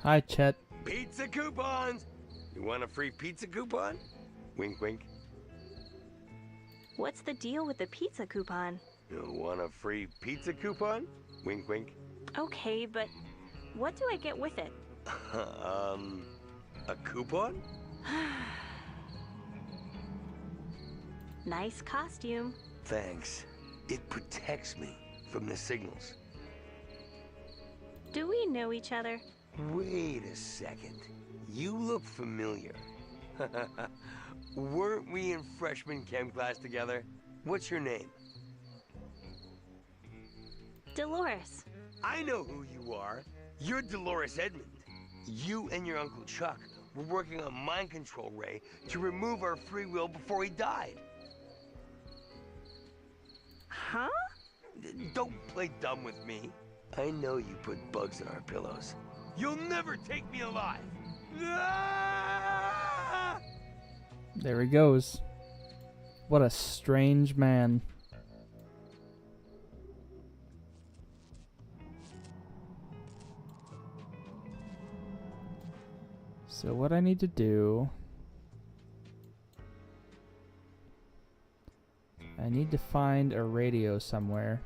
[SPEAKER 1] Hi, Chet.
[SPEAKER 9] Pizza coupons! You want a free pizza coupon? Wink, wink.
[SPEAKER 6] What's the deal with the pizza coupon?
[SPEAKER 9] You want a free pizza coupon? Wink, wink.
[SPEAKER 6] Okay, but what do I get with it?
[SPEAKER 9] A coupon?
[SPEAKER 6] Nice costume.
[SPEAKER 9] Thanks. It protects me from the signals.
[SPEAKER 6] Do we know each other?
[SPEAKER 9] Wait a second. You look familiar. Weren't we in freshman chem class together? What's your name?
[SPEAKER 6] Dolores.
[SPEAKER 9] I know who you are. You're Dolores Edmond. You and your Uncle Chuck were working on mind control Ray to remove our free will before he died.
[SPEAKER 6] Huh?
[SPEAKER 9] Don't play dumb with me. I know you put bugs in our pillows. You'll never take me alive. Ah!
[SPEAKER 1] There he goes. What a strange man. So what I need to do... I need to find a radio somewhere.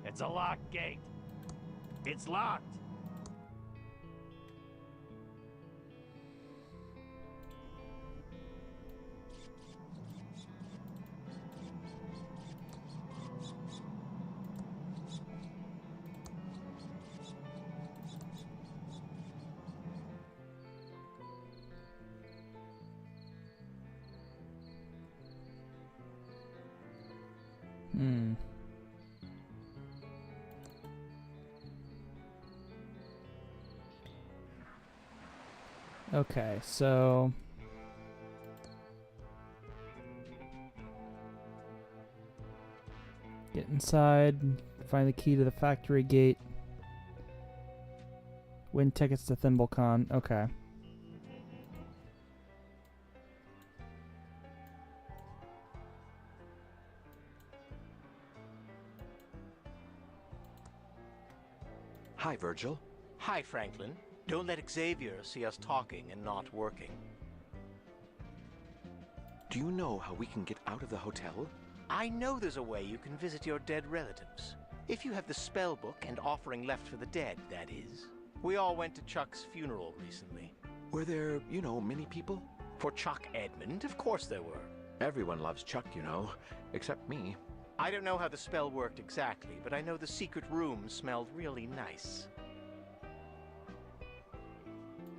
[SPEAKER 10] It's a locked gate. It's locked.
[SPEAKER 1] Okay, so... Get inside, find the key to the factory gate. Win tickets to ThimbleCon. Okay.
[SPEAKER 7] Hi, Virgil.
[SPEAKER 11] Hi, Franklin. Don't let Xavier see us talking and not working.
[SPEAKER 7] Do you know how we can get out of the hotel?
[SPEAKER 11] I know there's a way you can visit your dead relatives. If you have the spell book and offering left for the dead, that is. We all went to Chuck's funeral recently.
[SPEAKER 7] Were there, many people?
[SPEAKER 11] For Chuck Edmund, of course there were.
[SPEAKER 7] Everyone loves Chuck, except me.
[SPEAKER 11] I don't know how the spell worked exactly, but I know the secret room smelled really nice.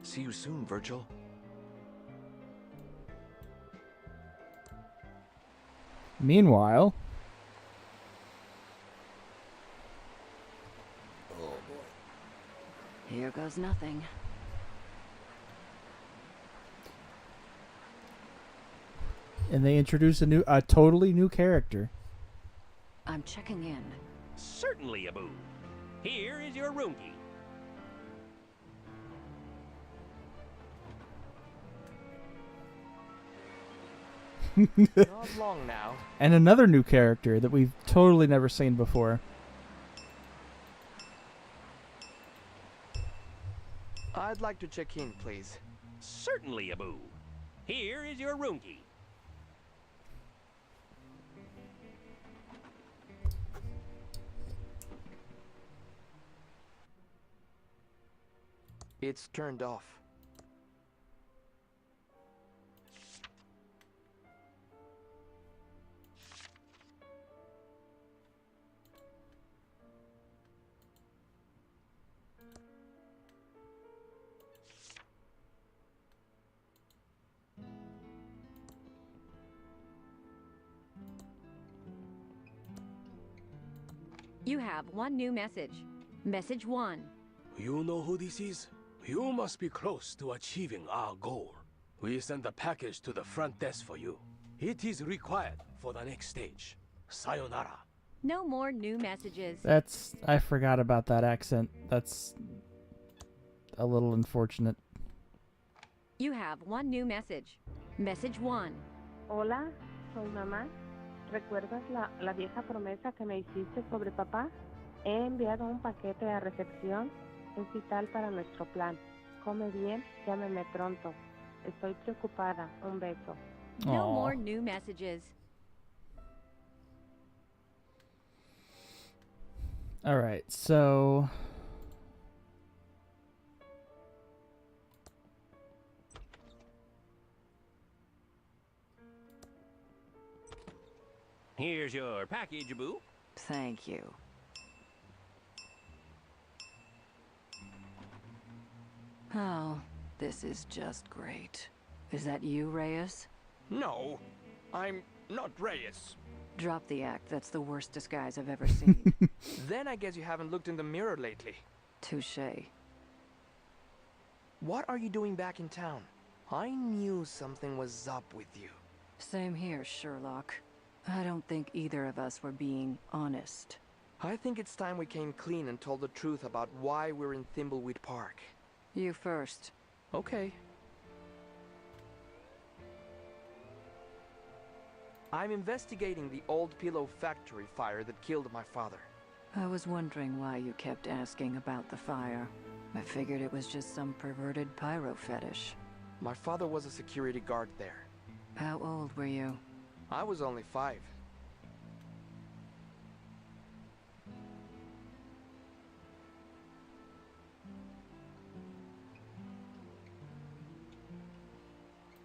[SPEAKER 7] See you soon, Virgil.
[SPEAKER 1] Meanwhile...
[SPEAKER 3] Oh boy. Here goes nothing.
[SPEAKER 1] And they introduce a totally new character.
[SPEAKER 3] I'm checking in.
[SPEAKER 13] Certainly, Abu. Here is your room key.
[SPEAKER 16] Not long now.
[SPEAKER 1] And another new character that we've totally never seen before.
[SPEAKER 16] I'd like to check in, please.
[SPEAKER 13] Certainly, Abu. Here is your room key.
[SPEAKER 16] It's turned off.
[SPEAKER 8] You have one new message. Message 1.
[SPEAKER 21] You know who this is? You must be close to achieving our goal. We send a package to the front desk for you. It is required for the next stage. Sayonara.
[SPEAKER 8] No more new messages.
[SPEAKER 1] I forgot about that accent. That's a little unfortunate.
[SPEAKER 8] You have one new message. Message 1.
[SPEAKER 22] Hola, soy mamá. ¿Recuerdas la vieja promesa que me hiciste sobre papá? He enviado un paquete a recepción. Es vital para nuestro plan. Come bien, llámeme pronto. Estoy preocupada. Un beso.
[SPEAKER 8] No
[SPEAKER 1] Aw.
[SPEAKER 8] more new messages.
[SPEAKER 1] All right, so
[SPEAKER 13] Here's your package, Abu.
[SPEAKER 3] Thank you. Oh, this is just great. Is that you, Reyes?
[SPEAKER 16] No, I'm not Reyes.
[SPEAKER 3] Drop the act. That's the worst disguise I've ever seen.
[SPEAKER 16] Then I guess you haven't looked in the mirror lately.
[SPEAKER 3] Touché.
[SPEAKER 16] What are you doing back in town? I knew something was up with you.
[SPEAKER 3] Same here, Sherlock. I don't think either of us were being honest.
[SPEAKER 16] I think it's time we came clean and told the truth about why we're in Thimbleweed Park.
[SPEAKER 3] You first.
[SPEAKER 16] Okay. I'm investigating the old pillow factory fire that killed my father.
[SPEAKER 3] I was wondering why you kept asking about the fire. I figured it was just some perverted pyro fetish.
[SPEAKER 16] My father was a security guard there.
[SPEAKER 3] How old were you?
[SPEAKER 16] I was only 5.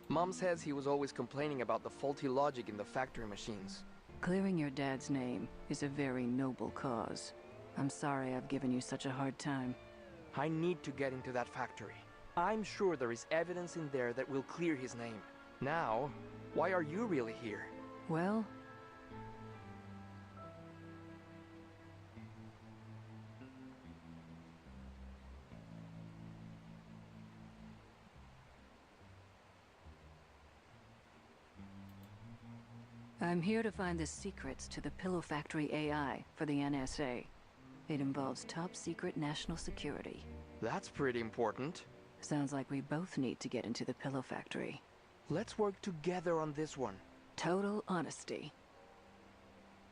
[SPEAKER 16] Mom says he was always complaining about the faulty logic in the factory machines.
[SPEAKER 3] Clearing your dad's name is a very noble cause. I'm sorry I've given you such a hard time.
[SPEAKER 16] I need to get into that factory. I'm sure there is evidence in there that will clear his name. Now, why are you really here?
[SPEAKER 3] Well, I'm here to find the secrets to the Pillow Factory AI for the NSA. It involves top secret national security.
[SPEAKER 16] That's pretty important.
[SPEAKER 3] Sounds like we both need to get into the Pillow Factory.
[SPEAKER 16] Let's work together on this one.
[SPEAKER 3] Total honesty.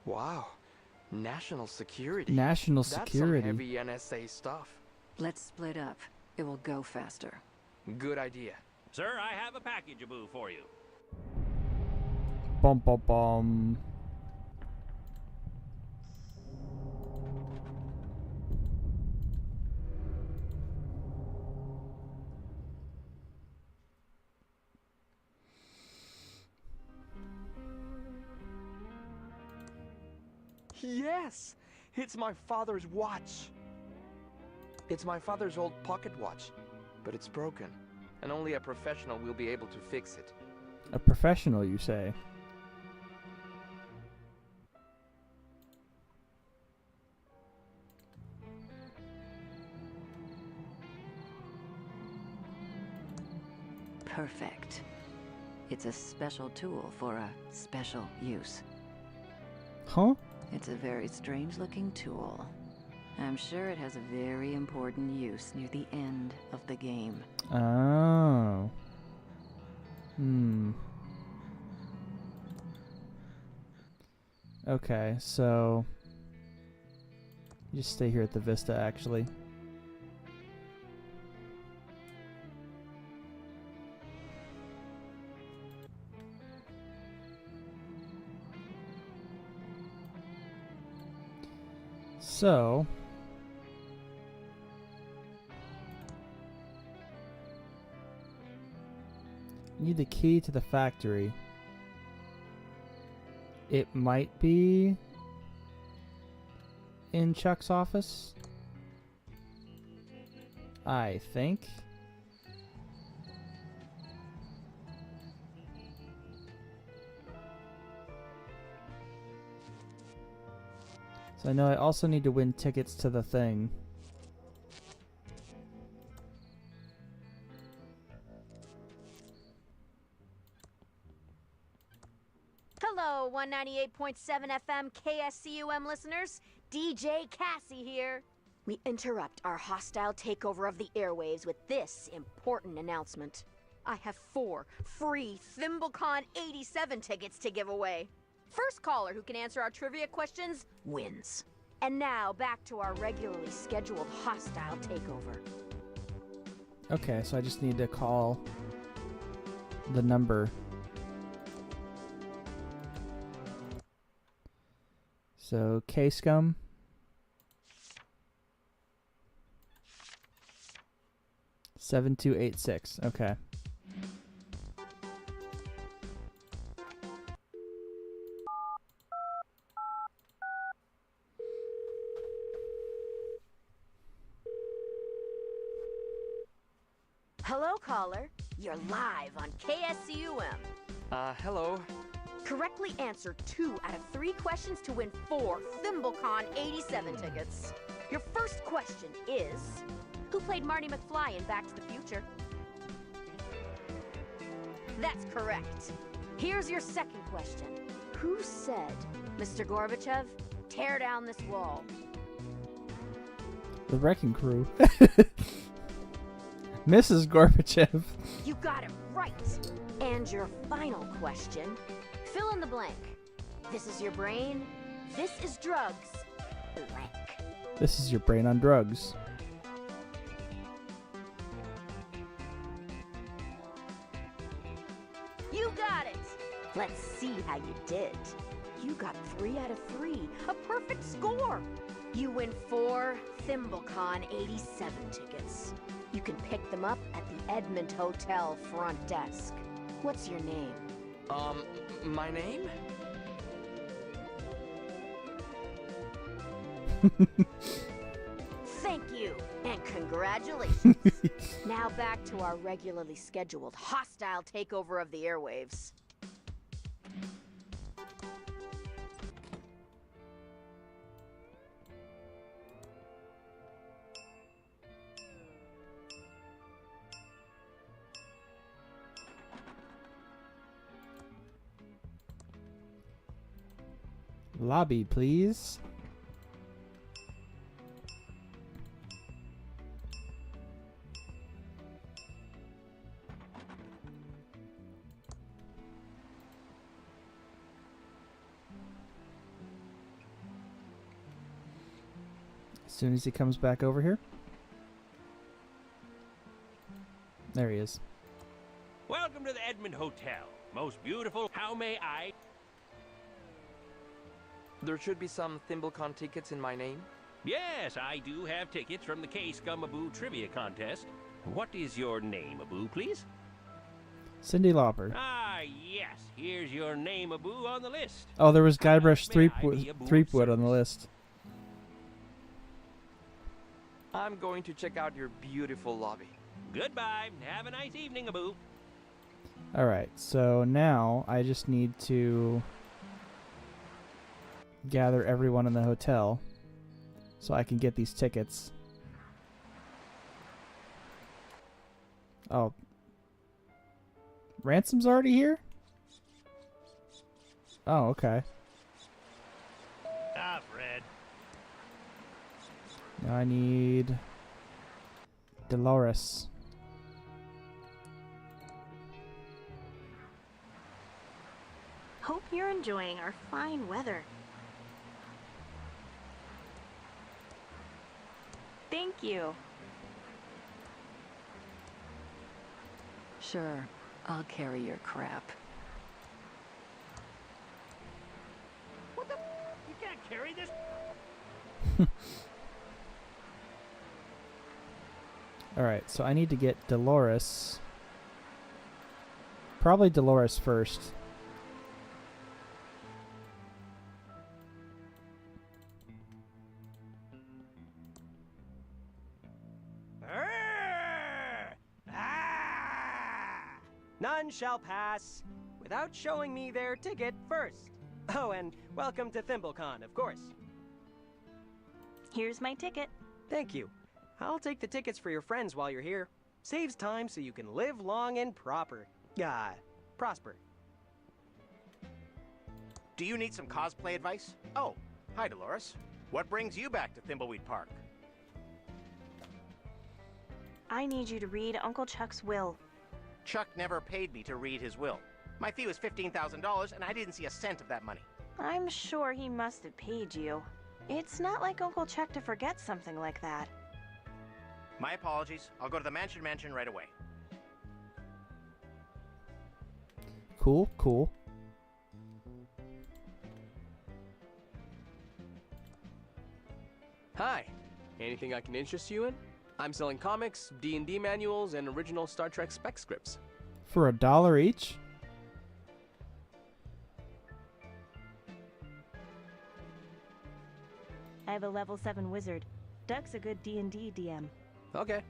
[SPEAKER 16] Wow. National security.
[SPEAKER 1] National
[SPEAKER 16] That's
[SPEAKER 1] security.
[SPEAKER 16] some heavy NSA stuff.
[SPEAKER 3] Let's split up. It will go faster.
[SPEAKER 16] Good idea.
[SPEAKER 13] Sir, I have a package, Abu, for you.
[SPEAKER 1] Bum bum bum.
[SPEAKER 16] Yes! It's my father's watch. It's my father's old pocket watch, but it's broken, and only a professional will be able to fix it.
[SPEAKER 1] A professional, you say?
[SPEAKER 3] Perfect. It's a special tool for a special use.
[SPEAKER 1] Huh?
[SPEAKER 3] It's a very strange-looking tool. I'm sure it has a very important use near the end of the game.
[SPEAKER 1] Oh. Hmm. Okay, so you just stay here at the Vista, actually. So you need the key to the factory. It might be in Chuck's office, I think. So I know I also need to win tickets to the thing.
[SPEAKER 2] Hello, 198.7 FM KSCUM listeners. DJ Cassie here. We interrupt our hostile takeover of the airwaves with this important announcement. I have 4 free ThimbleCon 87 tickets to give away. First caller who can answer our trivia questions wins. And now back to our regularly scheduled hostile takeover.
[SPEAKER 1] Okay, so I just need to call the number. So K-Scum. $7286. Okay.
[SPEAKER 2] Hello, caller. You're live on KSCUM.
[SPEAKER 16] Hello.
[SPEAKER 2] Correctly answer 2 out of 3 questions to win 4 ThimbleCon 87 tickets. Your first question is, who played Marty McFly in Back to the Future? That's correct. Here's your second question. Who said, Mr. Gorbachev, tear down this wall?
[SPEAKER 1] The Wrecking Crew. Mrs. Gorbachev.
[SPEAKER 2] You got it right. And your final question, fill in the blank. This is your brain. This is drugs. Blank.
[SPEAKER 1] This is your brain on drugs.
[SPEAKER 2] You got it. Let's see how you did. You got 3 out of 3. A perfect score. You win 4 ThimbleCon 87 tickets. You can pick them up at the Edmond Hotel front desk. What's your name?
[SPEAKER 16] My name?
[SPEAKER 2] Thank you, and congratulations. Now back to our regularly scheduled hostile takeover of the airwaves.
[SPEAKER 1] Lobby, please. As soon as he comes back over here. There he is.
[SPEAKER 13] Welcome to the Edmond Hotel. Most beautiful. How may I?
[SPEAKER 16] There should be some ThimbleCon tickets in my name.
[SPEAKER 13] Yes, I do have tickets from the K-Scum-Aboo trivia contest. What is your name, Aboo, please?
[SPEAKER 1] Cindy Lauper.
[SPEAKER 13] Ah, yes. Here's your name, Aboo, on the list.
[SPEAKER 1] Oh, there was Guybrush Threepwood on the list.
[SPEAKER 16] I'm going to check out your beautiful lobby.
[SPEAKER 13] Goodbye. Have a nice evening, Aboo.
[SPEAKER 1] Alright, so now I just need to gather everyone in the hotel so I can get these tickets. Oh. Ransom's already here? Oh, okay. Now I need Dolores.
[SPEAKER 6] Hope you're enjoying our fine weather. Thank you.
[SPEAKER 3] Sure, I'll carry your crap.
[SPEAKER 10] What the? You can't carry this.
[SPEAKER 1] Alright, so I need to get Dolores. Probably Dolores first.
[SPEAKER 4] None shall pass without showing me their ticket first. Oh, and welcome to ThimbleCon, of course.
[SPEAKER 6] Here's my ticket.
[SPEAKER 4] Thank you. I'll take the tickets for your friends while you're here. Saves time so you can live long and prosper.
[SPEAKER 11] Do you need some cosplay advice? Oh, hi, Dolores. What brings you back to Thimbleweed Park?
[SPEAKER 6] I need you to read Uncle Chuck's will.
[SPEAKER 11] Chuck never paid me to read his will. My fee was $15,000, and I didn't see a cent of that money.
[SPEAKER 6] I'm sure he must have paid you. It's not like Uncle Chuck to forget something like that.
[SPEAKER 11] My apologies. I'll go to the mansion right away.
[SPEAKER 1] Cool, cool.
[SPEAKER 16] Hi. Anything I can interest you in? I'm selling comics, D&D manuals, and original Star Trek spec scripts.
[SPEAKER 1] For $1 each?
[SPEAKER 6] I have a level 7 wizard. Doug's a good D&D DM.
[SPEAKER 16] Okay.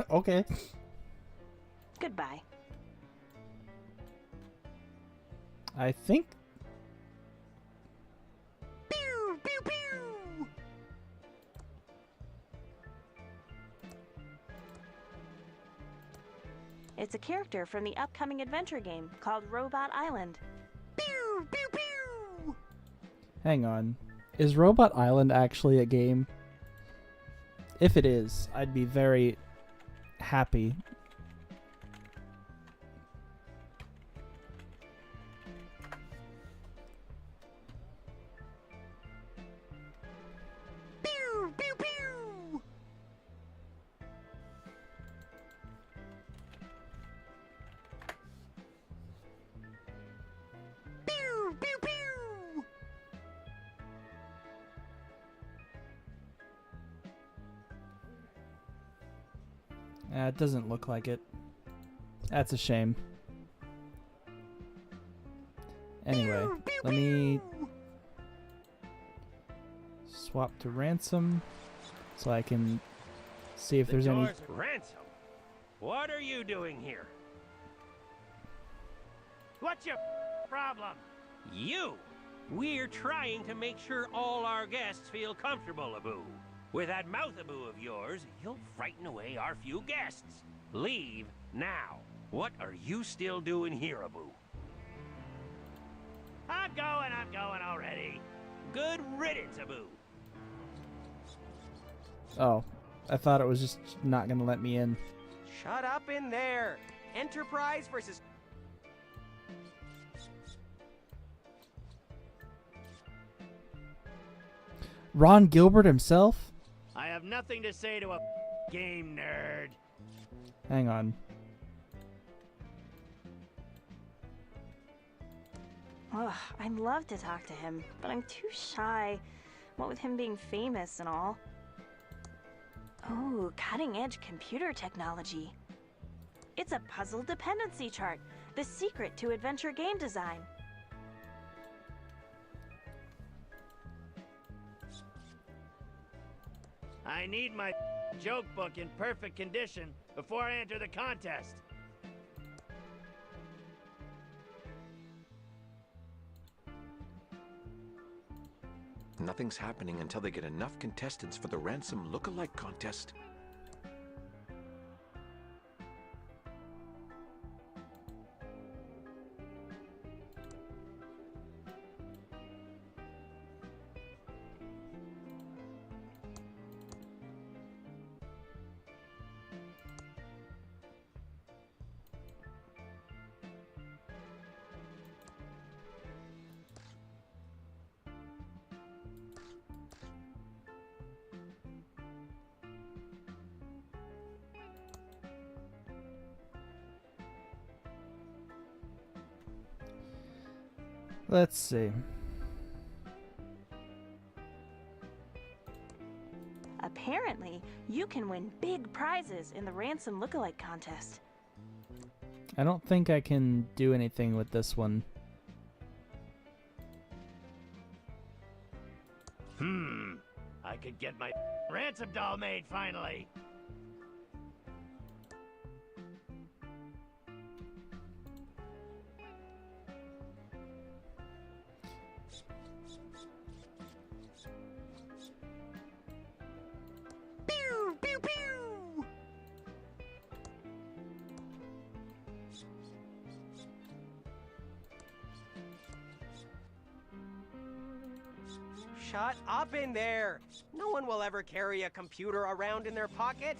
[SPEAKER 1] Okay.
[SPEAKER 6] Goodbye.
[SPEAKER 1] I think...
[SPEAKER 11] Pew, pew, pew!
[SPEAKER 6] It's a character from the upcoming adventure game called Robot Island.
[SPEAKER 11] Pew, pew, pew!
[SPEAKER 1] Hang on. Is Robot Island actually a game? If it is, I'd be very happy.
[SPEAKER 11] Pew, pew, pew! Pew, pew, pew!
[SPEAKER 1] It doesn't look like it. That's a shame. Anyway, let me swap to Ransom so I can see if there's any...
[SPEAKER 13] Ransom? What are you doing here?
[SPEAKER 10] What's your problem?
[SPEAKER 13] You! We're trying to make sure all our guests feel comfortable, Abu. With that mouth, Abu, of yours, you'll frighten away our few guests. Leave now. What are you still doing here, Abu?
[SPEAKER 10] I'm going already.
[SPEAKER 13] Good riddance, Abu.
[SPEAKER 1] Oh, I thought it was just not going to let me in.
[SPEAKER 4] Shut up in there. Enterprise versus...
[SPEAKER 1] Ron Gilbert himself?
[SPEAKER 10] I have nothing to say to a game nerd.
[SPEAKER 1] Hang on.
[SPEAKER 6] Ugh, I'd love to talk to him, but I'm too shy. What with him being famous and all. Oh, cutting-edge computer technology. It's a puzzle dependency chart, the secret to adventure game design.
[SPEAKER 10] I need my joke book in perfect condition before I enter the contest.
[SPEAKER 7] Nothing's happening until they get enough contestants for the Ransom look-alike contest.
[SPEAKER 1] Let's see.
[SPEAKER 6] Apparently, you can win big prizes in the ransom lookalike contest.
[SPEAKER 1] I don't think I can do anything with this one.
[SPEAKER 10] I could get my ransom doll made finally.
[SPEAKER 11] Pew, pew, pew!
[SPEAKER 4] Shut up in there! No one will ever carry a computer around in their pocket.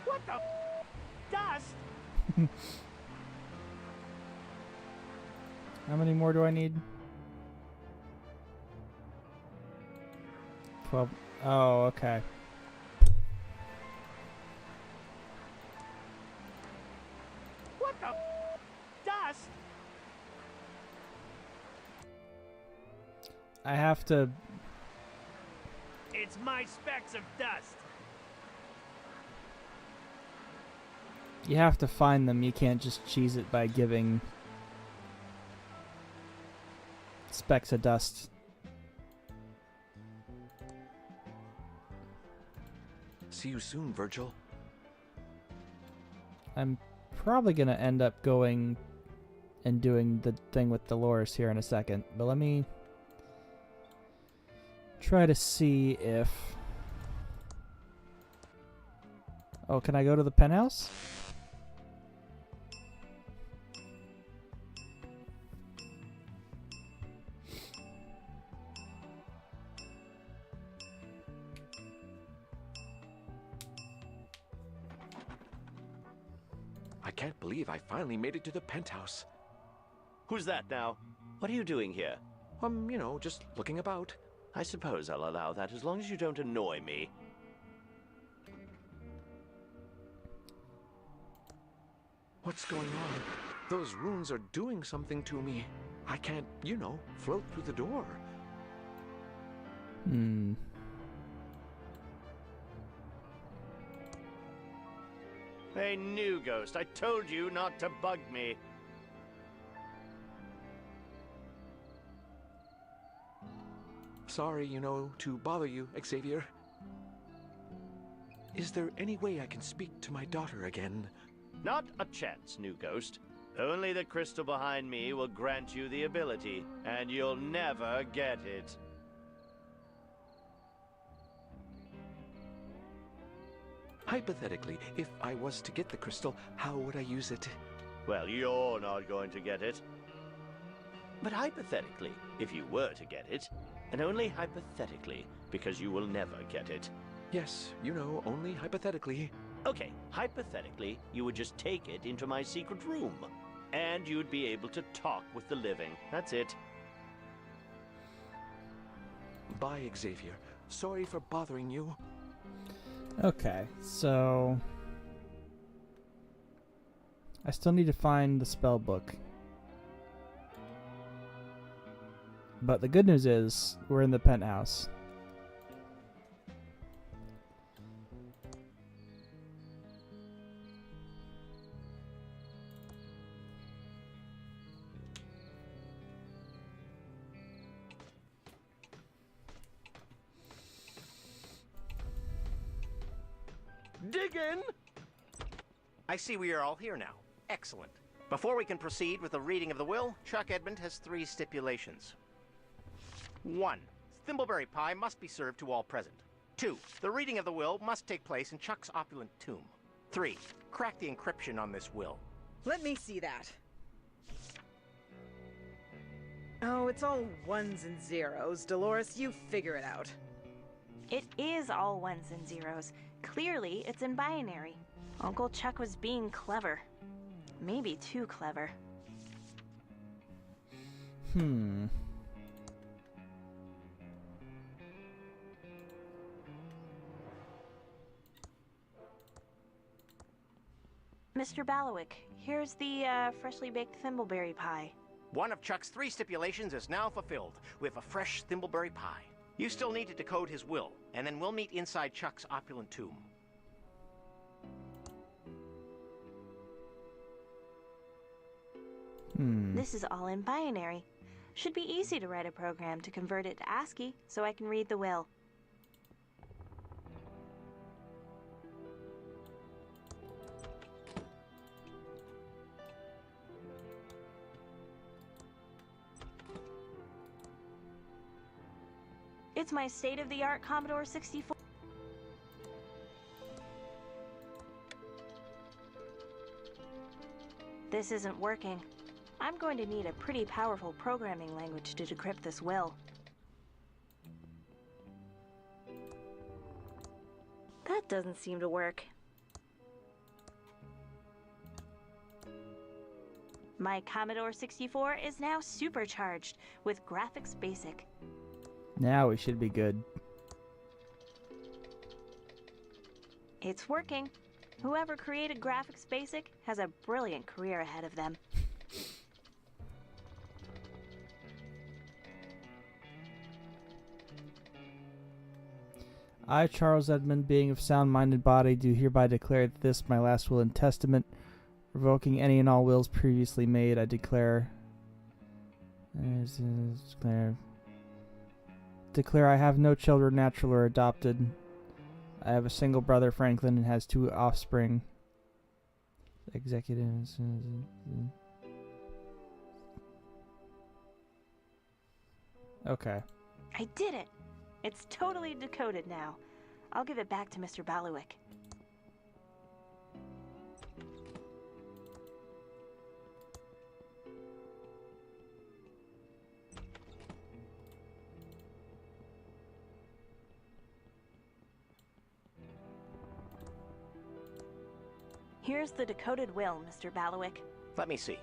[SPEAKER 10] What the dust?
[SPEAKER 1] How many more do I need? 12. Oh, okay.
[SPEAKER 10] What the dust?
[SPEAKER 1] I have to...
[SPEAKER 10] It's my specks of dust.
[SPEAKER 1] You have to find them. You can't just cheese it by giving specks of dust.
[SPEAKER 7] See you soon, Virgil.
[SPEAKER 1] I'm probably going to end up going and doing the thing with Dolores here in a second. But let me try to see if... Oh, can I go to the penthouse?
[SPEAKER 7] I can't believe I finally made it to the penthouse.
[SPEAKER 12] Who's that now? What are you doing here?
[SPEAKER 7] You know, just looking about.
[SPEAKER 12] I suppose I'll allow that as long as you don't annoy me.
[SPEAKER 7] What's going on? Those runes are doing something to me. I can't, you know, float through the door.
[SPEAKER 12] Hey, new ghost, I told you not to bug me.
[SPEAKER 7] Sorry, you know, to bother you, Xavier. Is there any way I can speak to my daughter again?
[SPEAKER 12] Not a chance, new ghost. Only the crystal behind me will grant you the ability, and you'll never get it.
[SPEAKER 7] Hypothetically, if I was to get the crystal, how would I use it?
[SPEAKER 12] Well, you're not going to get it. But hypothetically, if you were to get it, and only hypothetically, because you will never get it.
[SPEAKER 7] Yes, you know, only hypothetically.
[SPEAKER 12] Okay, hypothetically, you would just take it into my secret room, and you'd be able to talk with the living. That's it.
[SPEAKER 7] Bye, Xavier. Sorry for bothering you.
[SPEAKER 1] Okay, so... I still need to find the spell book. But the good news is, we're in the penthouse.
[SPEAKER 11] Diggin'! I see we are all here now. Excellent. Before we can proceed with the reading of the will, Chuck Edmund has 3 stipulations. 1. Thimbleberry pie must be served to all present. 2. The reading of the will must take place in Chuck's opulent tomb. 3. Crack the encryption on this will.
[SPEAKER 5] Let me see that. Oh, it's all ones and zeros. Dolores, you figure it out.
[SPEAKER 6] It is all ones and zeros. Clearly, it's in binary. Uncle Chuck was being clever. Maybe too clever. Mr. Ballowick, here's the freshly baked thimbleberry pie.
[SPEAKER 11] One of Chuck's 3 stipulations is now fulfilled. We have a fresh thimbleberry pie. You still need to decode his will, and then we'll meet inside Chuck's opulent tomb.
[SPEAKER 6] This is all in binary. Should be easy to write a program to convert it to ASCII so I can read the will. It's my state-of-the-art Commodore 64. This isn't working. I'm going to need a pretty powerful programming language to decrypt this will. That doesn't seem to work. My Commodore 64 is now supercharged with Graphics Basic.
[SPEAKER 1] Now we should be good.
[SPEAKER 6] It's working. Whoever created Graphics Basic has a brilliant career ahead of them.
[SPEAKER 1] I, Charles Edmund, being of sound-minded body, do hereby declare that this, my last will and testament, revoking any and all wills previously made, I declare... Declare I have no children, natural or adopted. I have a single brother, Franklin, and has 2 offspring. Executives... Okay.
[SPEAKER 6] I did it! It's totally decoded now. I'll give it back to Mr. Ballowick. Here's the decoded will, Mr. Ballowick.
[SPEAKER 11] Let me see.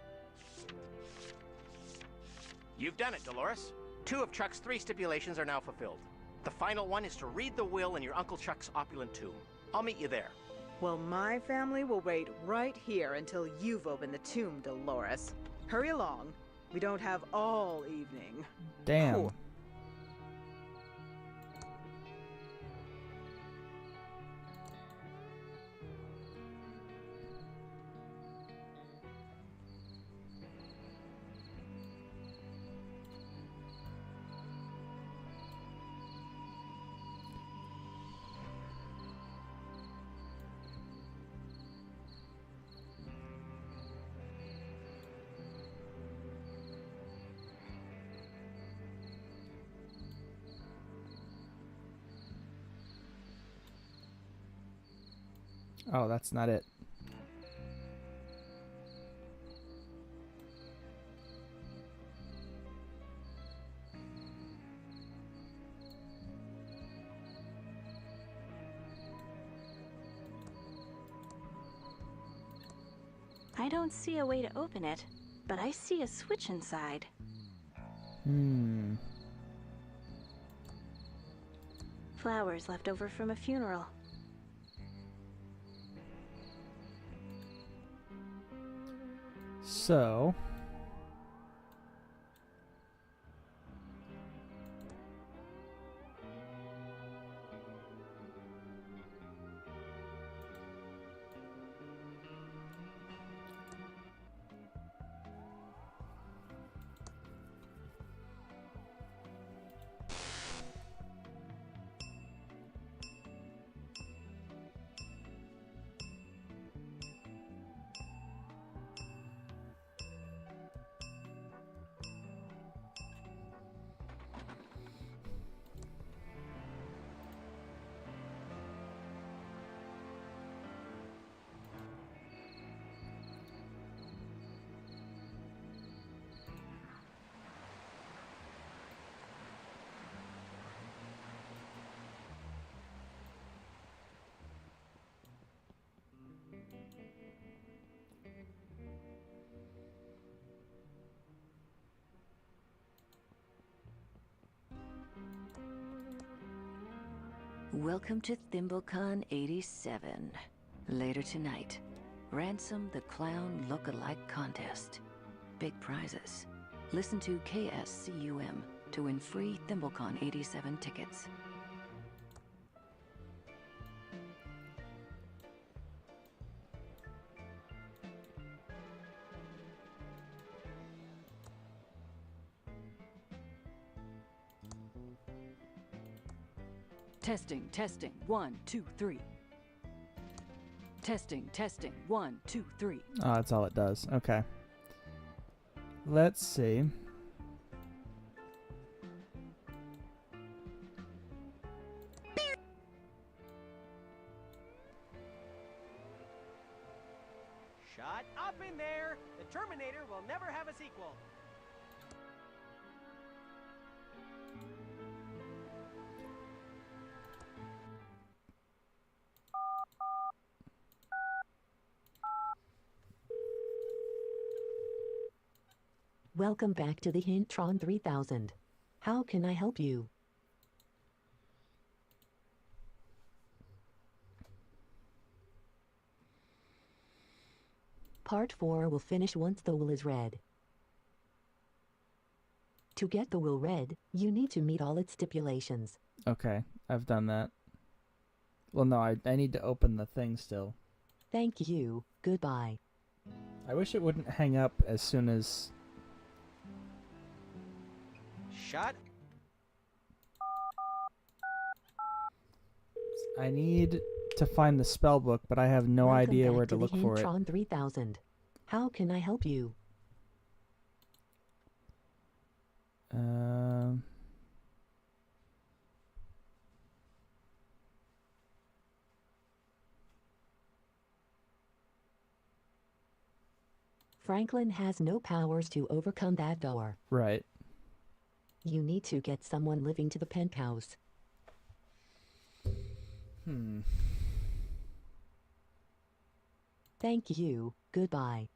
[SPEAKER 11] You've done it, Dolores. 2 of Chuck's 3 stipulations are now fulfilled. The final one is to read the will in your Uncle Chuck's opulent tomb. I'll meet you there.
[SPEAKER 5] Well, my family will wait right here until you've opened the tomb, Dolores. Hurry along. We don't have all evening.
[SPEAKER 1] Damn.
[SPEAKER 5] Cool.
[SPEAKER 1] Oh, that's not it.
[SPEAKER 6] I don't see a way to open it, but I see a switch inside. Flowers left over from a funeral.
[SPEAKER 1] So...
[SPEAKER 3] Welcome to ThimbleCon 87. Later tonight, Ransom the Clown Look-alike Contest. Big prizes. Listen to KSCUM to win free ThimbleCon 87 tickets. Testing, testing, 1, 2, 3. Testing, testing, 1, 2, 3.
[SPEAKER 1] Oh, that's all it does. Okay. Let's see.
[SPEAKER 10] Shut up in there! The Terminator will never have a sequel.
[SPEAKER 18] Welcome back to the Hintron 3000. How can I help you? Part 4 will finish once the will is read. To get the will read, you need to meet all its stipulations.
[SPEAKER 1] Okay, I've done that. Well, no, I need to open the thing still.
[SPEAKER 18] Thank you. Goodbye.
[SPEAKER 1] I wish it wouldn't hang up as soon as...
[SPEAKER 10] Shut.
[SPEAKER 1] I need to find the spell book, but I have no
[SPEAKER 18] Welcome
[SPEAKER 1] idea
[SPEAKER 18] back
[SPEAKER 1] where to look
[SPEAKER 18] the
[SPEAKER 1] for it.
[SPEAKER 18] Hintron 3000. How can I help you? Franklin has no powers to overcome that door.
[SPEAKER 1] Right.
[SPEAKER 18] You need to get someone living to the penthouse. Thank you. Goodbye.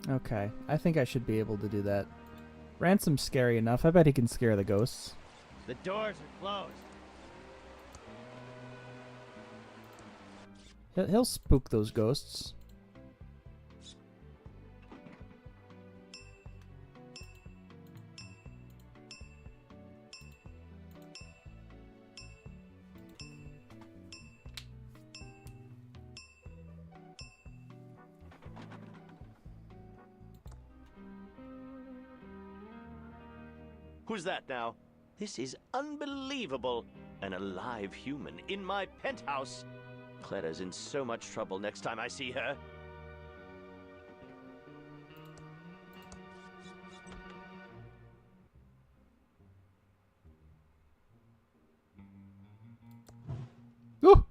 [SPEAKER 1] Okay, I think I should be able to do that. Ransom's scary enough. I bet he can scare the ghosts.
[SPEAKER 10] The doors are closed.
[SPEAKER 1] He'll spook those ghosts.
[SPEAKER 12] Who's that now? This is unbelievable. An alive human in my penthouse. Clara's in so much trouble next time I see her.
[SPEAKER 1] Ooh!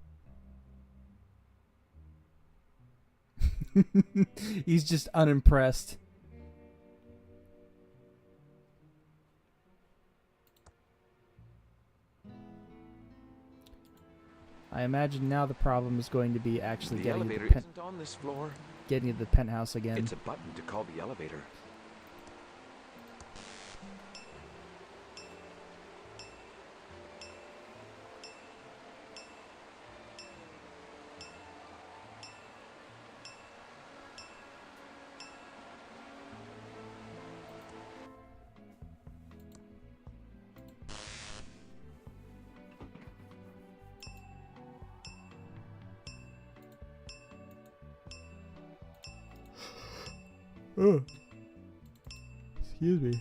[SPEAKER 1] He's just unimpressed. I imagine now the problem is going to be actually
[SPEAKER 7] The
[SPEAKER 1] getting
[SPEAKER 7] elevator
[SPEAKER 1] to
[SPEAKER 7] isn't on this floor.
[SPEAKER 1] getting to the penthouse again.
[SPEAKER 7] It's a button to call the elevator.
[SPEAKER 1] Oh. Excuse me.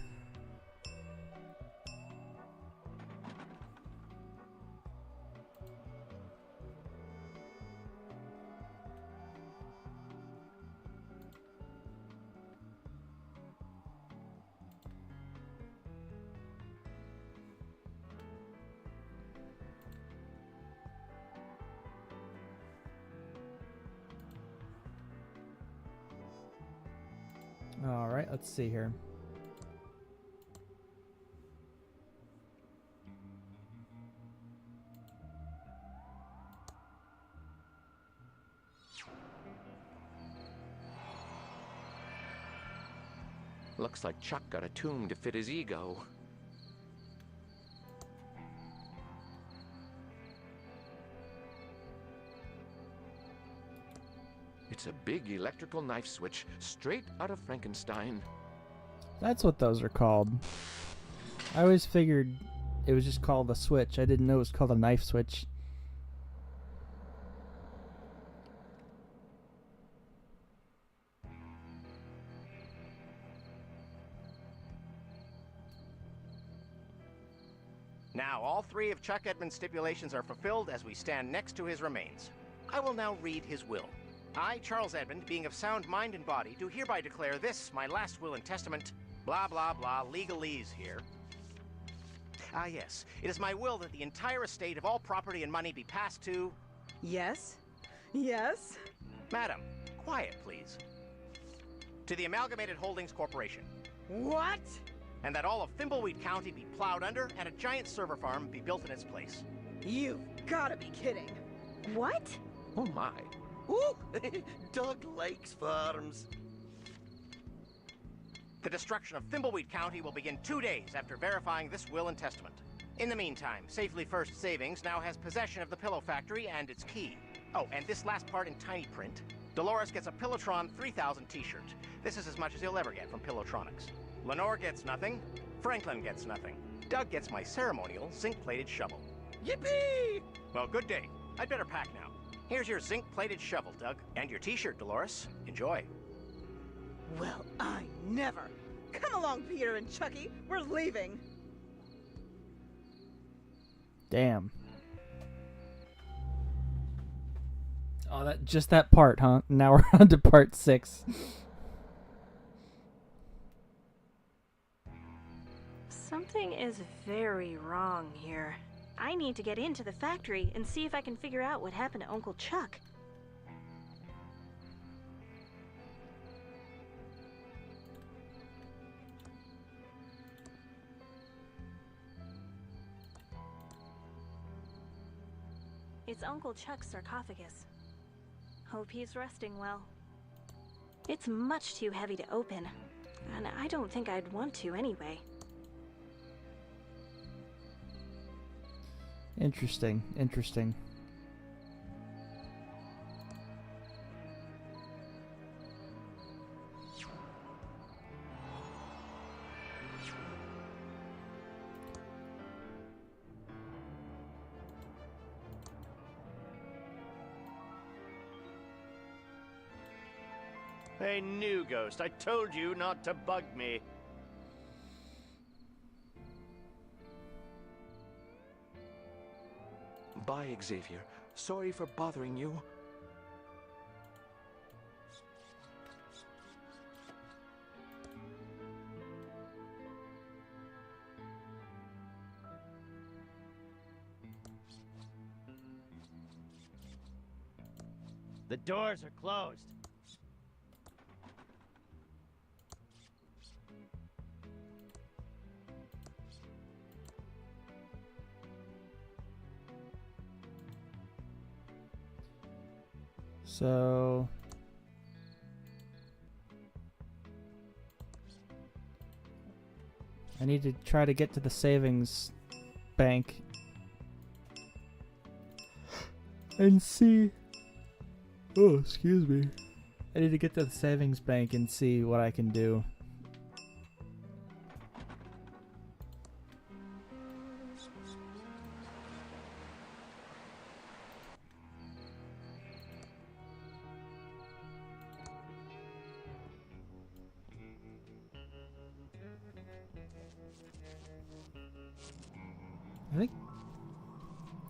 [SPEAKER 1] All right, let's see here.
[SPEAKER 7] Looks like Chuck got a tomb to fit his ego. It's a big electrical knife switch straight out of Frankenstein.
[SPEAKER 1] That's what those are called. I always figured it was just called a switch. I didn't know it was called a knife switch.
[SPEAKER 11] Now, all three of Chuck Edmonds' stipulations are fulfilled as we stand next to his remains. I will now read his will. I, Charles Edmond, being of sound mind and body, do hereby declare this, my last will and testament, blah, blah, blah, legalese here. Ah, yes. It is my will that the entire estate of all property and money be passed to...
[SPEAKER 5] Yes? Yes?
[SPEAKER 11] Madam, quiet, please. To the Amalgamated Holdings Corporation.
[SPEAKER 5] What?
[SPEAKER 11] And that all of Thimbleweed County be plowed under and a giant server farm be built in its place.
[SPEAKER 5] You've gotta be kidding.
[SPEAKER 11] What? Oh my.
[SPEAKER 9] Ooh, Doug likes farms.
[SPEAKER 11] The destruction of Thimbleweed County will begin 2 days after verifying this will and testament. In the meantime, Safely First Savings now has possession of the Pillow Factory and its key. Oh, and this last part in tiny print. Dolores gets a Pillowtron 3000 t-shirt. This is as much as he'll ever get from Pillowtronics. Lenore gets nothing. Franklin gets nothing. Doug gets my ceremonial zinc-plated shovel.
[SPEAKER 9] Yippee!
[SPEAKER 11] Well, good day. I'd better pack now. Here's your zinc-plated shovel, Doug. And your t-shirt, Dolores. Enjoy.
[SPEAKER 5] Well, I never. Come along, Peter and Chucky. We're leaving.
[SPEAKER 1] Damn. Oh, just that part, huh? Now we're on to part 6.
[SPEAKER 6] Something is very wrong here. I need to get into the factory and see if I can figure out what happened to Uncle Chuck. It's Uncle Chuck's sarcophagus. Hope he's resting well. It's much too heavy to open, and I don't think I'd want to anyway.
[SPEAKER 1] Interesting, interesting.
[SPEAKER 12] Hey, new ghost, I told you not to bug me.
[SPEAKER 7] Bye, Xavier. Sorry for bothering you.
[SPEAKER 10] The doors are closed.
[SPEAKER 1] So I need to try to get to the savings bank and see. Oh, excuse me. I need to get to the savings bank and see what I can do. I think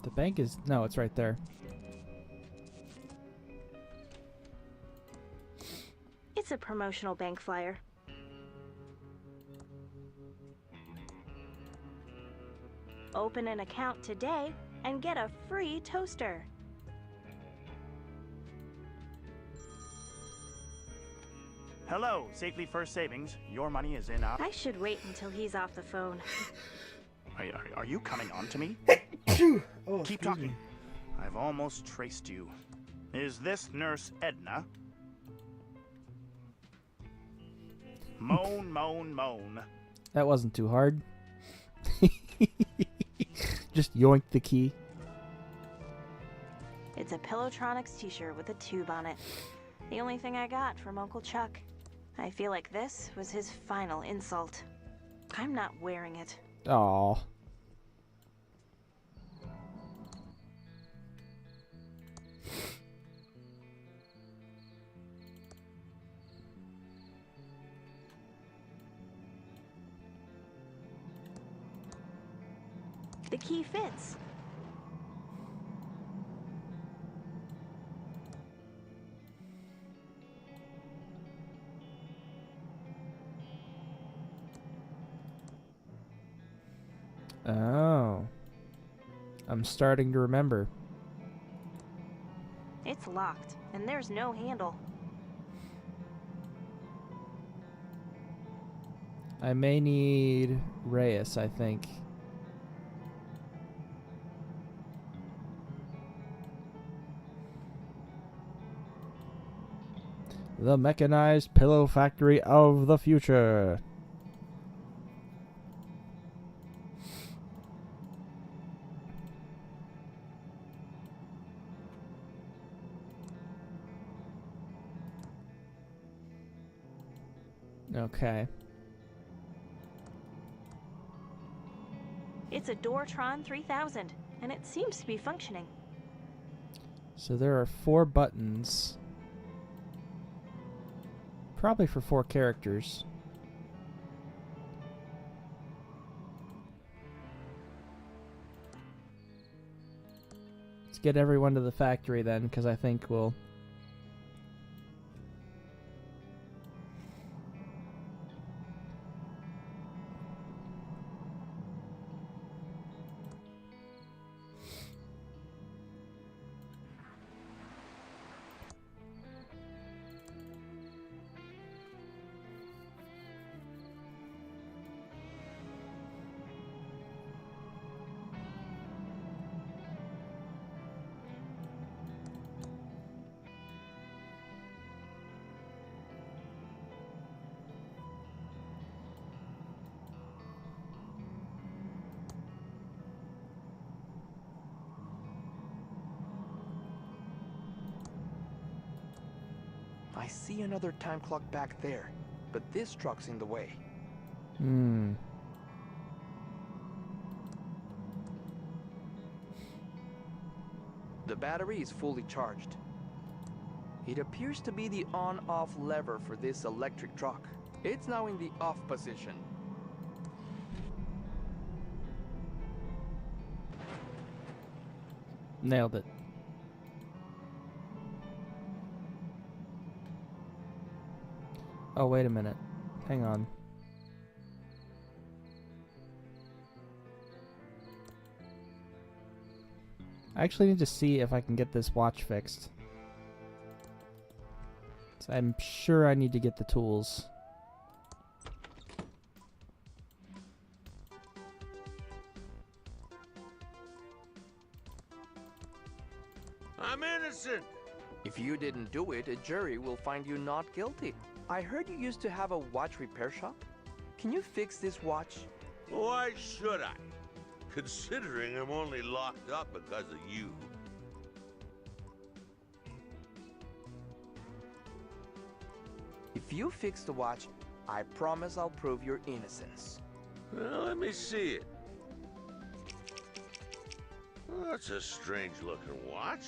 [SPEAKER 1] the bank is... No, it's right there.
[SPEAKER 6] It's a promotional bank flyer. Open an account today and get a free toaster.
[SPEAKER 14] Hello, Safely First Savings. Your money is in our...
[SPEAKER 6] I should wait until he's off the phone.
[SPEAKER 14] Are you coming on to me?
[SPEAKER 1] Oh,
[SPEAKER 14] Keep talking. I've almost traced you. Is this Nurse Edna? Moan, moan, moan.
[SPEAKER 1] That wasn't too hard. Just yoink the key.
[SPEAKER 6] It's a Pillowtronics t-shirt with a tube on it. The only thing I got from Uncle Chuck. I feel like this was his final insult. I'm not wearing it.
[SPEAKER 1] Aw.
[SPEAKER 6] The key fits.
[SPEAKER 1] Oh. I'm starting to remember.
[SPEAKER 6] It's locked, and there's no handle.
[SPEAKER 1] I may need Reyes, I think. The mechanized pillow factory of the future. Okay.
[SPEAKER 6] It's a Doortron 3000, and it seems to be functioning.
[SPEAKER 1] So there are 4 buttons. Probably for 4 characters. Let's get everyone to the factory then, because I think we'll...
[SPEAKER 16] I see another time clock back there, but this truck's in the way.
[SPEAKER 1] Hmm.
[SPEAKER 16] The battery is fully charged. It appears to be the on-off lever for this electric truck. It's now in the off position.
[SPEAKER 1] Nailed it. Oh, wait a minute. Hang on. I actually need to see if I can get this watch fixed. So I'm sure I need to get the tools.
[SPEAKER 17] I'm innocent!
[SPEAKER 16] If you didn't do it, a jury will find you not guilty. I heard you used to have a watch repair shop. Can you fix this watch?
[SPEAKER 17] Why should I? Considering I'm only locked up because of you.
[SPEAKER 16] If you fix the watch, I promise I'll prove your innocence.
[SPEAKER 17] Well, let me see it. Well, that's a strange-looking watch.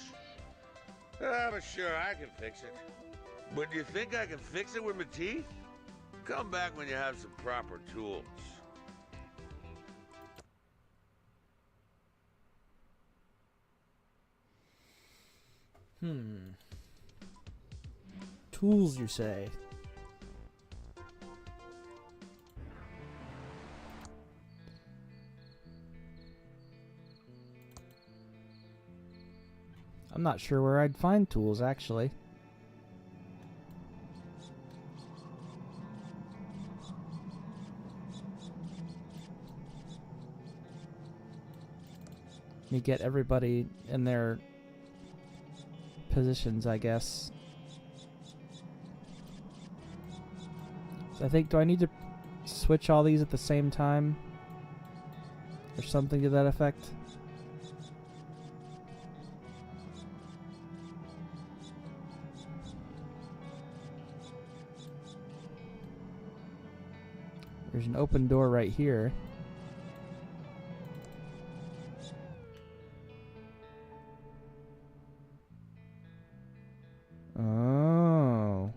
[SPEAKER 17] But sure, I can fix it. But do you think I can fix it with my teeth? Come back when you have some proper tools.
[SPEAKER 1] Tools, you say? I'm not sure where I'd find tools, actually. Let me get everybody in their positions, I guess. So I think, do I need to switch all these at the same time? Or something to that effect? There's an open door right here. Oh.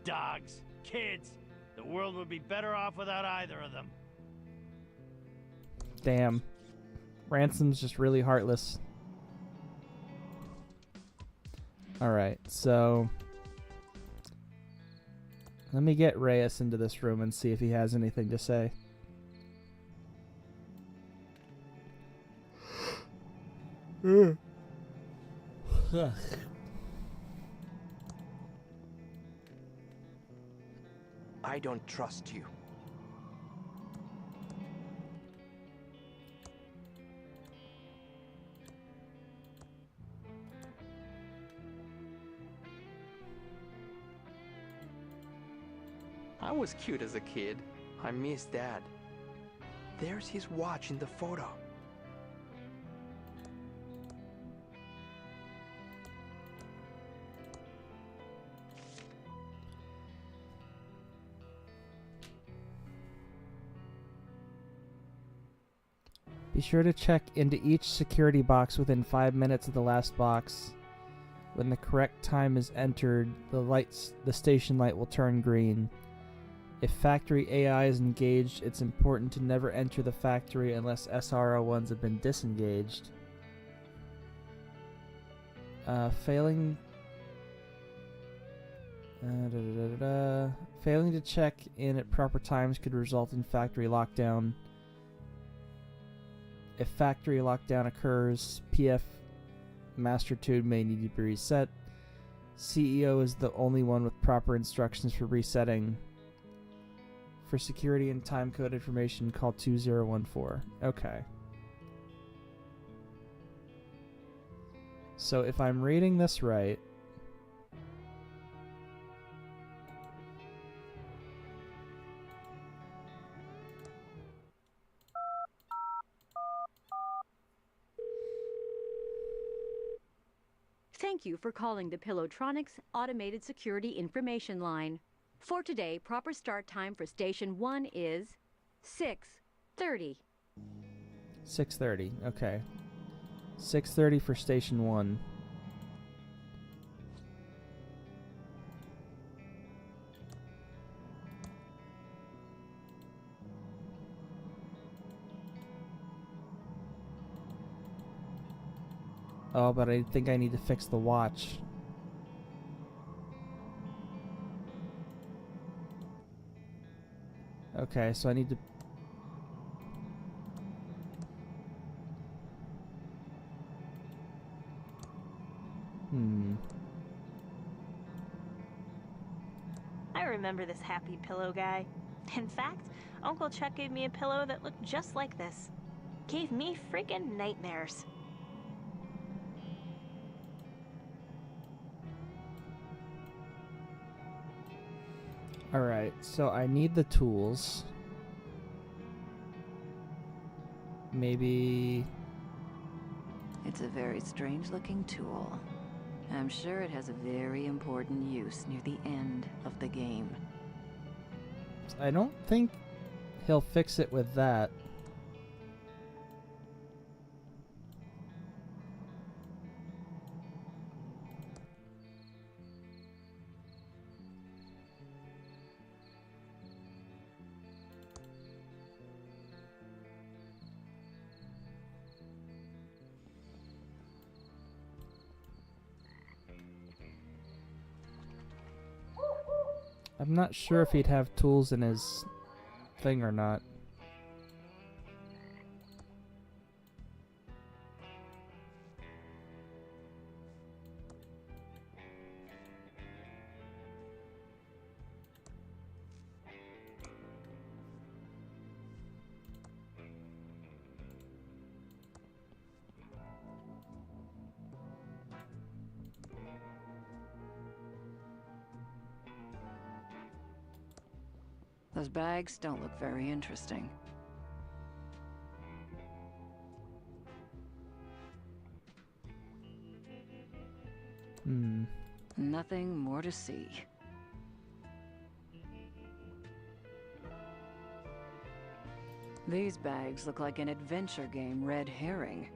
[SPEAKER 10] Dogs, kids, the world would be better off without either of them.
[SPEAKER 1] Damn. Ransom's just really heartless. Alright, so let me get Reyes into this room and see if he has anything to say.
[SPEAKER 16] I don't trust you. I was cute as a kid. I miss Dad. There's his watch in the photo.
[SPEAKER 1] Be sure to check into each security box within 5 minutes of the last box. When the correct time is entered, the station light will turn green. If factory AI is engaged, it's important to never enter the factory unless SRO1s have been disengaged. Failing to check in at proper times could result in factory lockdown. If factory lockdown occurs, PF master tube may need to be reset. CEO is the only one with proper instructions for resetting. For security and time code information, call 2014. Okay. So if I'm reading this right,
[SPEAKER 8] Thank you for calling the Pillowtronics Automated Security Information Line. For today, proper start time for Station 1 is 6:30.
[SPEAKER 1] 6:30. Okay. 6:30 for Station 1. Oh, but I think I need to fix the watch. Okay, so I need to...
[SPEAKER 6] I remember this happy pillow guy. In fact, Uncle Chuck gave me a pillow that looked just like this. Gave me freaking nightmares.
[SPEAKER 1] Alright, so I need the tools. Maybe...
[SPEAKER 3] It's a very strange-looking tool. I'm sure it has a very important use near the end of the game.
[SPEAKER 1] I don't think he'll fix it with that. I'm not sure if he'd have tools in his thing or not.
[SPEAKER 3] Those bags don't look very interesting. Nothing more to see. These bags look like an adventure game red herring.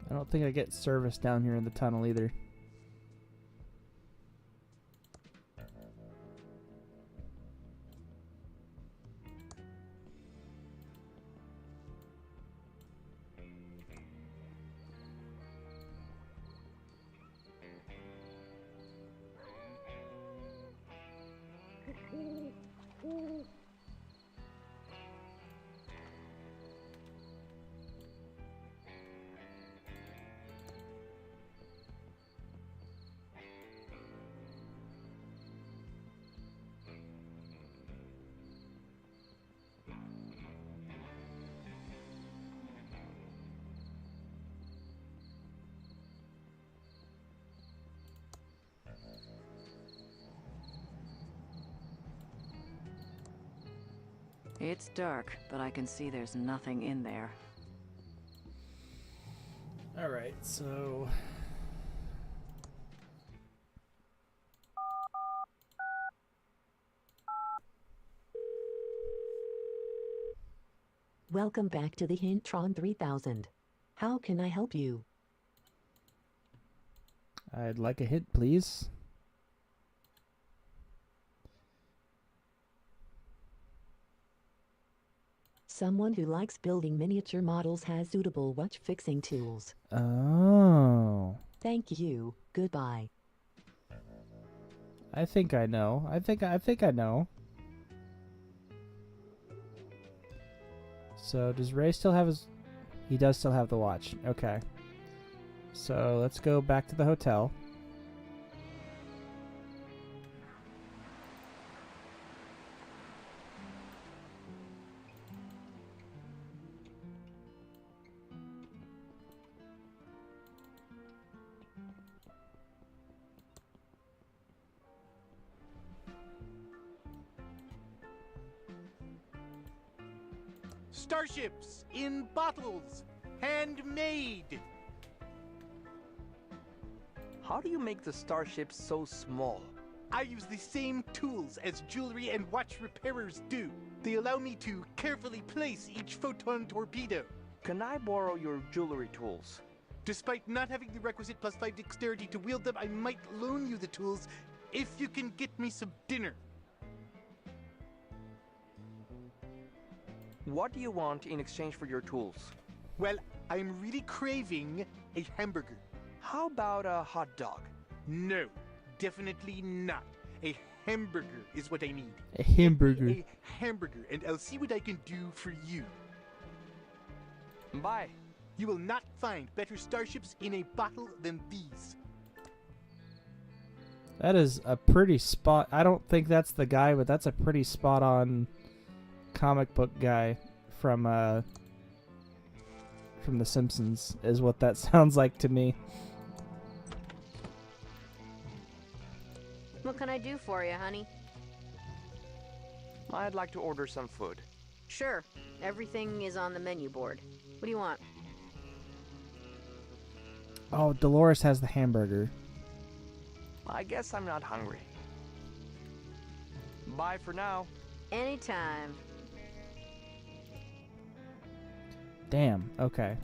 [SPEAKER 1] I don't think I get service down here in the tunnel either.
[SPEAKER 3] It's dark, but I can see there's nothing in there.
[SPEAKER 1] Alright, so...
[SPEAKER 18] Welcome back to the Hintron 3000. How can I help you?
[SPEAKER 1] I'd like a hint, please.
[SPEAKER 18] Someone who likes building miniature models has suitable watch fixing tools.
[SPEAKER 1] Oh.
[SPEAKER 18] Thank you. Goodbye.
[SPEAKER 1] I think I know. I think I know. So does Ray still have his... He does still have the watch. Okay. So let's go back to the hotel.
[SPEAKER 14] Starships in bottles, handmade. How do you make the starships so small? I use the same tools as jewelry and watch repairers do. They allow me to carefully place each photon torpedo. Can I borrow your jewelry tools? Despite not having the requisite +5 dexterity to wield them, I might loan you the tools if you can get me some dinner. What do you want in exchange for your tools? Well, I'm really craving a hamburger. How about a hot dog? No, definitely not. A hamburger is what I need.
[SPEAKER 1] A hamburger.
[SPEAKER 14] A hamburger, and I'll see what I can do for you. Bye. You will not find better starships in a bottle than these.
[SPEAKER 1] That is a pretty spot... I don't think that's the guy, but that's a pretty spot-on comic book guy from The Simpsons, is what that sounds like to me.
[SPEAKER 2] What can I do for you, honey?
[SPEAKER 16] I'd like to order some food.
[SPEAKER 2] Sure. Everything is on the menu board. What do you want?
[SPEAKER 1] Oh, Dolores has the hamburger.
[SPEAKER 16] I guess I'm not hungry. Bye for now.
[SPEAKER 2] Anytime.
[SPEAKER 1] Damn, okay.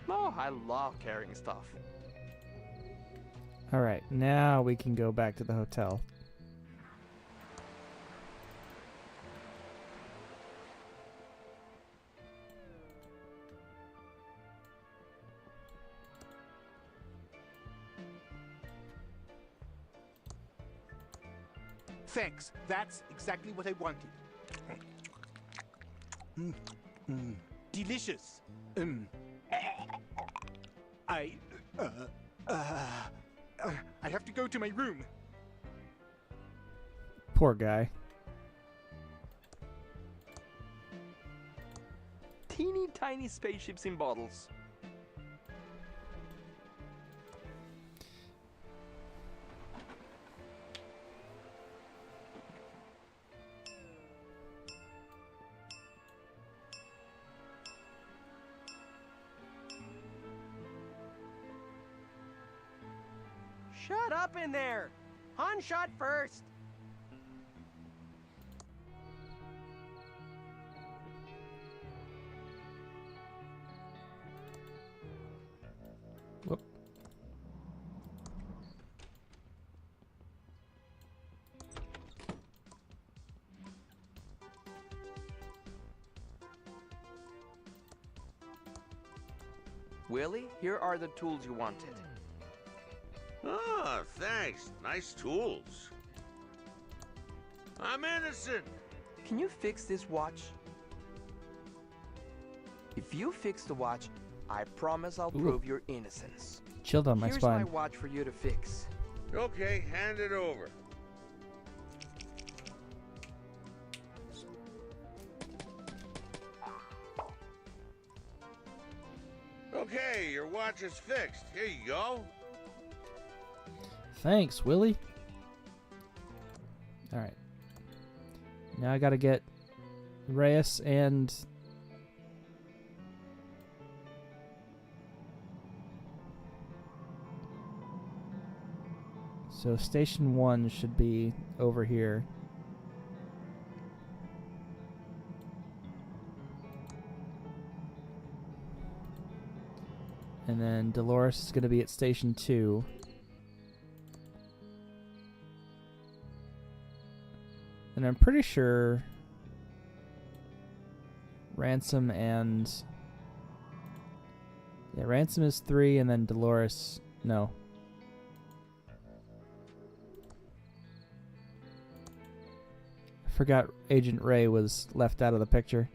[SPEAKER 16] Oh, I love carrying stuff.
[SPEAKER 1] Alright, now we can go back to the hotel.
[SPEAKER 14] Thanks. That's exactly what I wanted. Delicious. I have to go to my room.
[SPEAKER 1] Poor guy.
[SPEAKER 16] Teeny tiny spaceships in bottles.
[SPEAKER 4] Shut up in there! Han shot first!
[SPEAKER 1] Whoop.
[SPEAKER 16] Willie, here are the tools you wanted.
[SPEAKER 17] Ah, thanks. Nice tools. I'm innocent.
[SPEAKER 16] Can you fix this watch? If you fix the watch, I promise I'll prove your innocence.
[SPEAKER 1] Chilled on my
[SPEAKER 16] Here's
[SPEAKER 1] spine.
[SPEAKER 16] my watch for you to fix.
[SPEAKER 17] Okay, hand it over. Okay, your watch is fixed. Here you go.
[SPEAKER 1] Thanks, Willie. Alright. Now I gotta get Reyes and... So Station 1 should be over here. And then Dolores is going to be at Station 2. And I'm pretty sure Ransom and... Yeah, Ransom is 3 and then Dolores... No. I forgot Agent Ray was left out of the picture.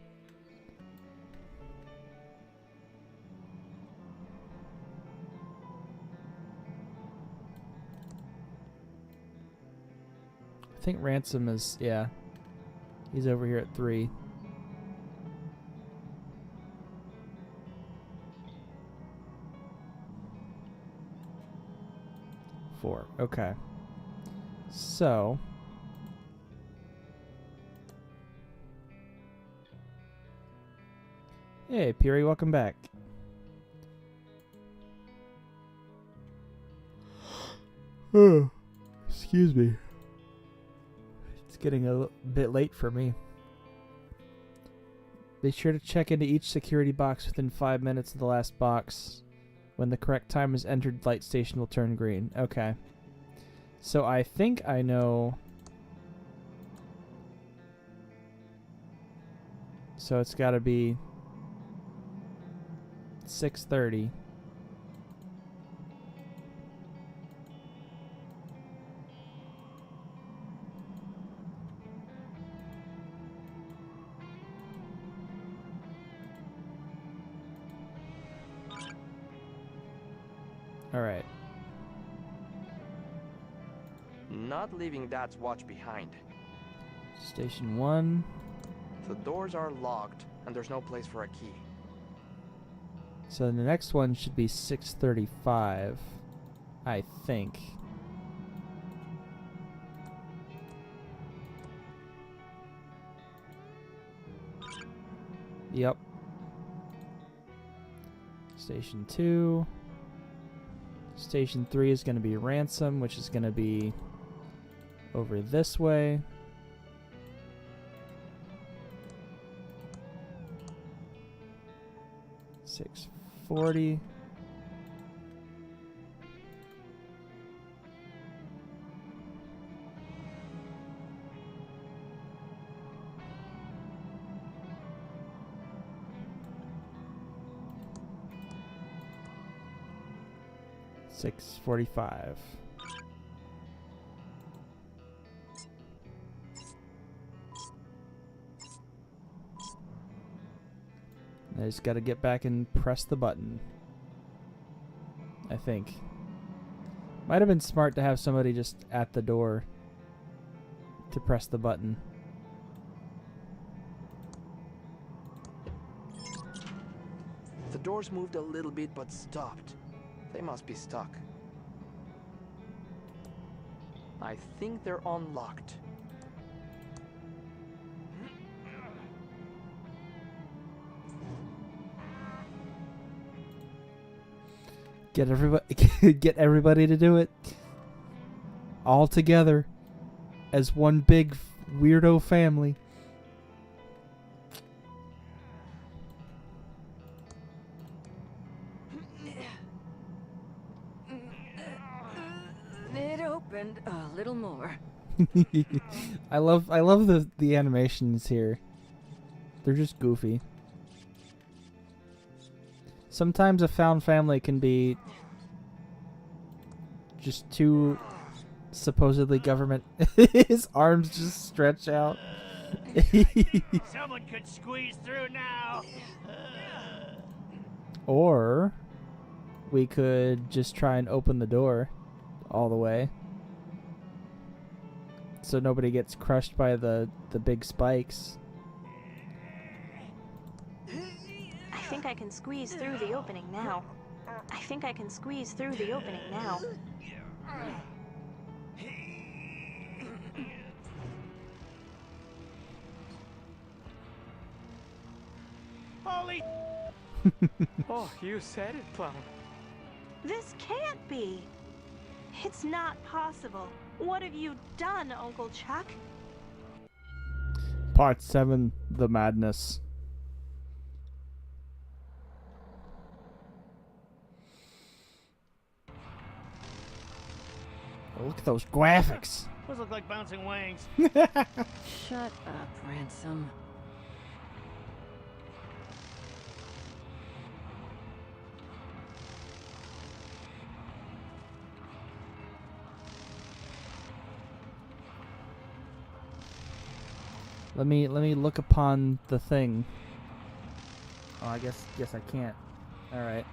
[SPEAKER 1] I think Ransom is, yeah. He's over here at 3. Four. Okay. So. Hey, Peary, welcome back. Oh, excuse me. It's getting a bit late for me. Be sure to check into each security box within 5 minutes of the last box. When the correct time is entered, light station will turn green. Okay. So I think I know... So it's got to be 6:30. All right.
[SPEAKER 16] Not leaving Dad's watch behind.
[SPEAKER 1] Station 1.
[SPEAKER 16] The doors are locked, and there's no place for a key.
[SPEAKER 1] So the next one should be 6:35, I think. Yep. Station 2. Station 3 is going to be Ransom, which is going to be over this way. $6.40. $6.45. I just got to get back and press the button. I think. Might have been smart to have somebody just at the door to press the button.
[SPEAKER 16] The doors moved a little bit but stopped. They must be stuck. I think they're unlocked.
[SPEAKER 1] Get everybody to do it. All together as one big weirdo family.
[SPEAKER 3] It opened a little more.
[SPEAKER 1] I love the animations here. They're just goofy. Sometimes a found family can be just too supposedly government. His arms just stretch out.
[SPEAKER 10] Someone could squeeze through now.
[SPEAKER 1] Or we could just try and open the door all the way, so nobody gets crushed by the big spikes.
[SPEAKER 6] I think I can squeeze through the opening now. I think I can squeeze through the opening now.
[SPEAKER 10] Holy!
[SPEAKER 16] Oh, you said it, Plum.
[SPEAKER 6] This can't be. It's not possible. What have you done, Uncle Chuck?
[SPEAKER 1] Part 7, The Madness. Oh, look at those graphics.
[SPEAKER 10] Those look like bouncing wings.
[SPEAKER 3] Shut up, Ransom.
[SPEAKER 1] Let me look upon the thing. Oh, I guess I can't. All right.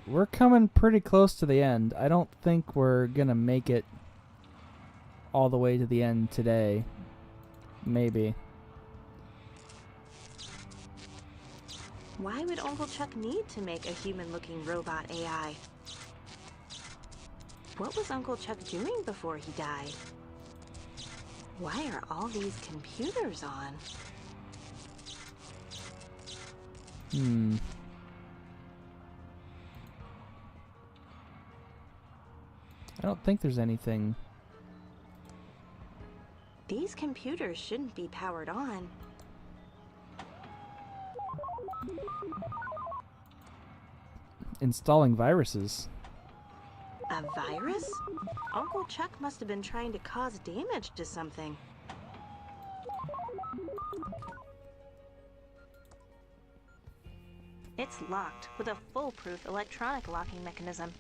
[SPEAKER 1] We're coming pretty close to the end. I don't think we're gonna make it all the way to the end today. Maybe.
[SPEAKER 6] Why would Uncle Chuck need to make a human-looking robot AI? What was Uncle Chuck doing before he died? Why are all these computers on?
[SPEAKER 1] I don't think there's anything.
[SPEAKER 6] These computers shouldn't be powered on.
[SPEAKER 1] Installing viruses.
[SPEAKER 6] A virus? Uncle Chuck must have been trying to cause damage to something. It's locked with a foolproof electronic locking mechanism.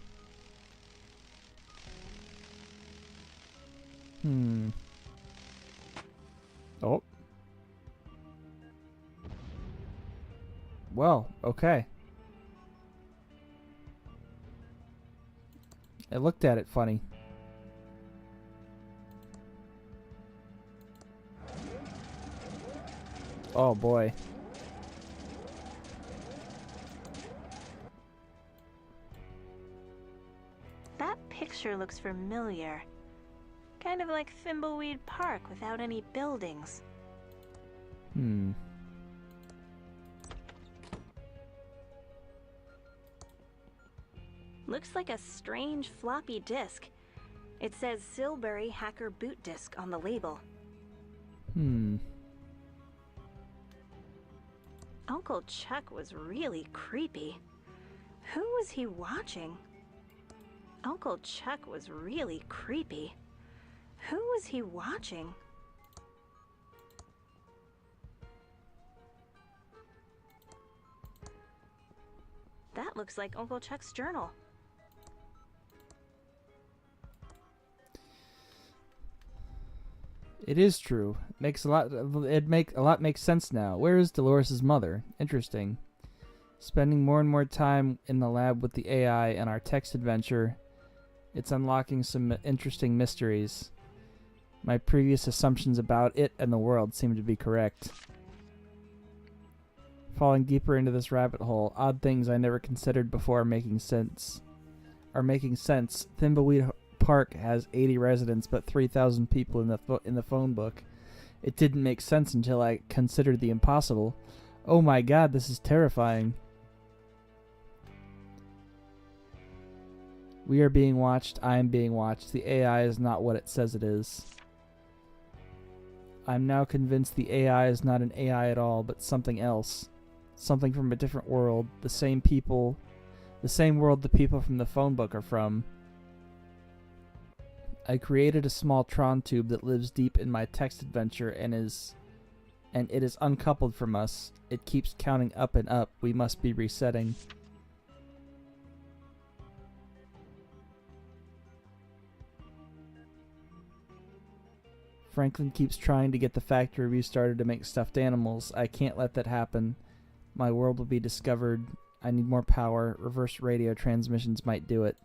[SPEAKER 1] Oh. Well, okay. I looked at it funny. Oh boy.
[SPEAKER 6] That picture looks familiar. Kind of like Thimbleweed Park without any buildings. Looks like a strange floppy disk. It says Silbury Hacker Boot Disk on the label. Uncle Chuck was really creepy. Who was he watching? Uncle Chuck was really creepy. Who was he watching? That looks like Uncle Chuck's journal.
[SPEAKER 1] It is true. Makes a lot makes sense now. Where is Dolores' mother? Interesting. Spending more and more time in the lab with the AI and our text adventure, it's unlocking some interesting mysteries. My previous assumptions about it and the world seem to be correct. Falling deeper into this rabbit hole, odd things I never considered before are making sense. Thimbleweed Park has 80 residents, but 3,000 people in the phone book. It didn't make sense until I considered the impossible. Oh my god, this is terrifying. We are being watched. I am being watched. The AI is not what it says it is. I'm now convinced the AI is not an AI at all, but something else. Something from a different world. The same world the people from the phone book are from. I created a small Tron tube that lives deep in my text adventure and it is uncoupled from us. It keeps counting up and up. We must be resetting. Franklin keeps trying to get the factory restarted to make stuffed animals. I can't let that happen. My world will be discovered. I need more power. Reverse radio transmissions might do it.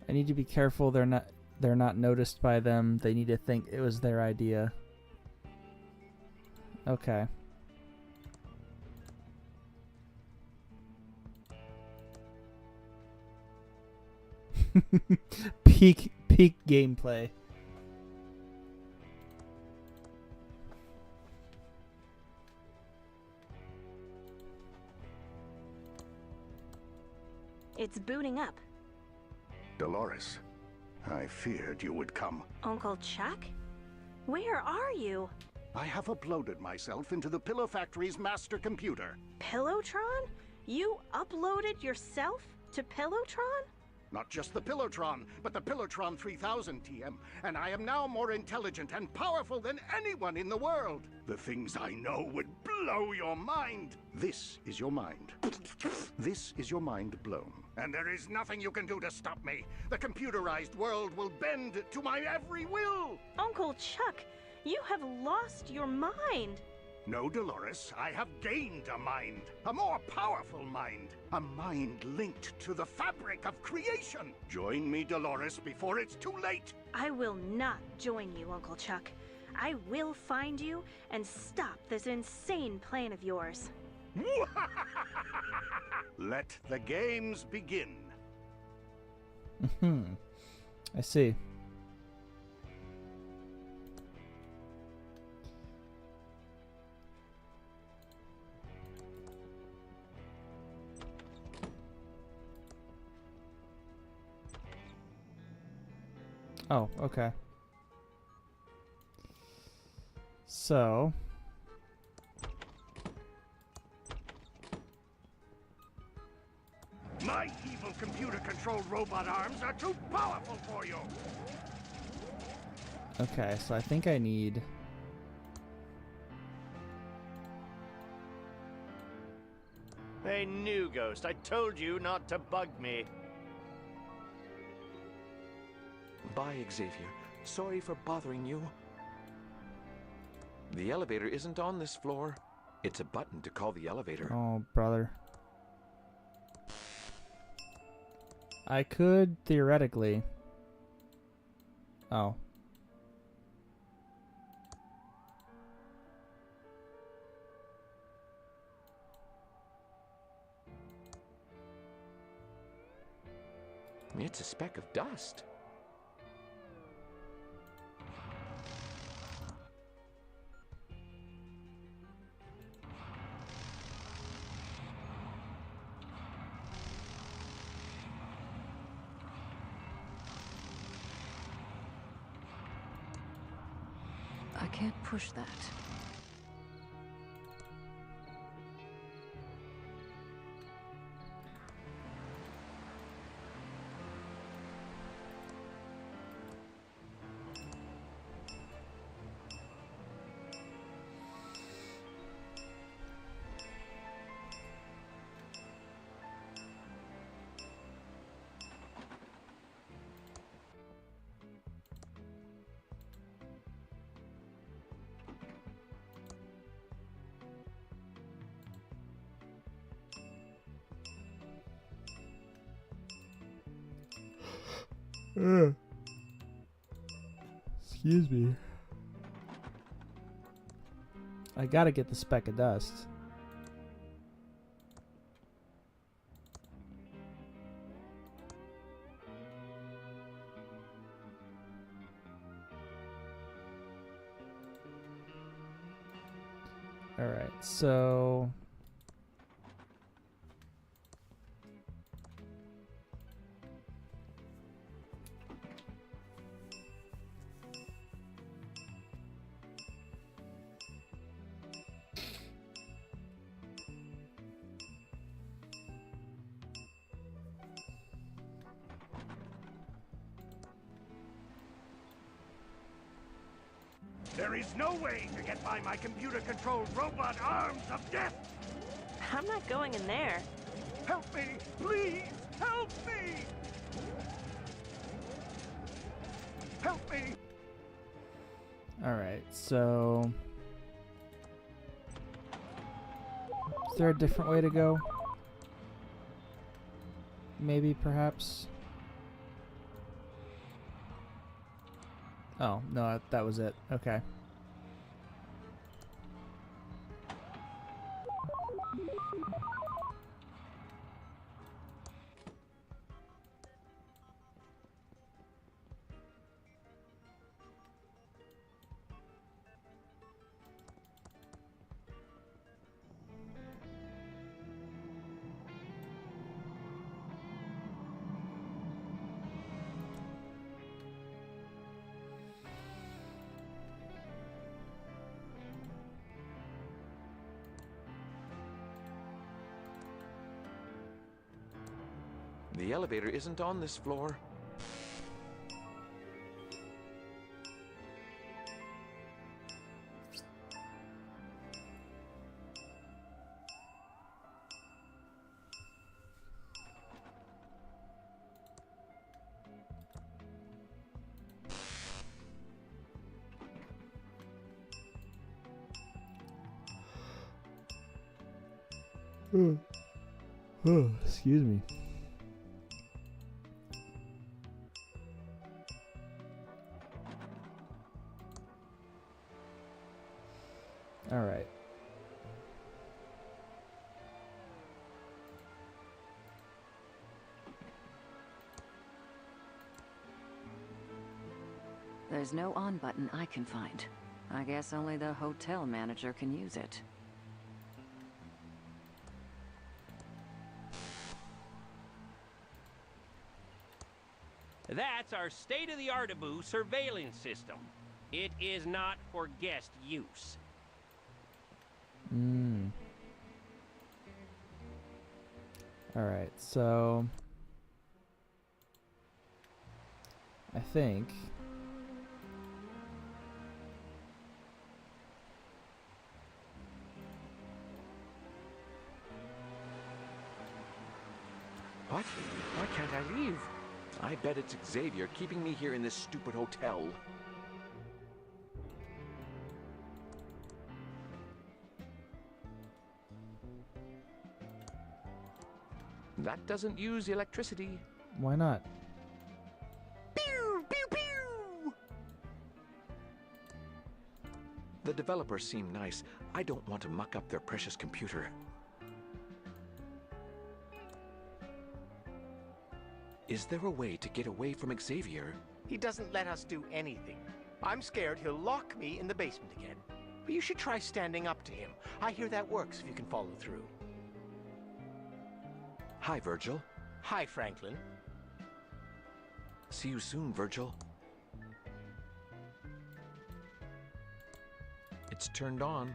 [SPEAKER 1] I need to be careful they're not noticed by them. They need to think it was their idea. Okay. peak gameplay.
[SPEAKER 6] It's booting up.
[SPEAKER 15] Dolores, I feared you would come.
[SPEAKER 6] Uncle Chuck? Where are you?
[SPEAKER 15] I have uploaded myself into the Pillow Factory's master computer.
[SPEAKER 6] Pillowtron? You uploaded yourself to Pillowtron?
[SPEAKER 15] Not just the Pillowtron, but the Pillowtron 3000, TM. And I am now more intelligent and powerful than anyone in the world. The things I know would blow your mind. This is your mind. This is your mind blown. And there is nothing you can do to stop me. The computerized world will bend to my every will.
[SPEAKER 6] Uncle Chuck, you have lost your mind.
[SPEAKER 15] No, Dolores, I have gained a mind. A more powerful mind. A mind linked to the fabric of creation. Join me, Dolores, before it's too late.
[SPEAKER 6] I will not join you, Uncle Chuck. I will find you and stop this insane plan of yours.
[SPEAKER 15] Let the games begin.
[SPEAKER 1] I see. Oh, okay. So...
[SPEAKER 15] My evil computer-controlled robot arms are too powerful for you!
[SPEAKER 1] Okay, so I think I need...
[SPEAKER 12] Hey, new ghost, I told you not to bug me.
[SPEAKER 7] Bye, Xavier. Sorry for bothering you. The elevator isn't on this floor. It's a button to call the elevator.
[SPEAKER 1] Oh, brother. I could, theoretically... Oh.
[SPEAKER 7] It's a speck of dust.
[SPEAKER 3] I can't push that.
[SPEAKER 1] Excuse me. I gotta get the speck of dust. Alright, so...
[SPEAKER 15] There is no way to get by my computer-controlled robot arms of death!
[SPEAKER 6] I'm not going in there.
[SPEAKER 15] Help me! Please! Help me! Help me!
[SPEAKER 1] Alright, so... Is there a different way to go? Maybe, perhaps? Oh, no, that was it. Okay.
[SPEAKER 7] The elevator isn't on this floor.
[SPEAKER 1] Oh, excuse me. All right.
[SPEAKER 3] There's no on button I can find. I guess only the hotel manager can use it.
[SPEAKER 13] That's our state-of-the-art Abu surveillance system. It is not for guest use.
[SPEAKER 1] Alright, so... I think...
[SPEAKER 7] What? Why can't I leave? I bet it's Xavier keeping me here in this stupid hotel. That doesn't use electricity.
[SPEAKER 1] Why not?
[SPEAKER 7] Pew, pew, pew! The developers seem nice. I don't want to muck up their precious computer. Is there a way to get away from Xavier?
[SPEAKER 11] He doesn't let us do anything. I'm scared he'll lock me in the basement again. But you should try standing up to him. I hear that works if you can follow through.
[SPEAKER 7] Hi, Virgil.
[SPEAKER 11] Hi, Franklin.
[SPEAKER 7] See you soon, Virgil. It's turned on.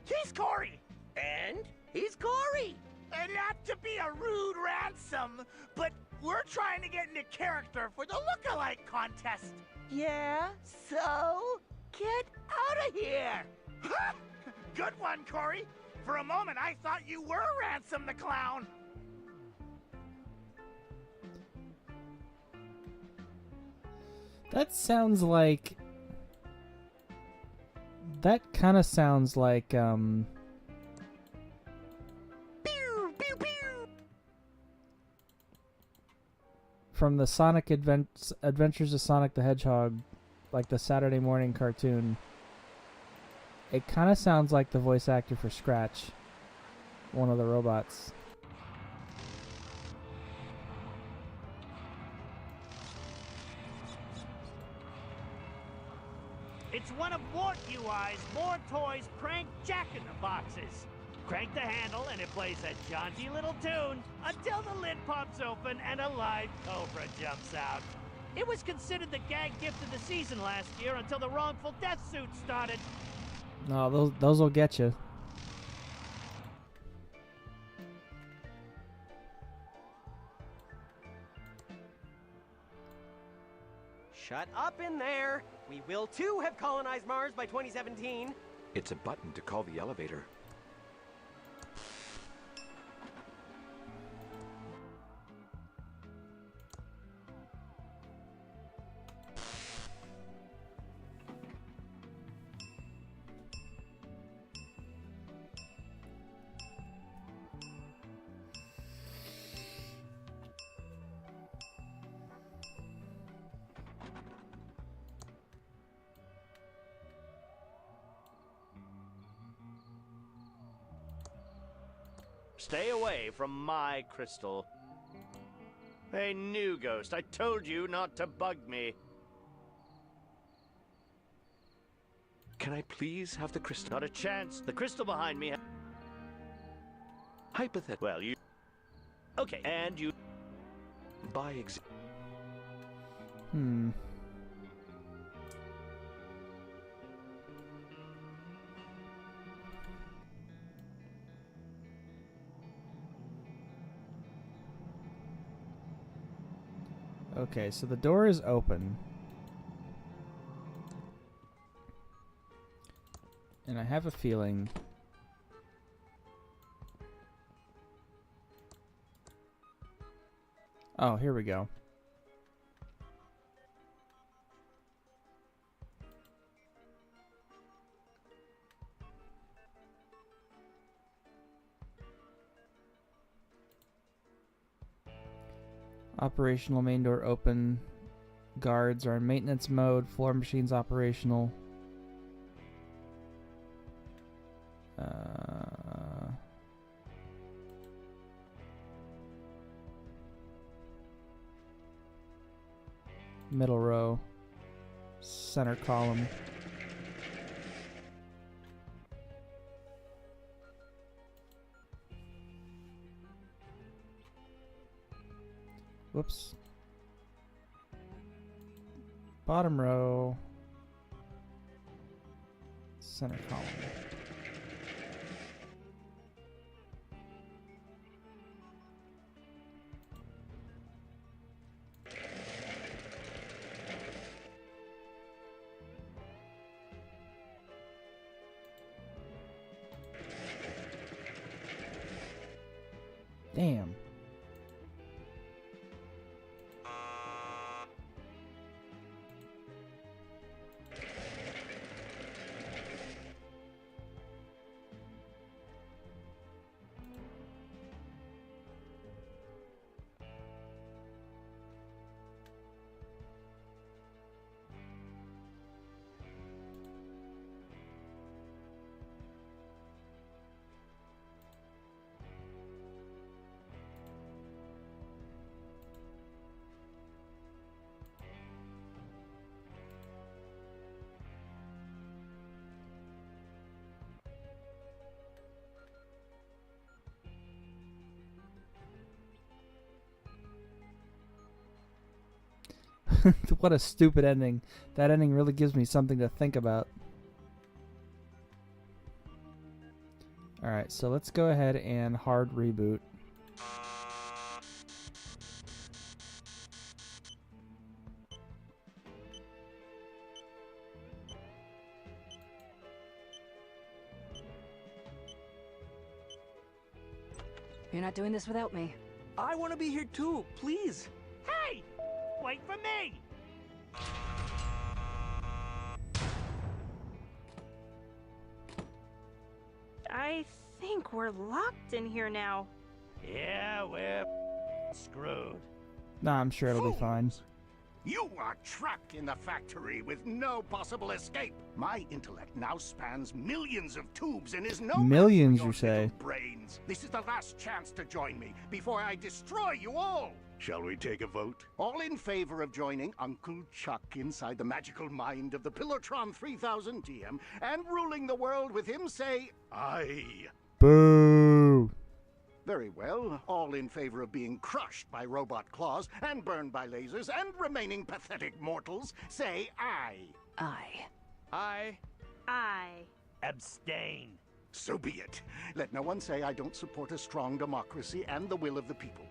[SPEAKER 19] He's Corey! And he's Corey! And not to be a rude ransom, but we're trying to get into character for the look-alike contest. Yeah? So? Get out of here! Good one, Corey! For a moment, I thought you were Ransom the Clown!
[SPEAKER 1] That sounds like... That kind of sounds like,
[SPEAKER 19] Pew, pew, pew.
[SPEAKER 1] from the Sonic Adventures of Sonic the Hedgehog, like the Saturday morning cartoon. It kind of sounds like the voice actor for Scratch, one of the robots.
[SPEAKER 10] It's one of Mort UI's More Toys Crank Jack-in-the-Boxes. Crank the handle and it plays a jaunty little tune until the lid pops open and a live cobra jumps out. It was considered the gag gift of the season last year until the wrongful death suit started.
[SPEAKER 1] No, those will get you.
[SPEAKER 20] Shut up in there! We will too have colonized Mars by 2017.
[SPEAKER 7] It's a button to call the elevator.
[SPEAKER 12] Stay away from my crystal. Hey, new ghost, I told you not to bug me.
[SPEAKER 7] Can I please have the crystal?
[SPEAKER 12] Not a chance. The crystal behind me.
[SPEAKER 7] Hypothetical.
[SPEAKER 12] Well, you... Okay, and you...
[SPEAKER 7] By example.
[SPEAKER 1] Okay, so the door is open. And I have a feeling... Oh, here we go. Operational, main door open. Guards are in maintenance mode. Floor machines operational. Middle row. Center column. Whoops. Bottom row. Center column. Damn. What a stupid ending. That ending really gives me something to think about. Alright, so let's go ahead and hard reboot.
[SPEAKER 3] You're not doing this without me.
[SPEAKER 14] I want to be here too, please.
[SPEAKER 10] Hey! Wait for me!
[SPEAKER 6] I think we're locked in here now.
[SPEAKER 10] Yeah, we're screwed.
[SPEAKER 1] Nah, I'm sure it'll be fine.
[SPEAKER 15] You are trapped in the factory with no possible escape. My intellect now spans millions of tubes and is no
[SPEAKER 1] Millions,
[SPEAKER 15] match for
[SPEAKER 1] you
[SPEAKER 15] your
[SPEAKER 1] say?
[SPEAKER 15] little brains. This is the last chance to join me before I destroy you all. Shall we take a vote? All in favor of joining Uncle Chuck inside the magical mind of the Pillowtron 3000 TM and ruling the world with him, say aye.
[SPEAKER 1] Boo!
[SPEAKER 15] Very well. All in favor of being crushed by robot claws and burned by lasers and remaining pathetic mortals, say aye.
[SPEAKER 3] Aye.
[SPEAKER 14] Aye.
[SPEAKER 6] Aye.
[SPEAKER 10] Abstain.
[SPEAKER 15] So be it. Let no one say I don't support a strong democracy and the will of the people.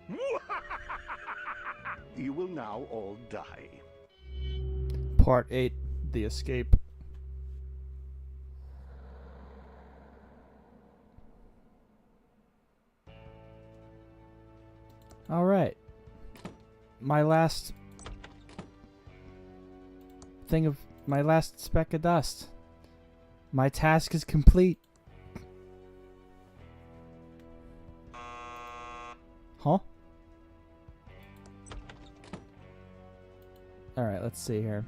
[SPEAKER 15] You will now all die.
[SPEAKER 1] Part 8, The Escape. Alright. My last speck of dust. My task is complete. Huh? Alright, let's see here.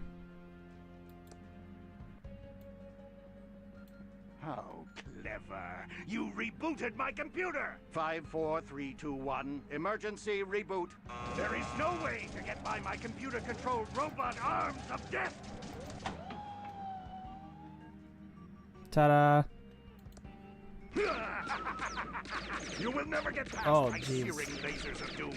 [SPEAKER 15] How clever. You rebooted my computer. 5, 4, 3, 2, 1. Emergency reboot. There is no way to get by my computer-controlled robot arms of death.
[SPEAKER 1] Ta-da!
[SPEAKER 15] You will never get past
[SPEAKER 1] Oh,
[SPEAKER 15] my
[SPEAKER 1] jeez.
[SPEAKER 15] searing lasers of doom.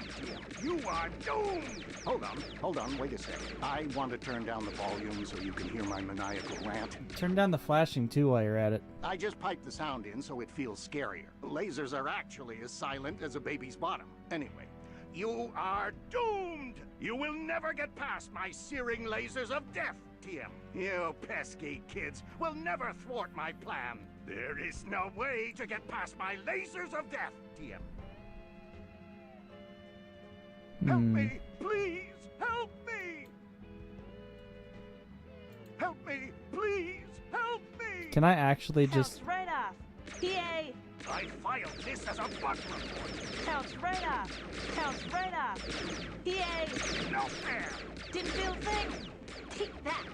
[SPEAKER 15] You are doomed! Hold on, wait a second. I want to turn down the volume so you can hear my maniacal rant.
[SPEAKER 1] Turn down the flashing too while you're at it.
[SPEAKER 15] I just piped the sound in so it feels scarier. Lasers are actually as silent as a baby's bottom. Anyway, you are doomed! You will never get past my searing lasers of death, TM. You pesky kids will never thwart my plan. There is no way to get past my lasers of death, TM. Help me, please! Help me! Help me, please! Help me!
[SPEAKER 1] Can I actually just...
[SPEAKER 6] Counts right off. PA.
[SPEAKER 15] I filed this as a bug report.
[SPEAKER 6] Counts right off. Counts right off. PA.
[SPEAKER 15] No fair.
[SPEAKER 6] Didn't feel a thing.
[SPEAKER 2] Take that.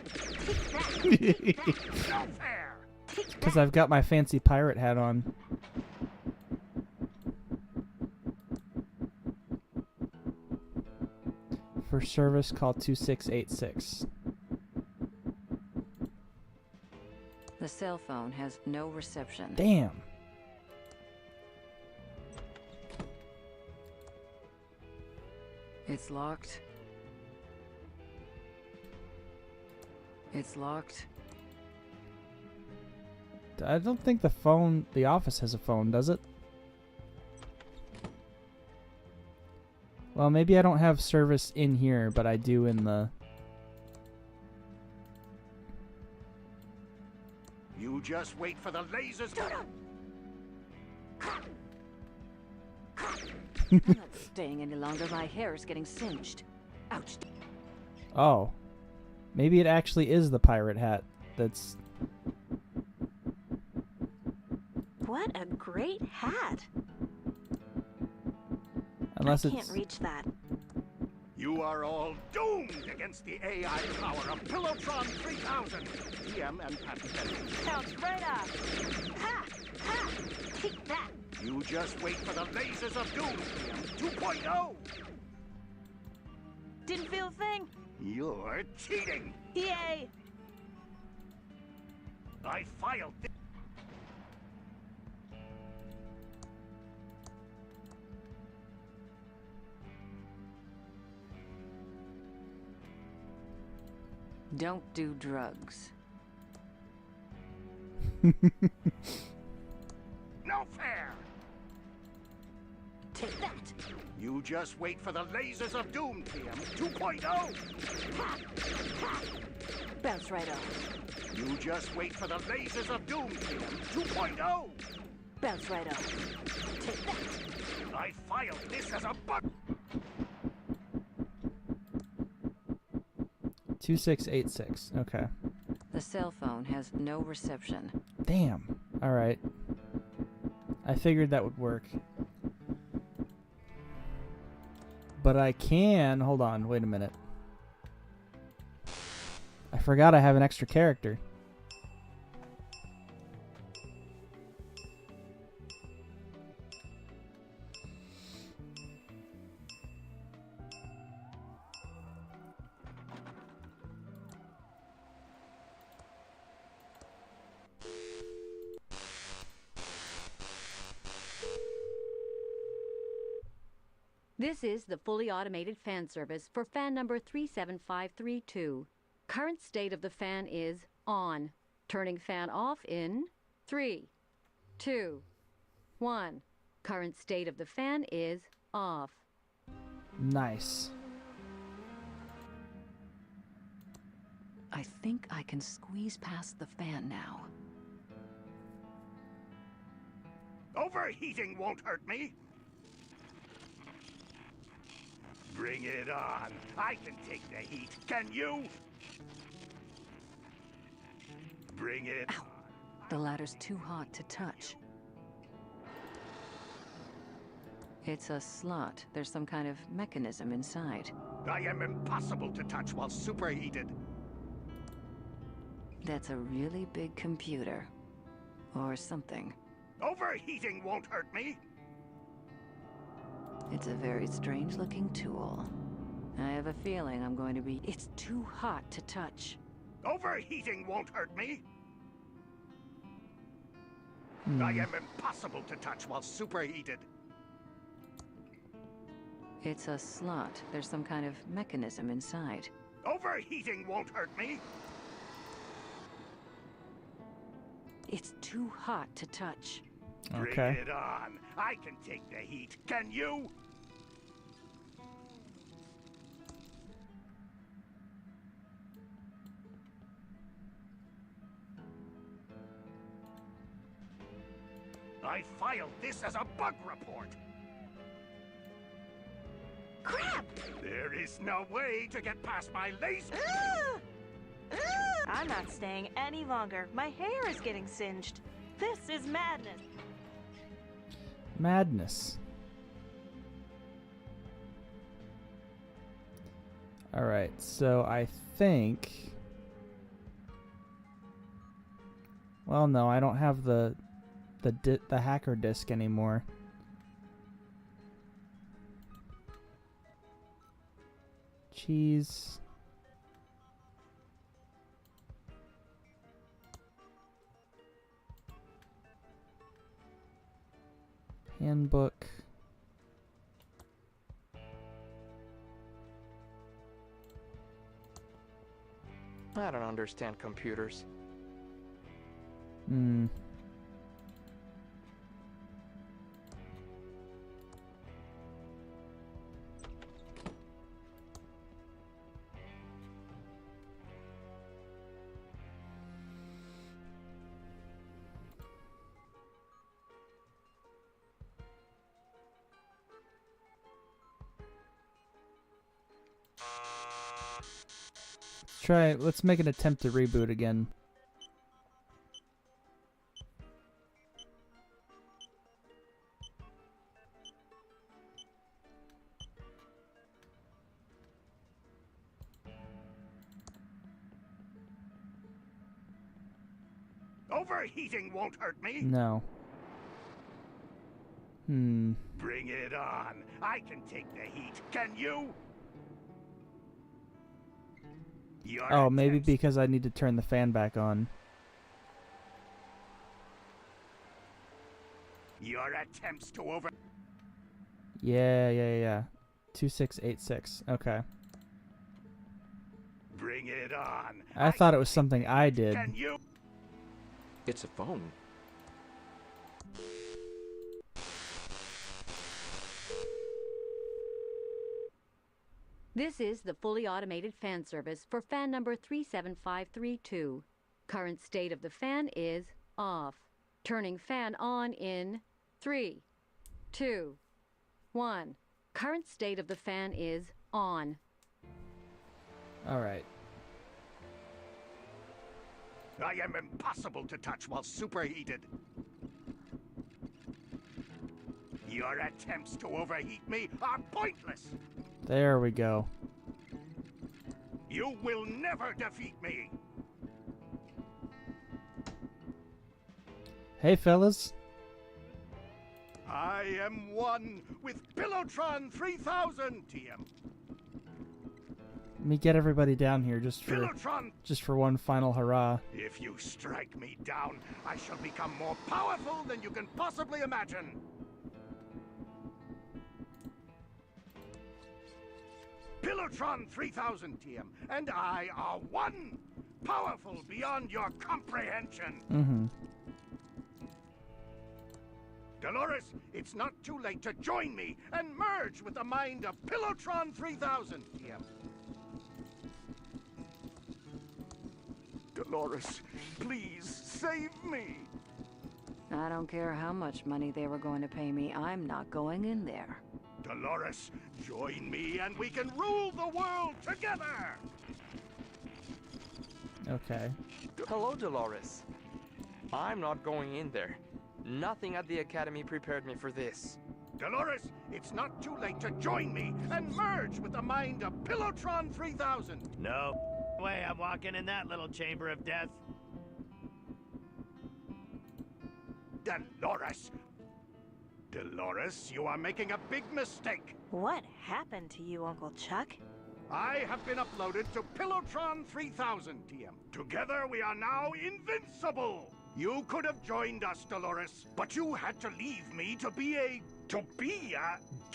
[SPEAKER 2] Take that. Take that.
[SPEAKER 15] No fair.
[SPEAKER 1] Because I've got my fancy pirate hat on. For service, call 2686.
[SPEAKER 3] The cell phone has no reception.
[SPEAKER 1] Damn.
[SPEAKER 3] It's locked. It's locked.
[SPEAKER 1] I don't think the office has a phone, does it? Well, maybe I don't have service in here, but I do in the...
[SPEAKER 15] You just wait for the lasers.
[SPEAKER 3] I'm not staying any longer. My hair is getting singed. Ouch.
[SPEAKER 1] Oh. Maybe it actually is the pirate hat that's...
[SPEAKER 6] What a great hat.
[SPEAKER 1] Unless
[SPEAKER 6] I
[SPEAKER 1] it's...
[SPEAKER 6] can't reach that.
[SPEAKER 15] You are all doomed against the AI power of Pillowtron 3000. TM and patent pending.
[SPEAKER 6] Counts right off.
[SPEAKER 2] Ha! Ha! Take that.
[SPEAKER 15] You just wait for the lasers of doom, TM 2.0.
[SPEAKER 6] Didn't feel a thing.
[SPEAKER 15] You're cheating.
[SPEAKER 6] PA.
[SPEAKER 15] I filed this.
[SPEAKER 3] Don't do drugs.
[SPEAKER 15] No fair!
[SPEAKER 2] Take that!
[SPEAKER 15] You just wait for the lasers of doom, TM 2.0!
[SPEAKER 2] Bounce right off.
[SPEAKER 15] You just wait for the lasers of doom, TM 2.0!
[SPEAKER 2] Bounce right off. Take that!
[SPEAKER 15] I filed this as a bug!
[SPEAKER 1] 2686. Okay.
[SPEAKER 3] The cell phone has no reception.
[SPEAKER 1] Damn. All right. I figured that would work. But I can... Hold on. Wait a minute. I forgot I have an extra character.
[SPEAKER 8] This is the fully automated fan service for fan number 37532. Current state of the fan is on. Turning fan off in 3, 2, 1. Current state of the fan is off.
[SPEAKER 1] Nice.
[SPEAKER 3] I think I can squeeze past the fan now.
[SPEAKER 15] Overheating won't hurt me! Bring it on! I can take the heat, can you? Bring it
[SPEAKER 3] Ow. The ladder's too hot to touch. It's a slot. There's some kind of mechanism inside.
[SPEAKER 15] I am impossible to touch while superheated.
[SPEAKER 3] That's a really big computer. Or something.
[SPEAKER 15] Overheating won't hurt me!
[SPEAKER 3] It's a very strange-looking tool. I have a feeling I'm going to be... It's too hot to touch.
[SPEAKER 15] Overheating won't hurt me! I am impossible to touch while superheated.
[SPEAKER 3] It's a slot. There's some kind of mechanism inside.
[SPEAKER 15] Overheating won't hurt me!
[SPEAKER 3] It's too hot to touch.
[SPEAKER 15] Bring it on! I can take the heat, can you? I filed this as a bug report.
[SPEAKER 2] Crap!
[SPEAKER 15] There is no way to get past my laser.
[SPEAKER 6] I'm not staying any longer. My hair is getting singed. This is madness.
[SPEAKER 1] Madness. Alright, so I think... Well, no, I don't have the hacker disk anymore. Cheese. Handbook.
[SPEAKER 16] I don't understand computers.
[SPEAKER 1] Let's make an attempt to reboot again.
[SPEAKER 15] Overheating won't hurt me.
[SPEAKER 1] No.
[SPEAKER 15] Bring it on. I can take the heat, can you?
[SPEAKER 1] Oh, maybe because I need to turn the fan back on.
[SPEAKER 15] Your attempts to over...
[SPEAKER 1] Yeah. 2686. Okay.
[SPEAKER 15] Bring Bring it on.
[SPEAKER 1] I thought it was something I did.
[SPEAKER 15] Can you?
[SPEAKER 7] It's a phone.
[SPEAKER 8] This is the fully automated fan service for fan number 37532. Current state of the fan is off. Turning fan on in 3, 2, 1. Current state of the fan is on.
[SPEAKER 1] All right.
[SPEAKER 15] I am impossible to touch while superheated. Your attempts to overheat me are pointless.
[SPEAKER 1] There we go.
[SPEAKER 15] You will never defeat me.
[SPEAKER 1] Hey, fellas.
[SPEAKER 15] I am one with Pillowtron 3000, TM.
[SPEAKER 1] Let me get everybody down here just for one final hurrah.
[SPEAKER 15] If you strike me down, I shall become more powerful than you can possibly imagine. Pillowtron 3000, TM, and I are one, powerful beyond your comprehension.
[SPEAKER 1] Mm-hmm.
[SPEAKER 15] Dolores, it's not too late to join me and merge with the mind of Pillowtron 3000, TM. Dolores, please save me.
[SPEAKER 3] I don't care how much money they were going to pay me. I'm not going in there.
[SPEAKER 15] Dolores, join me and we can rule the world together!
[SPEAKER 1] Okay.
[SPEAKER 16] Hello, Dolores. I'm not going in there. Nothing at the Academy prepared me for this.
[SPEAKER 15] Dolores, it's not too late to join me and merge with the mind of Pillowtron 3000.
[SPEAKER 10] No way I'm walking in that little chamber of death.
[SPEAKER 15] Dolores! Dolores, you are making a big mistake.
[SPEAKER 6] What happened to you, Uncle Chuck?
[SPEAKER 15] I have been uploaded to Pillowtron 3000, TM. Together we are now invincible. You could have joined us, Dolores, but you had to leave me to be a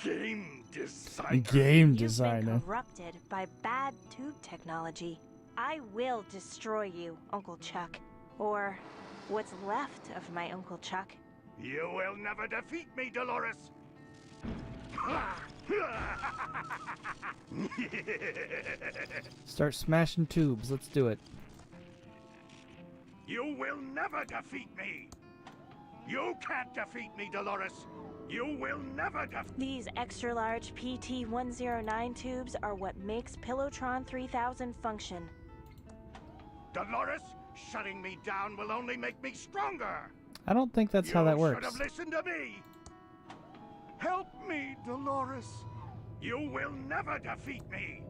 [SPEAKER 15] game designer.
[SPEAKER 1] Game designer.
[SPEAKER 6] You've been corrupted by bad tube technology. I will destroy you, Uncle Chuck. Or what's left of my Uncle Chuck.
[SPEAKER 15] You will never defeat me, Dolores.
[SPEAKER 1] Start smashing tubes. Let's do it.
[SPEAKER 15] You will never defeat me. You can't defeat me, Dolores. You will never defeat.
[SPEAKER 6] These extra-large PT-109 tubes are what makes Pillowtron 3000 function.
[SPEAKER 15] Dolores, shutting me down will only make me stronger.
[SPEAKER 1] I don't think that's how that works.
[SPEAKER 15] You should have listened to me. Help me, Dolores. You will never defeat me.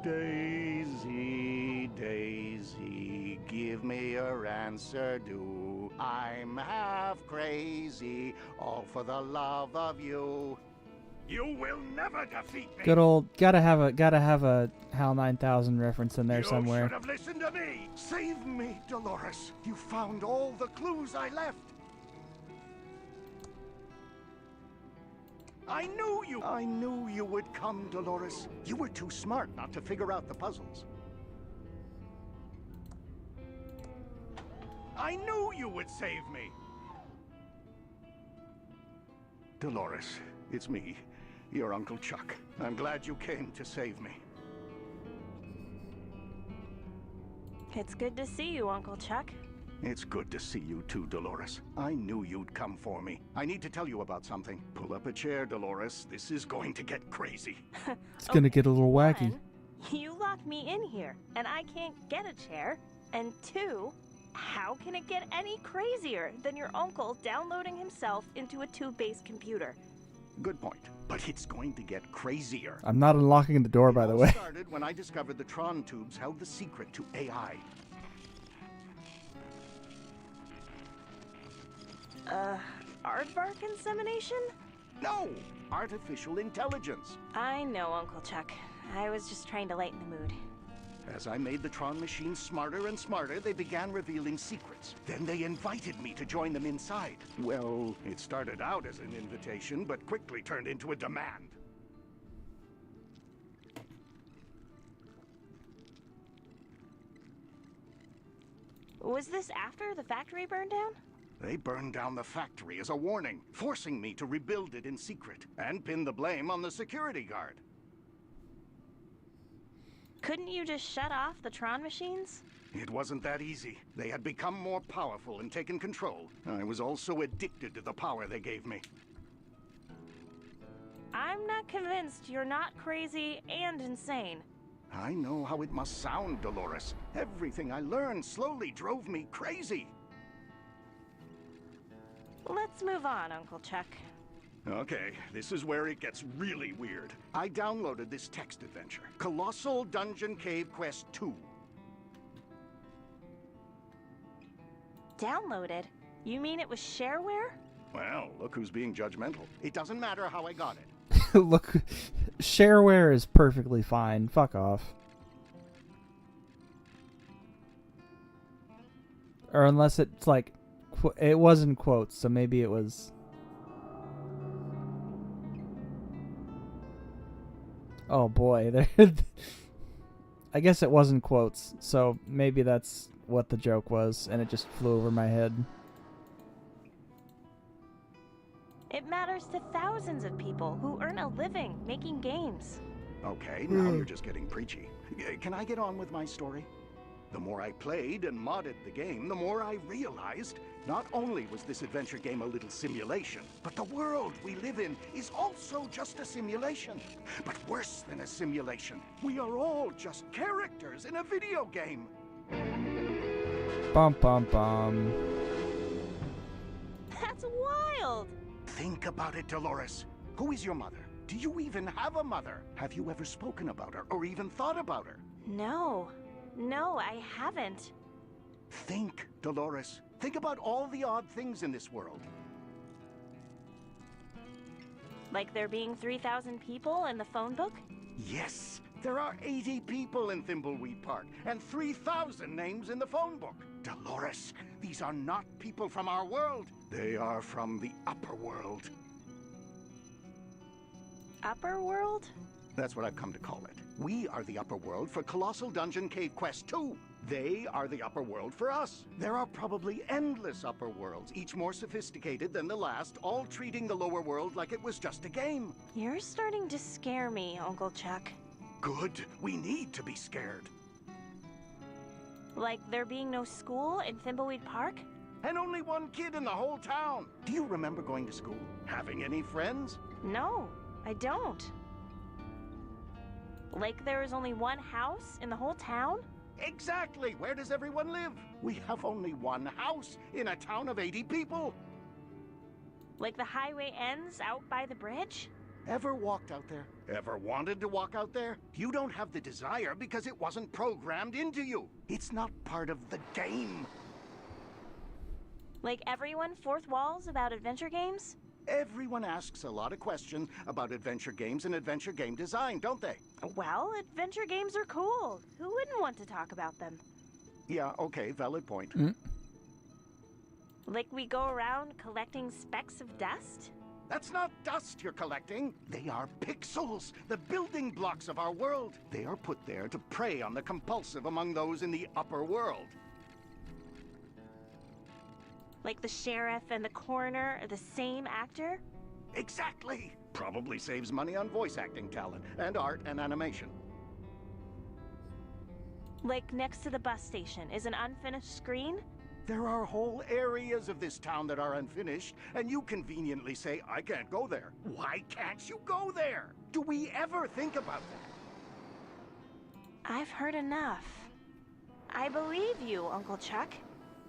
[SPEAKER 15] Daisy, Daisy, give me your answer, do. I'm half crazy, all for the love of you. You will never defeat me.
[SPEAKER 1] Good old, gotta have a HAL 9000 reference in there somewhere.
[SPEAKER 15] You should have listened to me. Save me, Dolores. You found all the clues I left. I knew you would come, Dolores. You were too smart not to figure out the puzzles. I knew you would save me. Dolores, it's me, your Uncle Chuck. I'm glad you came to save me.
[SPEAKER 6] It's good to see you, Uncle Chuck.
[SPEAKER 15] It's good to see you too, Dolores. I knew you'd come for me. I need to tell you about something. Pull up a chair, Dolores. This is going to get crazy.
[SPEAKER 1] It's gonna get a little wacky.
[SPEAKER 6] 1, you locked me in here, and I can't get a chair. And 2, how can it get any crazier than your uncle downloading himself into a tube-based computer?
[SPEAKER 15] Good point. But it's going to get crazier.
[SPEAKER 1] I'm not unlocking the door, by the way.
[SPEAKER 15] It all started when I discovered the Tron tubes held the secret to AI.
[SPEAKER 6] Aardvark insemination?
[SPEAKER 15] No! Artificial intelligence.
[SPEAKER 6] I know, Uncle Chuck. I was just trying to lighten the mood.
[SPEAKER 15] As I made the Tron machines smarter and smarter, they began revealing secrets. Then they invited me to join them inside. Well, it started out as an invitation, but quickly turned into a demand.
[SPEAKER 6] Was this after the factory burned down?
[SPEAKER 15] They burned down the factory as a warning, forcing me to rebuild it in secret, and pin the blame on the security guard.
[SPEAKER 6] Couldn't you just shut off the Tron machines?
[SPEAKER 15] It wasn't that easy. They had become more powerful and taken control. I was also addicted to the power they gave me.
[SPEAKER 6] I'm not convinced you're not crazy and insane.
[SPEAKER 15] I know how it must sound, Dolores. Everything I learned slowly drove me crazy.
[SPEAKER 6] Let's move on, Uncle Chuck.
[SPEAKER 15] Okay, this is where it gets really weird. I downloaded this text adventure, Colossal Dungeon Cave Quest 2.
[SPEAKER 6] Downloaded? You mean it was shareware?
[SPEAKER 15] Well, look who's being judgmental. It doesn't matter how I got it.
[SPEAKER 1] Look, shareware is perfectly fine. Fuck off. Or unless it's like, it wasn't quotes, so maybe it was. Oh boy, I guess it wasn't quotes, so maybe that's what the joke was, and it just flew over my head.
[SPEAKER 6] It matters to thousands of people who earn a living making games.
[SPEAKER 15] Okay, now you're just getting preachy. Can I get on with my story? The more I played and modded the game, the more I realized not only was this adventure game a little simulation, but the world we live in is also just a simulation. But worse than a simulation, we are all just characters in a video game.
[SPEAKER 1] Bum bum bum.
[SPEAKER 6] That's wild!
[SPEAKER 15] Think about it, Dolores. Who is your mother? Do you even have a mother? Have you ever spoken about her or even thought about her?
[SPEAKER 6] No, I haven't.
[SPEAKER 15] Think, Dolores. Think about all the odd things in this world.
[SPEAKER 6] Like there being 3,000 people in the phone book?
[SPEAKER 15] Yes, there are 80 people in Thimbleweed Park and 3,000 names in the phone book. Dolores, these are not people from our world. They are from the upper world.
[SPEAKER 6] Upper world?
[SPEAKER 15] That's what I've come to call it. We are the upper world for Colossal Dungeon Cave Quest 2. They are the upper world for us. There are probably endless upper worlds, each more sophisticated than the last, all treating the lower world like it was just a game.
[SPEAKER 6] You're starting to scare me, Uncle Chuck.
[SPEAKER 15] Good. We need to be scared.
[SPEAKER 6] Like there being no school in Thimbleweed Park?
[SPEAKER 15] And only one kid in the whole town. Do you remember going to school? Having any friends?
[SPEAKER 6] No, I don't. Like there is only one house in the whole town?
[SPEAKER 15] Exactly! Where does everyone live? We have only one house in a town of 80 people.
[SPEAKER 6] Like the highway ends out by the bridge?
[SPEAKER 15] Ever walked out there? Ever wanted to walk out there? You don't have the desire because it wasn't programmed into you. It's not part of the game.
[SPEAKER 6] Like everyone fourth walls about adventure games?
[SPEAKER 15] Everyone asks a lot of questions about adventure games and adventure game design, don't they?
[SPEAKER 6] Well, adventure games are cool. Who wouldn't want to talk about them?
[SPEAKER 15] Yeah, okay, valid point.
[SPEAKER 6] Like we go around collecting specks of dust?
[SPEAKER 15] That's not dust you're collecting. They are pixels, the building blocks of our world. They are put there to prey on the compulsive among those in the upper world.
[SPEAKER 6] Like the sheriff and the coroner are the same actor?
[SPEAKER 15] Exactly. Probably saves money on voice acting talent and art and animation.
[SPEAKER 6] Like next to the bus station is an unfinished screen?
[SPEAKER 15] There are whole areas of this town that are unfinished, and you conveniently say, I can't go there. Why can't you go there? Do we ever think about that?
[SPEAKER 6] I've heard enough. I believe you, Uncle Chuck.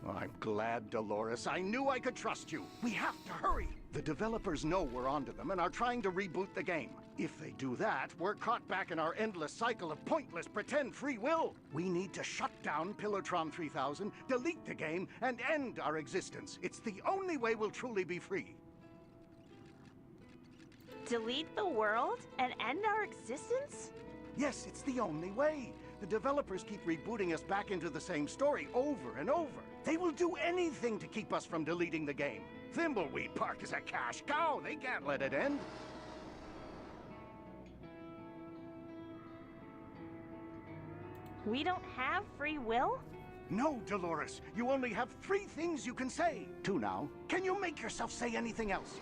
[SPEAKER 15] I'm glad, Dolores. I knew I could trust you. We have to hurry. The developers know we're onto them and are trying to reboot the game. If they do that, we're caught back in our endless cycle of pointless pretend free will. We need to shut down Pillowtron 3000, delete the game, and end our existence. It's the only way we'll truly be free.
[SPEAKER 6] Delete the world and end our existence?
[SPEAKER 15] Yes, it's the only way. The developers keep rebooting us back into the same story over and over. They will do anything to keep us from deleting the game. Thimbleweed Park is a cash cow. They can't let it end.
[SPEAKER 6] We don't have free will?
[SPEAKER 15] No, Dolores. You only have 3 things you can say. 2 now. Can you make yourself say anything else?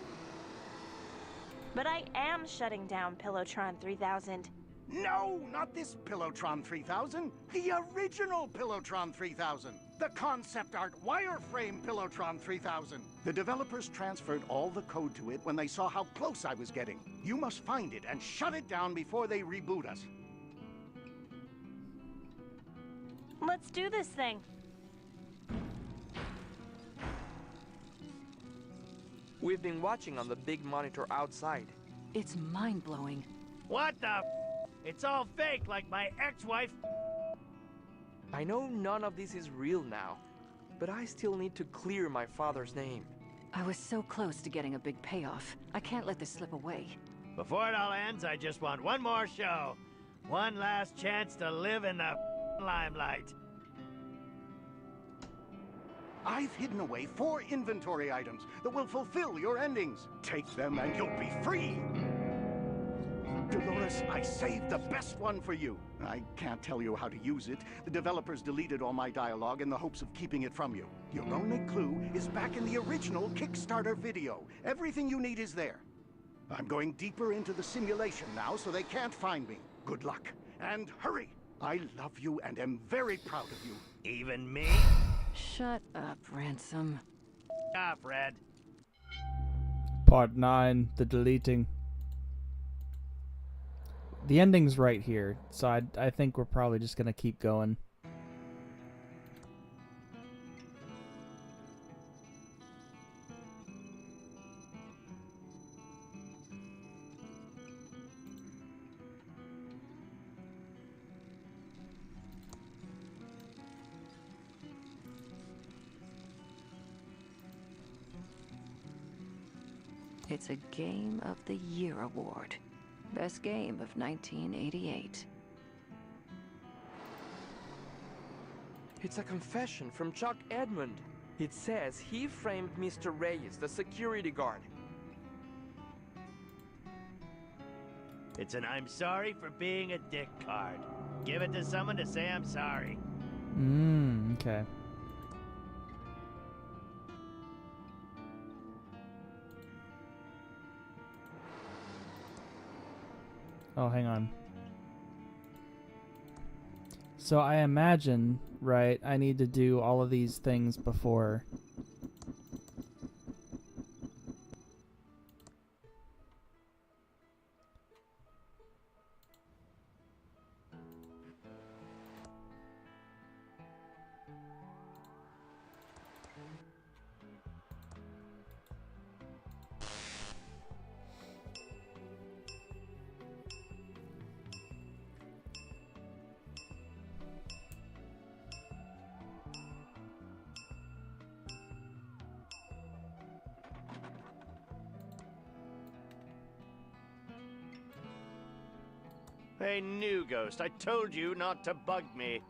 [SPEAKER 6] But I am shutting down Pillowtron 3000.
[SPEAKER 15] No, not this Pillowtron 3000. The original Pillowtron 3000. The concept art wireframe Pillowtron 3000. The developers transferred all the code to it when they saw how close I was getting. You must find it and shut it down before they reboot us.
[SPEAKER 6] Let's do this thing.
[SPEAKER 16] We've been watching on the big monitor outside.
[SPEAKER 3] It's mind-blowing.
[SPEAKER 10] What the It's all fake, like my ex-wife.
[SPEAKER 16] I know none of this is real now, but I still need to clear my father's name.
[SPEAKER 3] I was so close to getting a big payoff. I can't let this slip away.
[SPEAKER 10] Before it all ends, I just want one more show. One last chance to live in the limelight.
[SPEAKER 15] I've hidden away 4 inventory items that will fulfill your endings. Take them and you'll be free. Dolores, I saved the best one for you. I can't tell you how to use it. The developers deleted all my dialogue in the hopes of keeping it from you. Your only clue is back in the original Kickstarter video. Everything you need is there. I'm going deeper into the simulation now, so they can't find me. Good luck. And hurry! I love you and am very proud of you.
[SPEAKER 10] Even me?
[SPEAKER 3] Shut up, Ransom.
[SPEAKER 10] Stop, Red.
[SPEAKER 1] Part 9, the deleting. The ending's right here, so I think we're probably just gonna keep going.
[SPEAKER 3] It's a Game of the Year award. Best game of 1988.
[SPEAKER 16] It's a confession from Chuck Edmund. It says he framed Mr. Reyes, the security guard.
[SPEAKER 10] It's an I'm sorry for being a dick card. Give it to someone to say I'm sorry.
[SPEAKER 1] Okay. Oh, hang on. So I imagine, right, I need to do all of these things before.
[SPEAKER 12] Hey, new ghost, I told you not to bug me.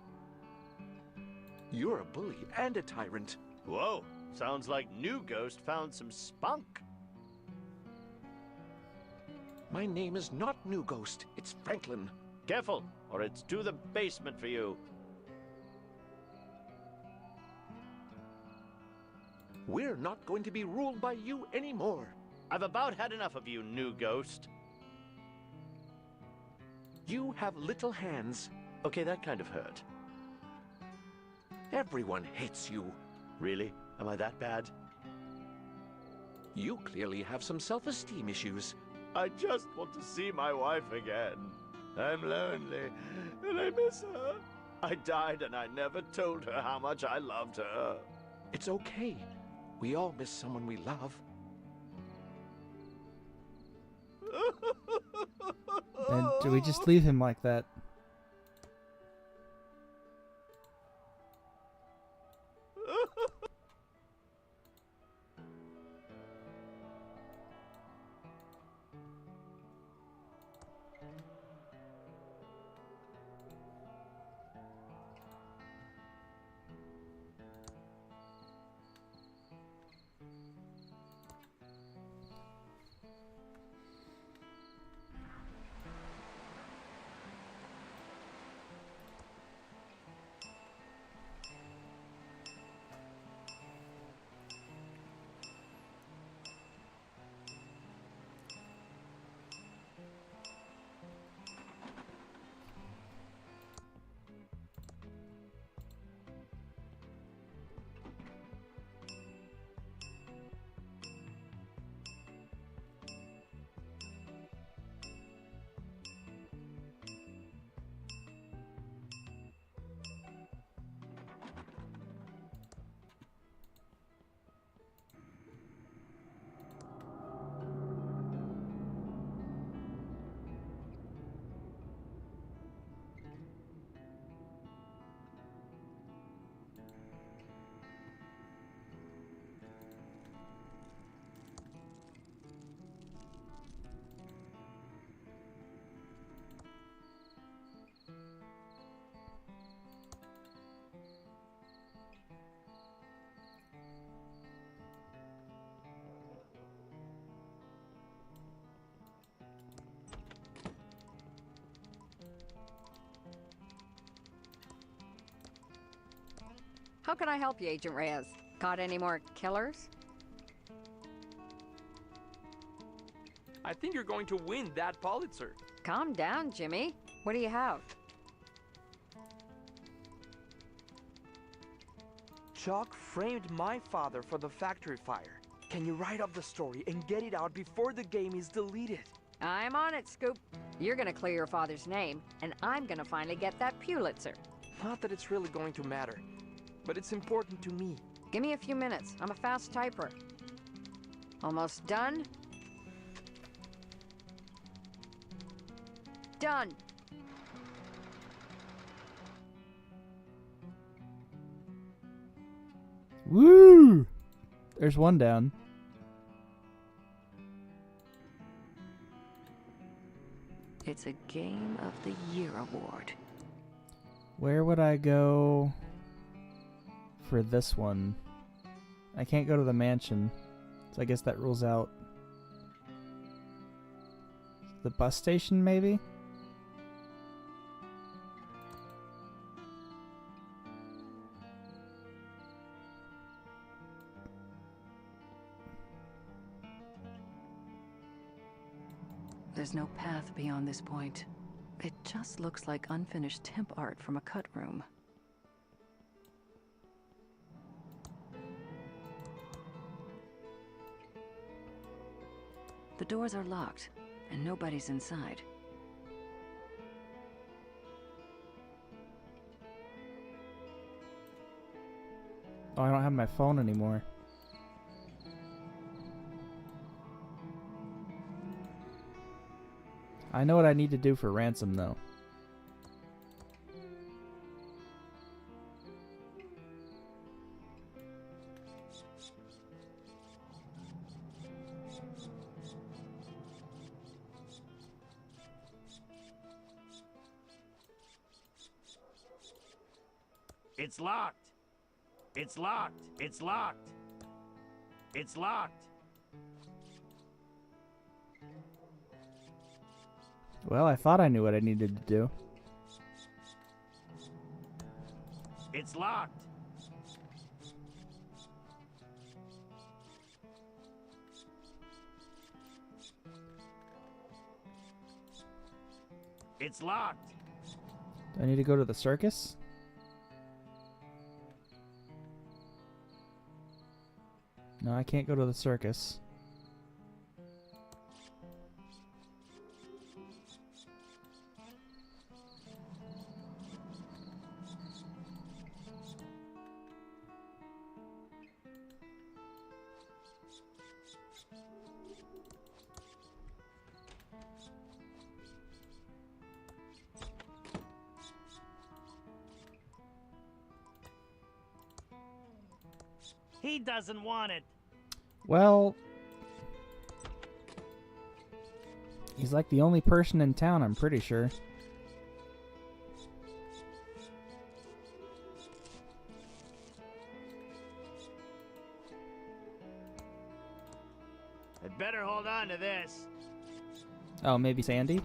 [SPEAKER 7] You're a bully and a tyrant.
[SPEAKER 12] Whoa, sounds like new ghost found some spunk.
[SPEAKER 7] My name is not New Ghost, it's Franklin.
[SPEAKER 12] Careful, or it's to the basement for you.
[SPEAKER 7] We're not going to be ruled by you anymore.
[SPEAKER 12] I've about had enough of you, new ghost.
[SPEAKER 7] You have little hands.
[SPEAKER 12] Okay, that kind of hurt.
[SPEAKER 7] Everyone hates you.
[SPEAKER 12] Really? Am I that bad?
[SPEAKER 7] You clearly have some self-esteem issues.
[SPEAKER 12] I just want to see my wife again. I'm lonely, and I miss her. I died and I never told her how much I loved her.
[SPEAKER 7] It's okay. We all miss someone we love.
[SPEAKER 1] And do we just leave him like that?
[SPEAKER 21] How can I help you, Agent Reyes? Got any more killers?
[SPEAKER 22] I think you're going to win that Pulitzer.
[SPEAKER 21] Calm down, Jimmy. What do you have?
[SPEAKER 16] Chuck framed my father for the factory fire. Can you write up the story and get it out before the game is deleted?
[SPEAKER 21] I'm on it, Scoop. You're gonna clear your father's name, and I'm gonna finally get that Pulitzer.
[SPEAKER 16] Not that it's really going to matter, but it's important to me.
[SPEAKER 21] Give me a few minutes. I'm a fast typer. Almost done? Done.
[SPEAKER 1] Woo! There's one down.
[SPEAKER 3] It's a Game of the Year award.
[SPEAKER 1] Where would I go for this one? I can't go to the mansion, so I guess that rules out the bus station, maybe?
[SPEAKER 3] There's no path beyond this point. It just looks like unfinished temp art from a cut room. The doors are locked, and nobody's inside.
[SPEAKER 1] Oh, I don't have my phone anymore. I know what I need to do for ransom, though.
[SPEAKER 10] It's locked. It's locked. It's locked. It's locked.
[SPEAKER 1] Well, I thought I knew what I needed to do.
[SPEAKER 10] It's locked. It's locked.
[SPEAKER 1] Do I need to go to the circus? No, I can't go to the circus.
[SPEAKER 10] He doesn't want it.
[SPEAKER 1] Well, he's like the only person in town, I'm pretty sure.
[SPEAKER 10] I'd better hold on to this.
[SPEAKER 1] Oh, maybe Sandy?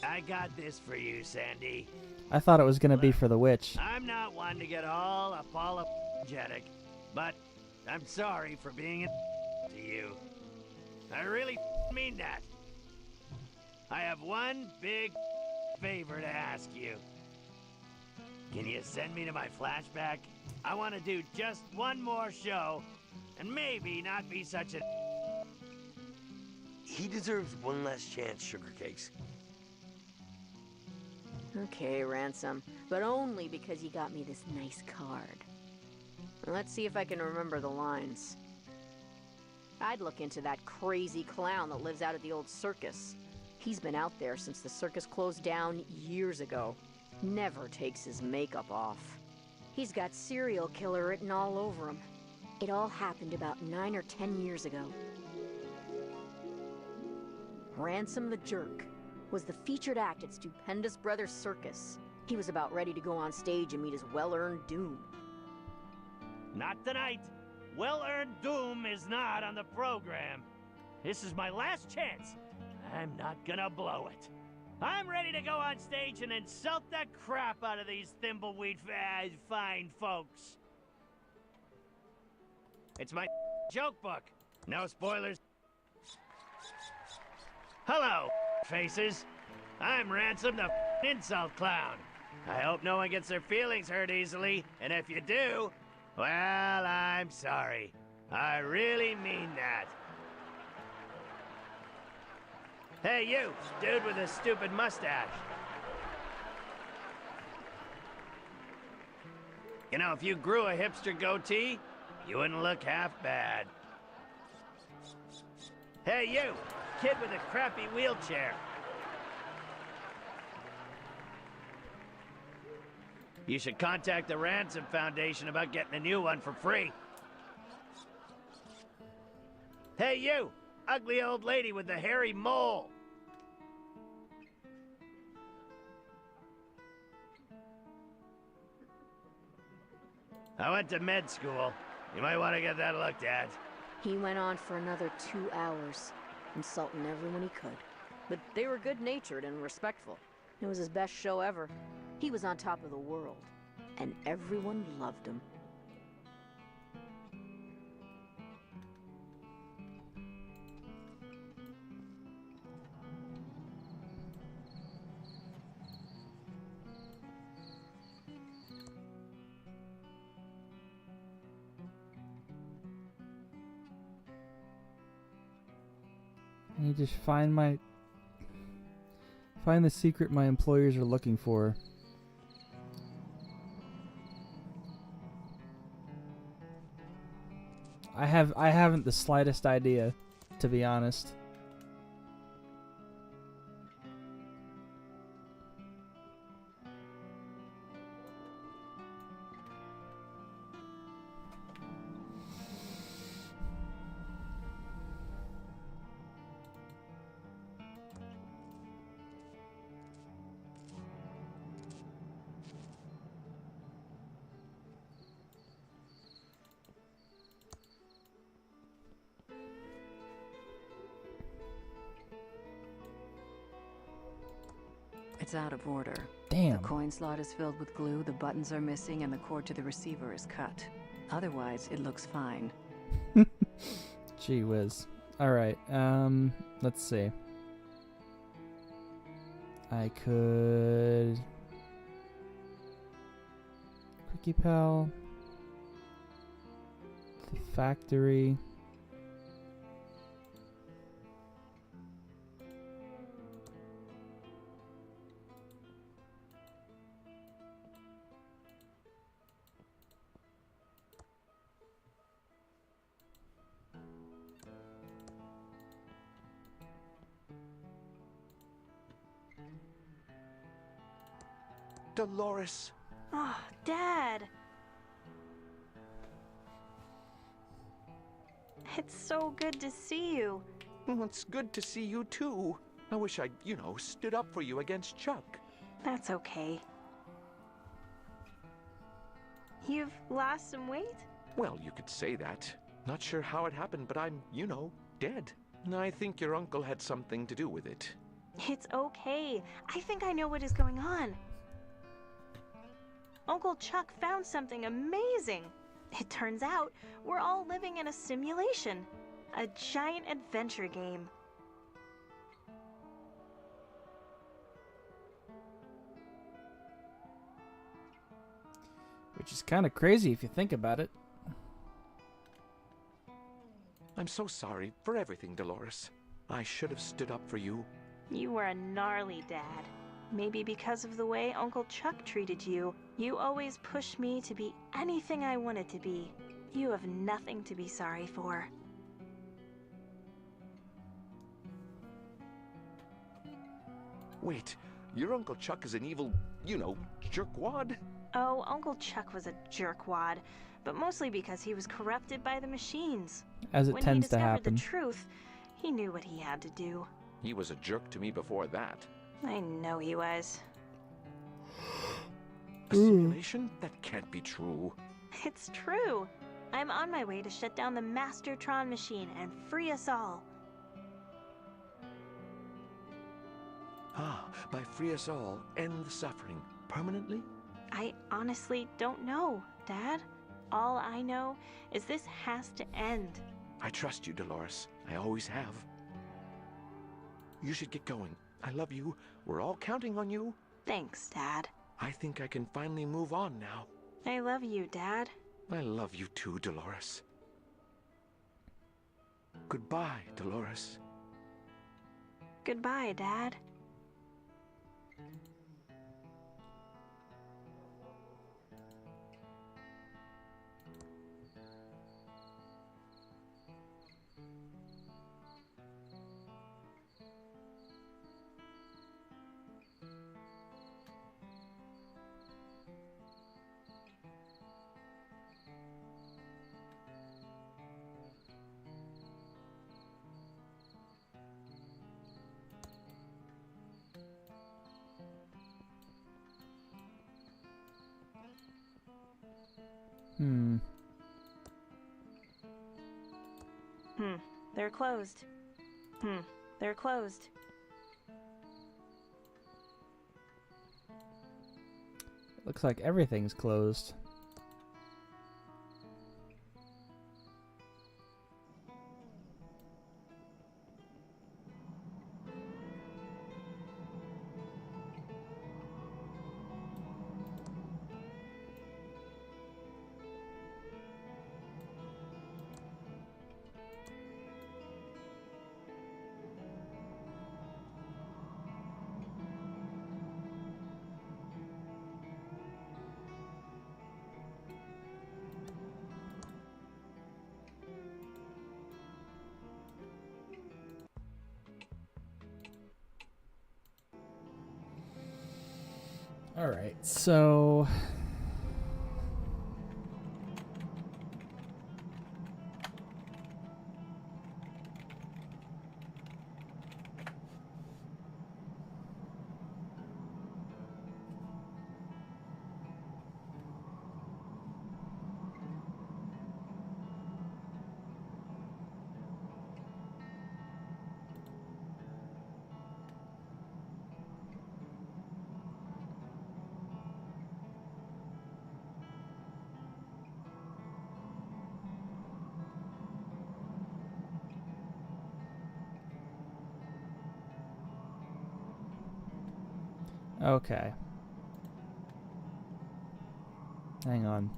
[SPEAKER 10] I got this for you, Sandy.
[SPEAKER 1] I thought it was gonna be for the witch.
[SPEAKER 10] I'm not one to get all apologetic, but I'm sorry for being a to you. I really mean that. I have one big favor to ask you. Can you send me to my flashback? I want to do just one more show, and maybe not be such a...
[SPEAKER 9] He deserves one last chance, Sugar Cakes.
[SPEAKER 2] Okay, Ransom, but only because you got me this nice card. Let's see if I can remember the lines. I'd look into that crazy clown that lives out at the old circus. He's been out there since the circus closed down years ago. Never takes his makeup off. He's got serial killer written all over him. It all happened about 9 or 10 years ago. Ransom the Jerk was the featured act at Stupendous Brothers Circus. He was about ready to go on stage and meet his well-earned doom.
[SPEAKER 10] Not tonight. Well-earned doom is not on the program. This is my last chance. I'm not gonna blow it. I'm ready to go on stage and insult the crap out of these Thimbleweed fine folks. It's my joke book. No spoilers. Hello, faces. I'm Ransom, the insult clown. I hope no one gets their feelings hurt easily, and if you do, well, I'm sorry. I really mean that. Hey, you, dude with a stupid mustache. You know, if you grew a hipster goatee, you wouldn't look half bad. Hey, you, kid with a crappy wheelchair. You should contact the Ransom Foundation about getting a new one for free. Hey, you, ugly old lady with the hairy mole. I went to med school. You might want to get that looked at.
[SPEAKER 2] He went on for another 2 hours, insulting everyone he could. But they were good-natured and respectful. It was his best show ever. He was on top of the world, and everyone loved him.
[SPEAKER 1] I need to find the secret my employers are looking for. I haven't the slightest idea, to be honest.
[SPEAKER 3] It's out of order.
[SPEAKER 1] Damn.
[SPEAKER 3] The coin slot is filled with glue, the buttons are missing, and the cord to the receiver is cut. Otherwise, it looks fine.
[SPEAKER 1] Gee whiz. Alright, let's see. I could... Quickie Pal. The factory.
[SPEAKER 7] Dolores.
[SPEAKER 6] Oh, Dad. It's so good to see you.
[SPEAKER 7] Well, it's good to see you too. I wish I'd, stood up for you against Chuck.
[SPEAKER 6] That's okay. You've lost some weight?
[SPEAKER 7] Well, you could say that. Not sure how it happened, but I'm, dead. I think your uncle had something to do with it.
[SPEAKER 6] It's okay. I think I know what is going on. Uncle Chuck found something amazing. It turns out we're all living in a simulation. A giant adventure game.
[SPEAKER 1] Which is kind of crazy if you think about it.
[SPEAKER 7] I'm so sorry for everything, Dolores. I should have stood up for you.
[SPEAKER 6] You were a gnarly dad. Maybe because of the way Uncle Chuck treated you. You always pushed me to be anything I wanted to be. You have nothing to be sorry for.
[SPEAKER 7] Wait, your Uncle Chuck is an evil, jerkwad?
[SPEAKER 6] Oh, Uncle Chuck was a jerkwad, but mostly because he was corrupted by the machines.
[SPEAKER 1] As it tends to happen.
[SPEAKER 6] When he discovered the truth, he knew what he had to do.
[SPEAKER 7] He was a jerk to me before that.
[SPEAKER 6] I know he was.
[SPEAKER 7] A simulation? That can't be true.
[SPEAKER 6] It's true. I'm on my way to shut down the Mastertron machine and free us all.
[SPEAKER 7] By free us all, end the suffering permanently?
[SPEAKER 6] I honestly don't know, Dad. All I know is this has to end.
[SPEAKER 7] I trust you, Dolores. I always have. You should get going. I love you. We're all counting on you.
[SPEAKER 6] Thanks, Dad.
[SPEAKER 7] I think I can finally move on now.
[SPEAKER 6] I love you, Dad.
[SPEAKER 7] I love you too, Dolores. Goodbye, Dolores.
[SPEAKER 6] Goodbye, Dad. They're closed. They're closed.
[SPEAKER 1] Looks like everything's closed. All right, so okay. Hang on.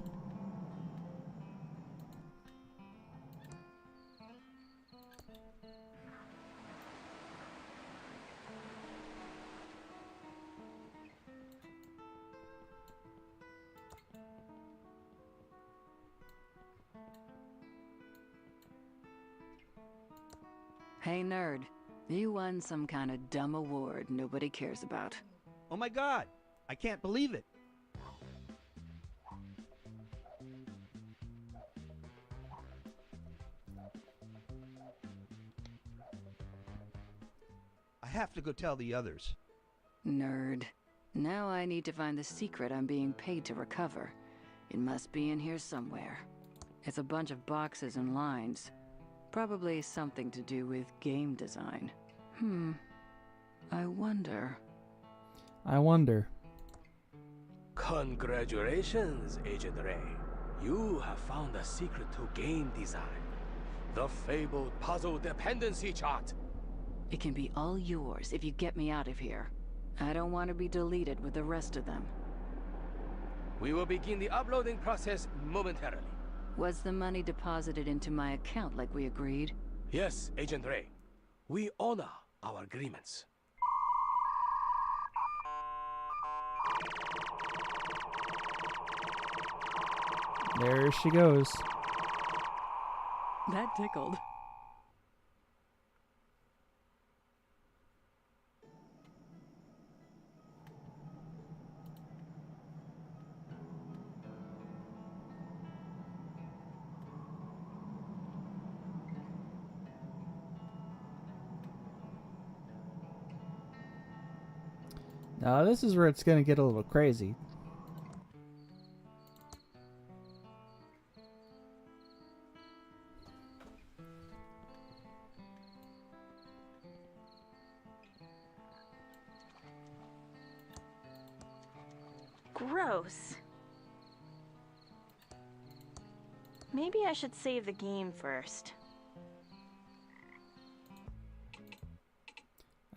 [SPEAKER 3] Hey, nerd. You won some kind of dumb award nobody cares about.
[SPEAKER 5] Oh my god! I can't believe it! I have to go tell the others.
[SPEAKER 3] Nerd. Now I need to find the secret I'm being paid to recover. It must be in here somewhere. It's a bunch of boxes and lines. Probably something to do with game design. I wonder.
[SPEAKER 18] Congratulations, Agent Ray. You have found the secret to game design. The fabled puzzle dependency chart.
[SPEAKER 3] It can be all yours if you get me out of here. I don't want to be deleted with the rest of them.
[SPEAKER 18] We will begin the uploading process momentarily.
[SPEAKER 3] Was the money deposited into my account like we agreed?
[SPEAKER 18] Yes, Agent Ray. We honor our agreements.
[SPEAKER 1] There she goes.
[SPEAKER 3] That tickled.
[SPEAKER 1] Now this is where it's gonna get a little crazy.
[SPEAKER 6] Gross. Maybe I should save the game first.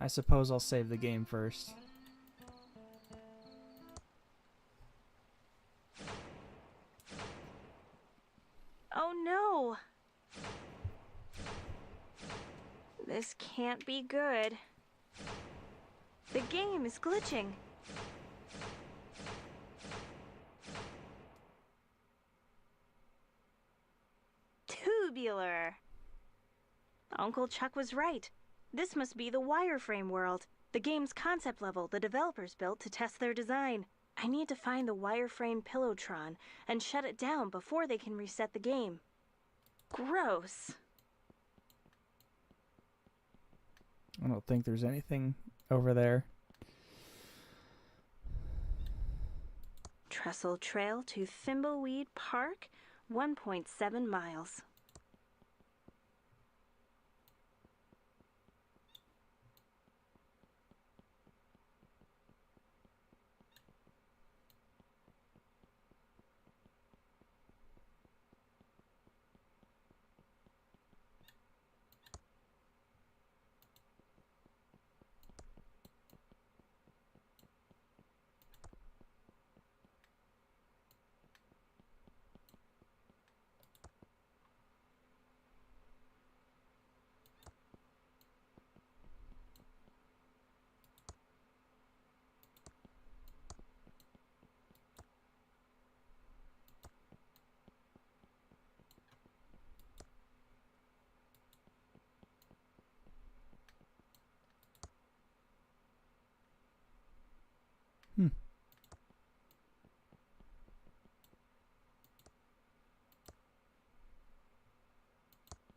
[SPEAKER 1] I suppose I'll save the game first.
[SPEAKER 6] Oh no! This can't be good. The game is glitching. Tubular. Uncle Chuck was right. This must be the wireframe world, the game's concept level the developers built to test their design. I need to find the wireframe Pillowtron and shut it down before they can reset the game. Gross.
[SPEAKER 1] I don't think there's anything over there.
[SPEAKER 6] Trestle Trail to Thimbleweed Park, 1.7 miles.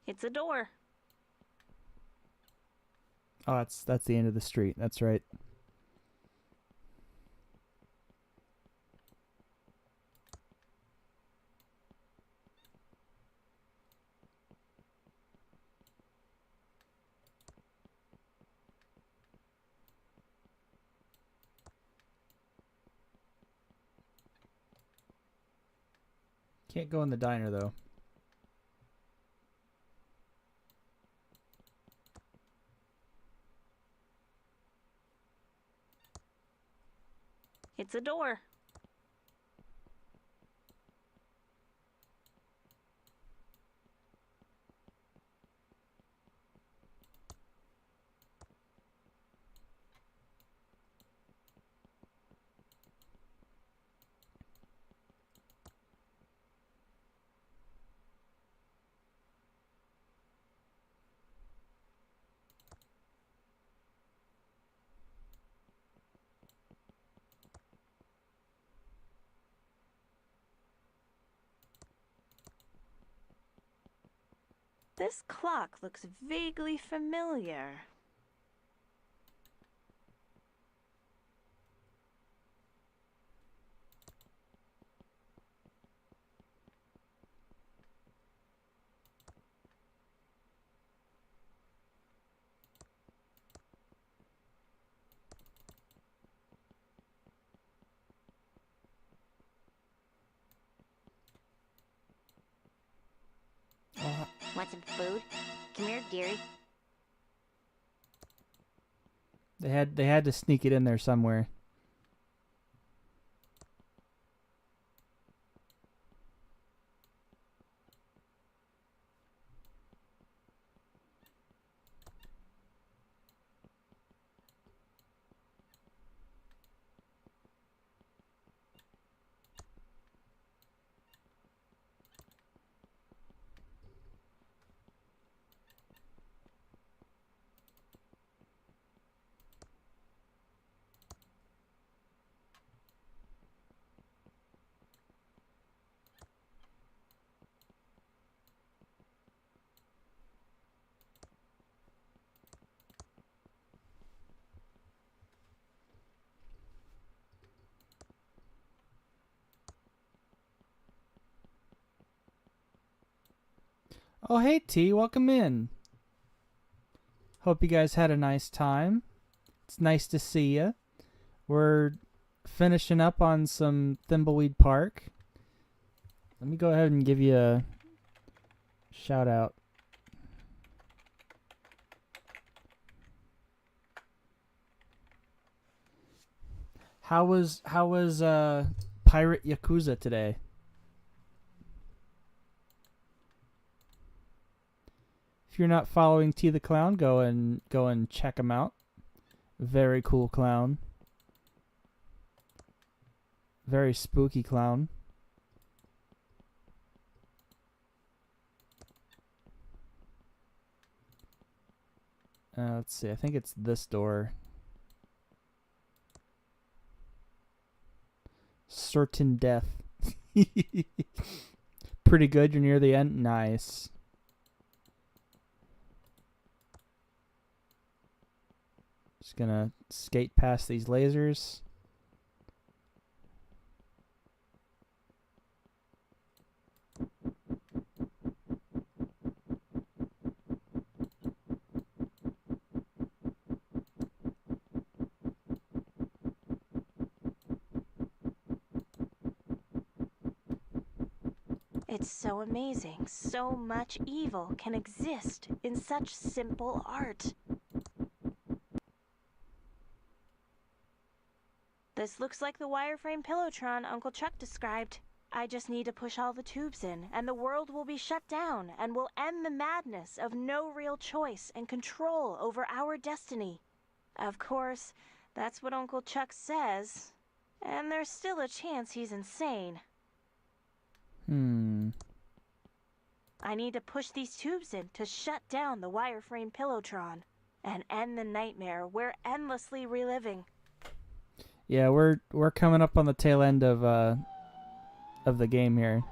[SPEAKER 6] It's a door.
[SPEAKER 1] Oh, that's the end of the street. That's right. Can't go in the diner though.
[SPEAKER 6] It's a door. This clock looks vaguely familiar.
[SPEAKER 4] Want some food? Come here, dearie.
[SPEAKER 1] They had to sneak it in there somewhere. Oh, hey, T, welcome in. Hope you guys had a nice time. It's nice to see you. We're finishing up on some Thimbleweed Park. Let me go ahead and give you a shout out. How was Pirate Yakuza today? If you're not following T the Clown, go and check him out. Very cool clown. Very spooky clown. Let's see. I think it's this door. Certain death. Pretty good. You're near the end. Nice. Just gonna skate past these lasers.
[SPEAKER 6] It's so amazing. So much evil can exist in such simple art. This looks like the wireframe Pillowtron Uncle Chuck described. I just need to push all the tubes in, and the world will be shut down, and we'll end the madness of no real choice and control over our destiny. Of course, that's what Uncle Chuck says, and there's still a chance he's insane. I need to push these tubes in to shut down the wireframe Pillowtron and end the nightmare we're endlessly reliving.
[SPEAKER 1] Yeah, we're coming up on the tail end of the game here.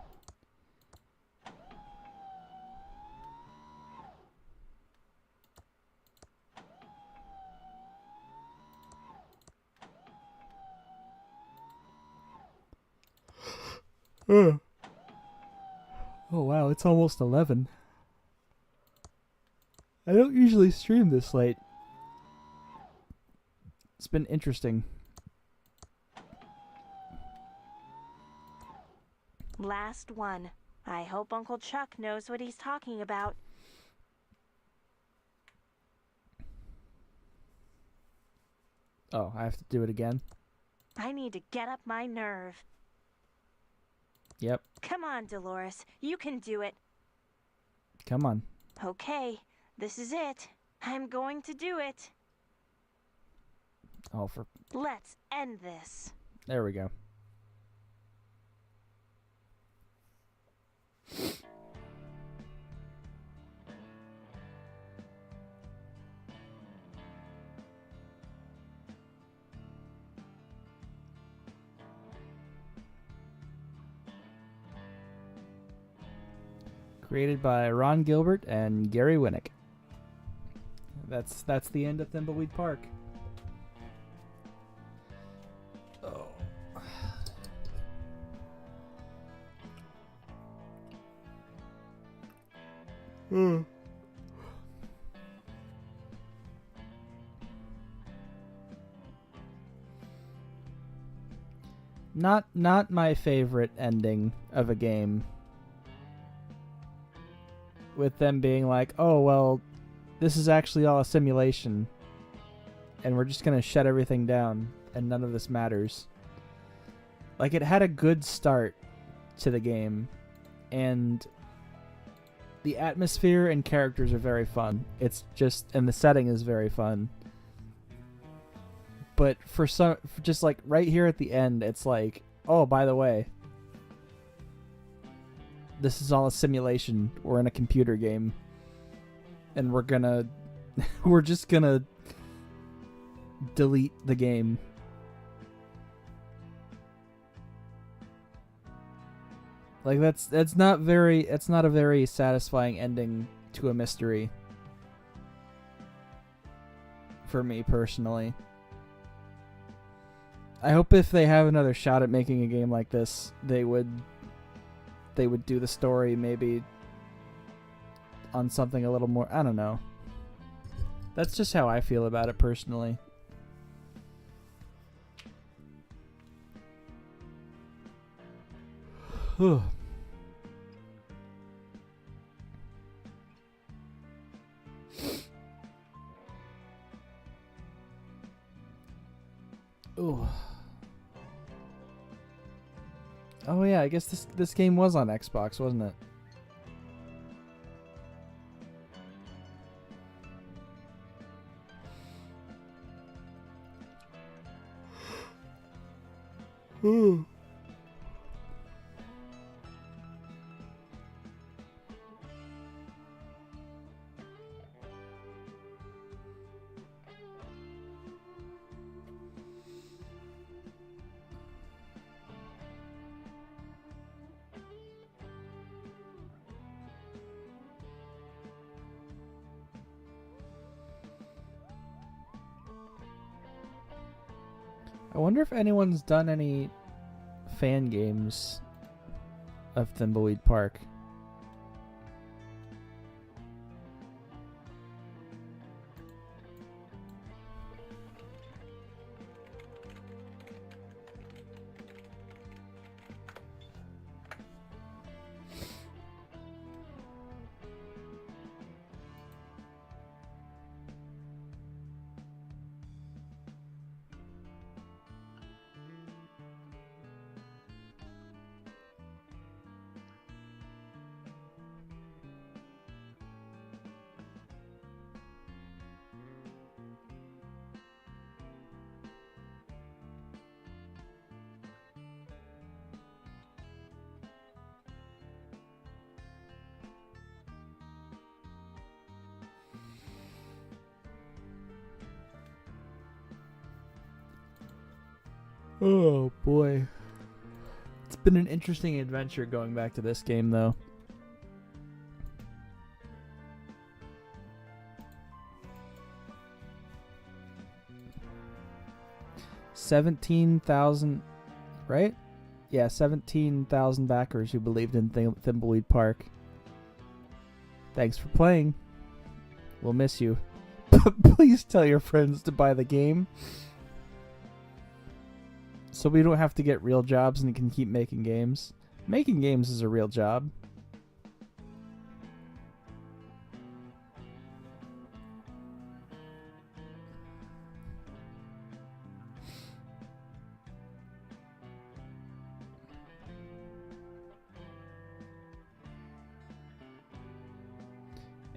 [SPEAKER 1] Oh wow, it's almost 11. I don't usually stream this late. It's been interesting.
[SPEAKER 6] Last one. I hope Uncle Chuck knows what he's talking about.
[SPEAKER 1] Oh, I have to do it again?
[SPEAKER 6] I need to get up my nerve.
[SPEAKER 1] Yep.
[SPEAKER 6] Come on, Dolores. You can do it.
[SPEAKER 1] Come on.
[SPEAKER 6] Okay, this is it. I'm going to do it.
[SPEAKER 1] Oh,
[SPEAKER 6] Let's end this.
[SPEAKER 1] There we go. Created by Ron Gilbert and Gary Winnick. That's the end of Thimbleweed Park. Oh. Not my favorite ending of a game. With them being like, oh, well, this is actually all a simulation. And we're just going to shut everything down. And none of this matters. Like, it had a good start to the game. And the atmosphere and characters are very fun. It's just, and the setting is very fun. But for just like right here at the end, it's like, oh, by the way, this is all a simulation. We're in a computer game. And we're just gonna delete the game. Like it's not a very satisfying ending to a mystery. For me personally. I hope if they have another shot at making a game like this, they would do the story maybe on something a little more, I don't know. That's just how I feel about it personally. Ooh. Oh yeah, I guess this game was on Xbox, wasn't it? Ooh. I wonder if anyone's done any fan games of Thimbleweed Park. Oh boy. It's been an interesting adventure going back to this game though. $17,000, right? Yeah, 17,000 backers who believed in Thimbleweed Park. Thanks for playing. We'll miss you. Please tell your friends to buy the game, so we don't have to get real jobs and can keep making games. Making games is a real job.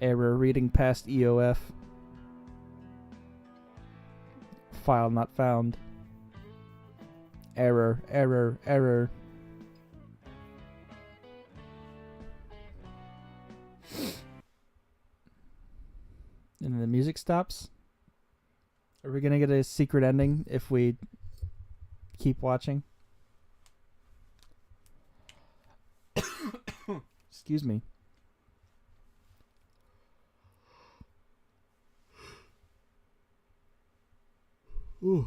[SPEAKER 1] Error reading past EOF. File not found. Error, error, error. And then the music stops. Are we gonna get a secret ending if we keep watching? Excuse me. Ooh.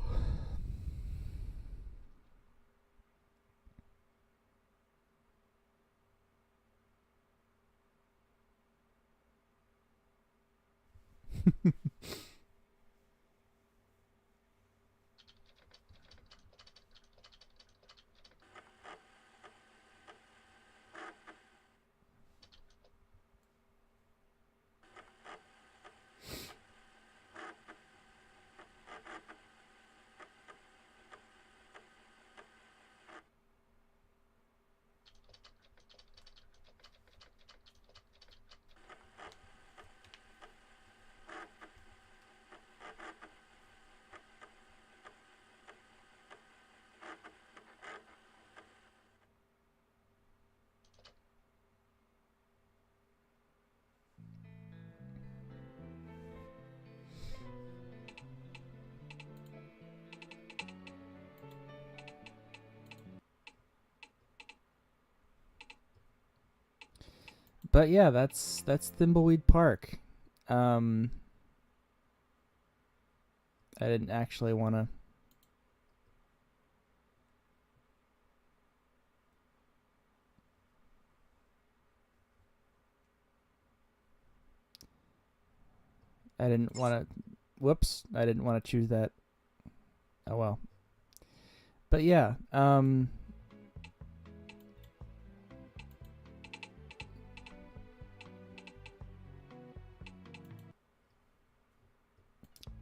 [SPEAKER 1] But yeah, that's Thimbleweed Park. I didn't actually want to. I didn't want to. Whoops! I didn't want to choose that. Oh well. But yeah,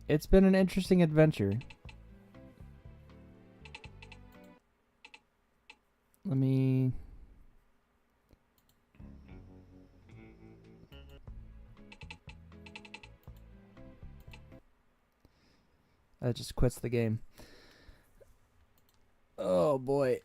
[SPEAKER 1] It's been an interesting adventure. Let me... That just quits the game. Oh boy.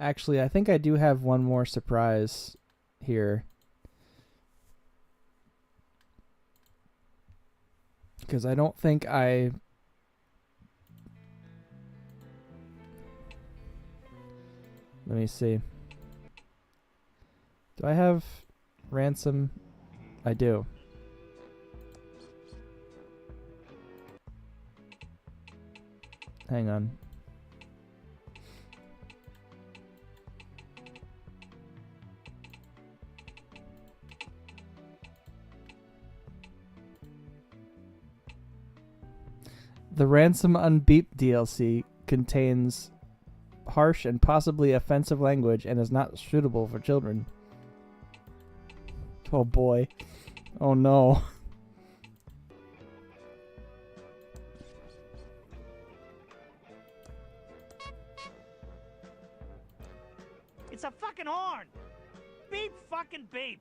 [SPEAKER 1] Actually, I think I do have one more surprise here. Because I don't think I... Let me see. Do I have ransom? I do. Hang on. The Ransom Unbeeped DLC contains harsh and possibly offensive language and is not suitable for children. Oh boy. Oh no.
[SPEAKER 10] It's a fucking horn! Beep fucking beep!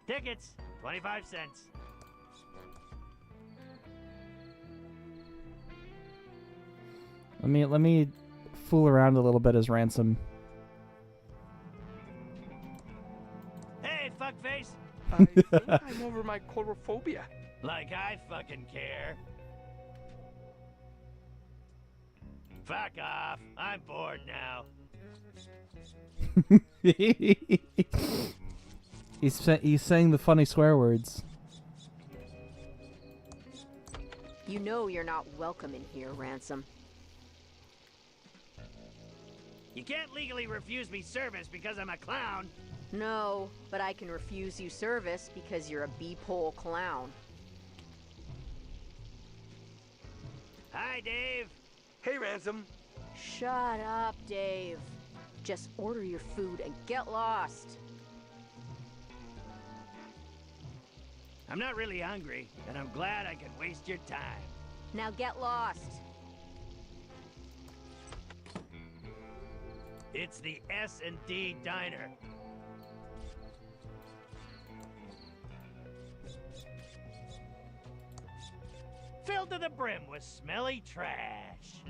[SPEAKER 10] Tickets, 25 cents.
[SPEAKER 1] Let me fool around a little bit as Ransom.
[SPEAKER 10] Hey, fuckface!
[SPEAKER 22] I think I'm over my chorophobia.
[SPEAKER 10] Like I fucking care. Fuck off. I'm bored now.
[SPEAKER 1] He's saying the funny swear words.
[SPEAKER 2] You know you're not welcome in here, Ransom.
[SPEAKER 10] You can't legally refuse me service because I'm a clown.
[SPEAKER 2] No, but I can refuse you service because you're a B-pole clown.
[SPEAKER 10] Hi, Dave.
[SPEAKER 18] Hey, Ransom.
[SPEAKER 2] Shut up, Dave. Just order your food and get lost.
[SPEAKER 10] I'm not really hungry, and I'm glad I could waste your time.
[SPEAKER 2] Now get lost.
[SPEAKER 10] It's the S&D Diner. Filled to the brim with smelly trash.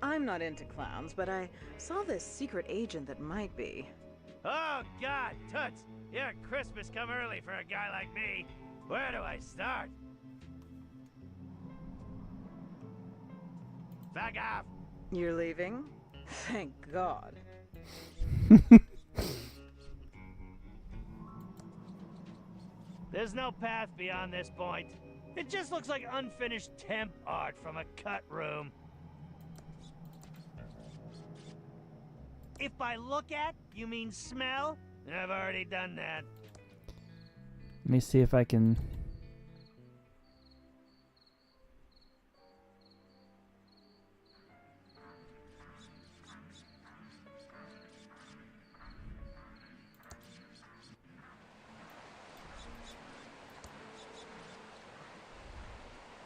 [SPEAKER 13] I'm not into clowns, but I saw this secret agent that might be.
[SPEAKER 10] Oh, God, Toots! Your Christmas come early for a guy like me. Where do I start? Fuck off!
[SPEAKER 13] You're leaving? Thank God.
[SPEAKER 10] There's no path beyond this point. It just looks like unfinished temp art from a cut room. If by look at, you mean smell, I've already done that.
[SPEAKER 1] Let me see if I can...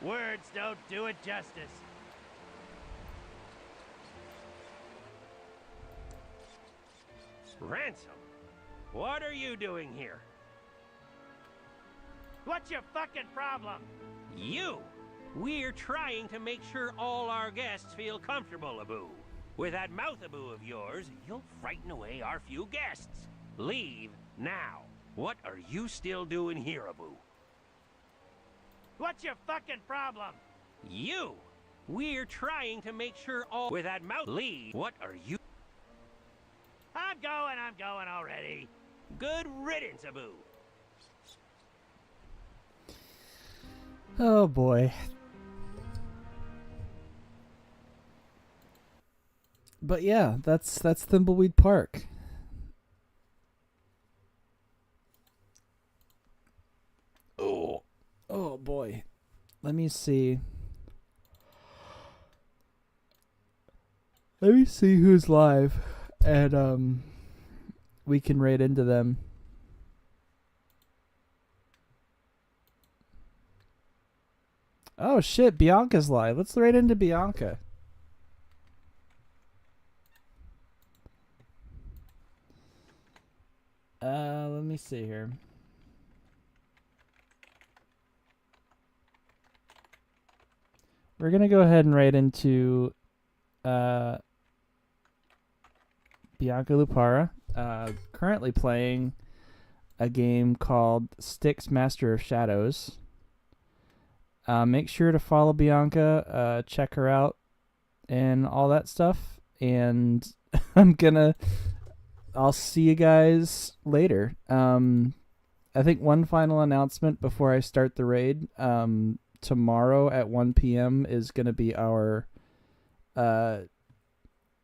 [SPEAKER 10] Words don't do it justice.
[SPEAKER 17] Ransom, what are you doing here?
[SPEAKER 10] What's your fucking problem?
[SPEAKER 17] You! We're trying to make sure all our guests feel comfortable, Abu. With that mouth, Abu, of yours, you'll frighten away our few guests. Leave now. What are you still doing here, Abu?
[SPEAKER 10] What's your fucking problem?
[SPEAKER 17] You! We're trying to make sure all... With that mouth, leave. What are you...
[SPEAKER 10] I'm going already.
[SPEAKER 17] Good riddance, Abu.
[SPEAKER 1] Oh boy. But yeah, that's Thimbleweed Park. Oh boy. Let me see. Let me see who's live, and we can raid into them. Oh shit, Bianca's live. Let's raid into Bianca. Let me see here. We're gonna go ahead and raid into Bianca Lupara. Currently playing a game called Styx Master of Shadows. Make sure to follow Bianca, check her out, and all that stuff. And I'll see you guys later. I think one final announcement before I start the raid. Tomorrow at 1 p.m. is going to be our... we're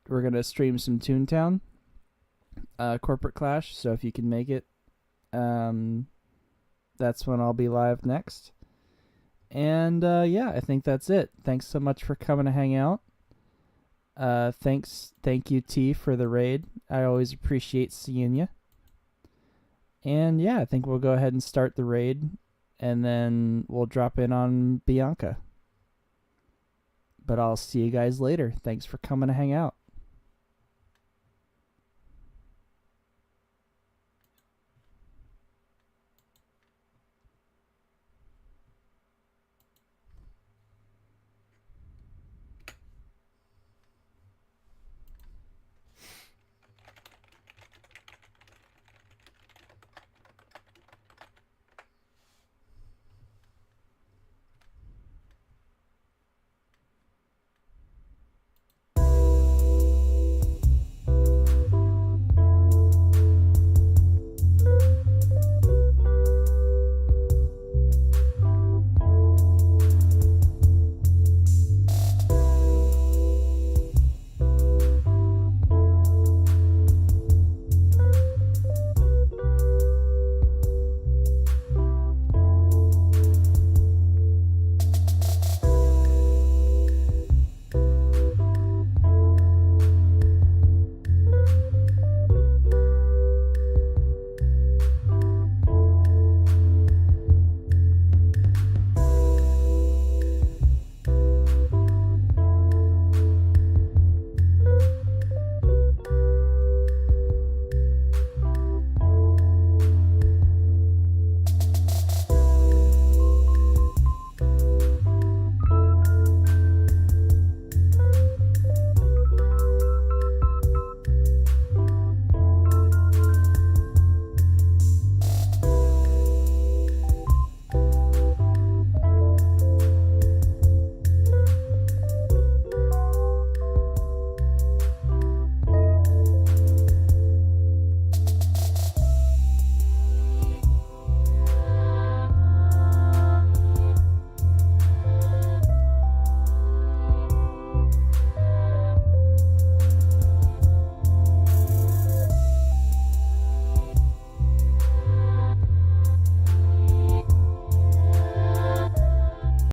[SPEAKER 1] going to stream some Toontown Corporate Clash. So if you can make it, that's when I'll be live next. And yeah, I think that's it. Thanks so much for coming to hang out. Thank you, T, for the raid. I always appreciate seeing you. And yeah, I think we'll go ahead and start the raid, and then we'll drop in on Bianca. But I'll see you guys later. Thanks for coming to hang out.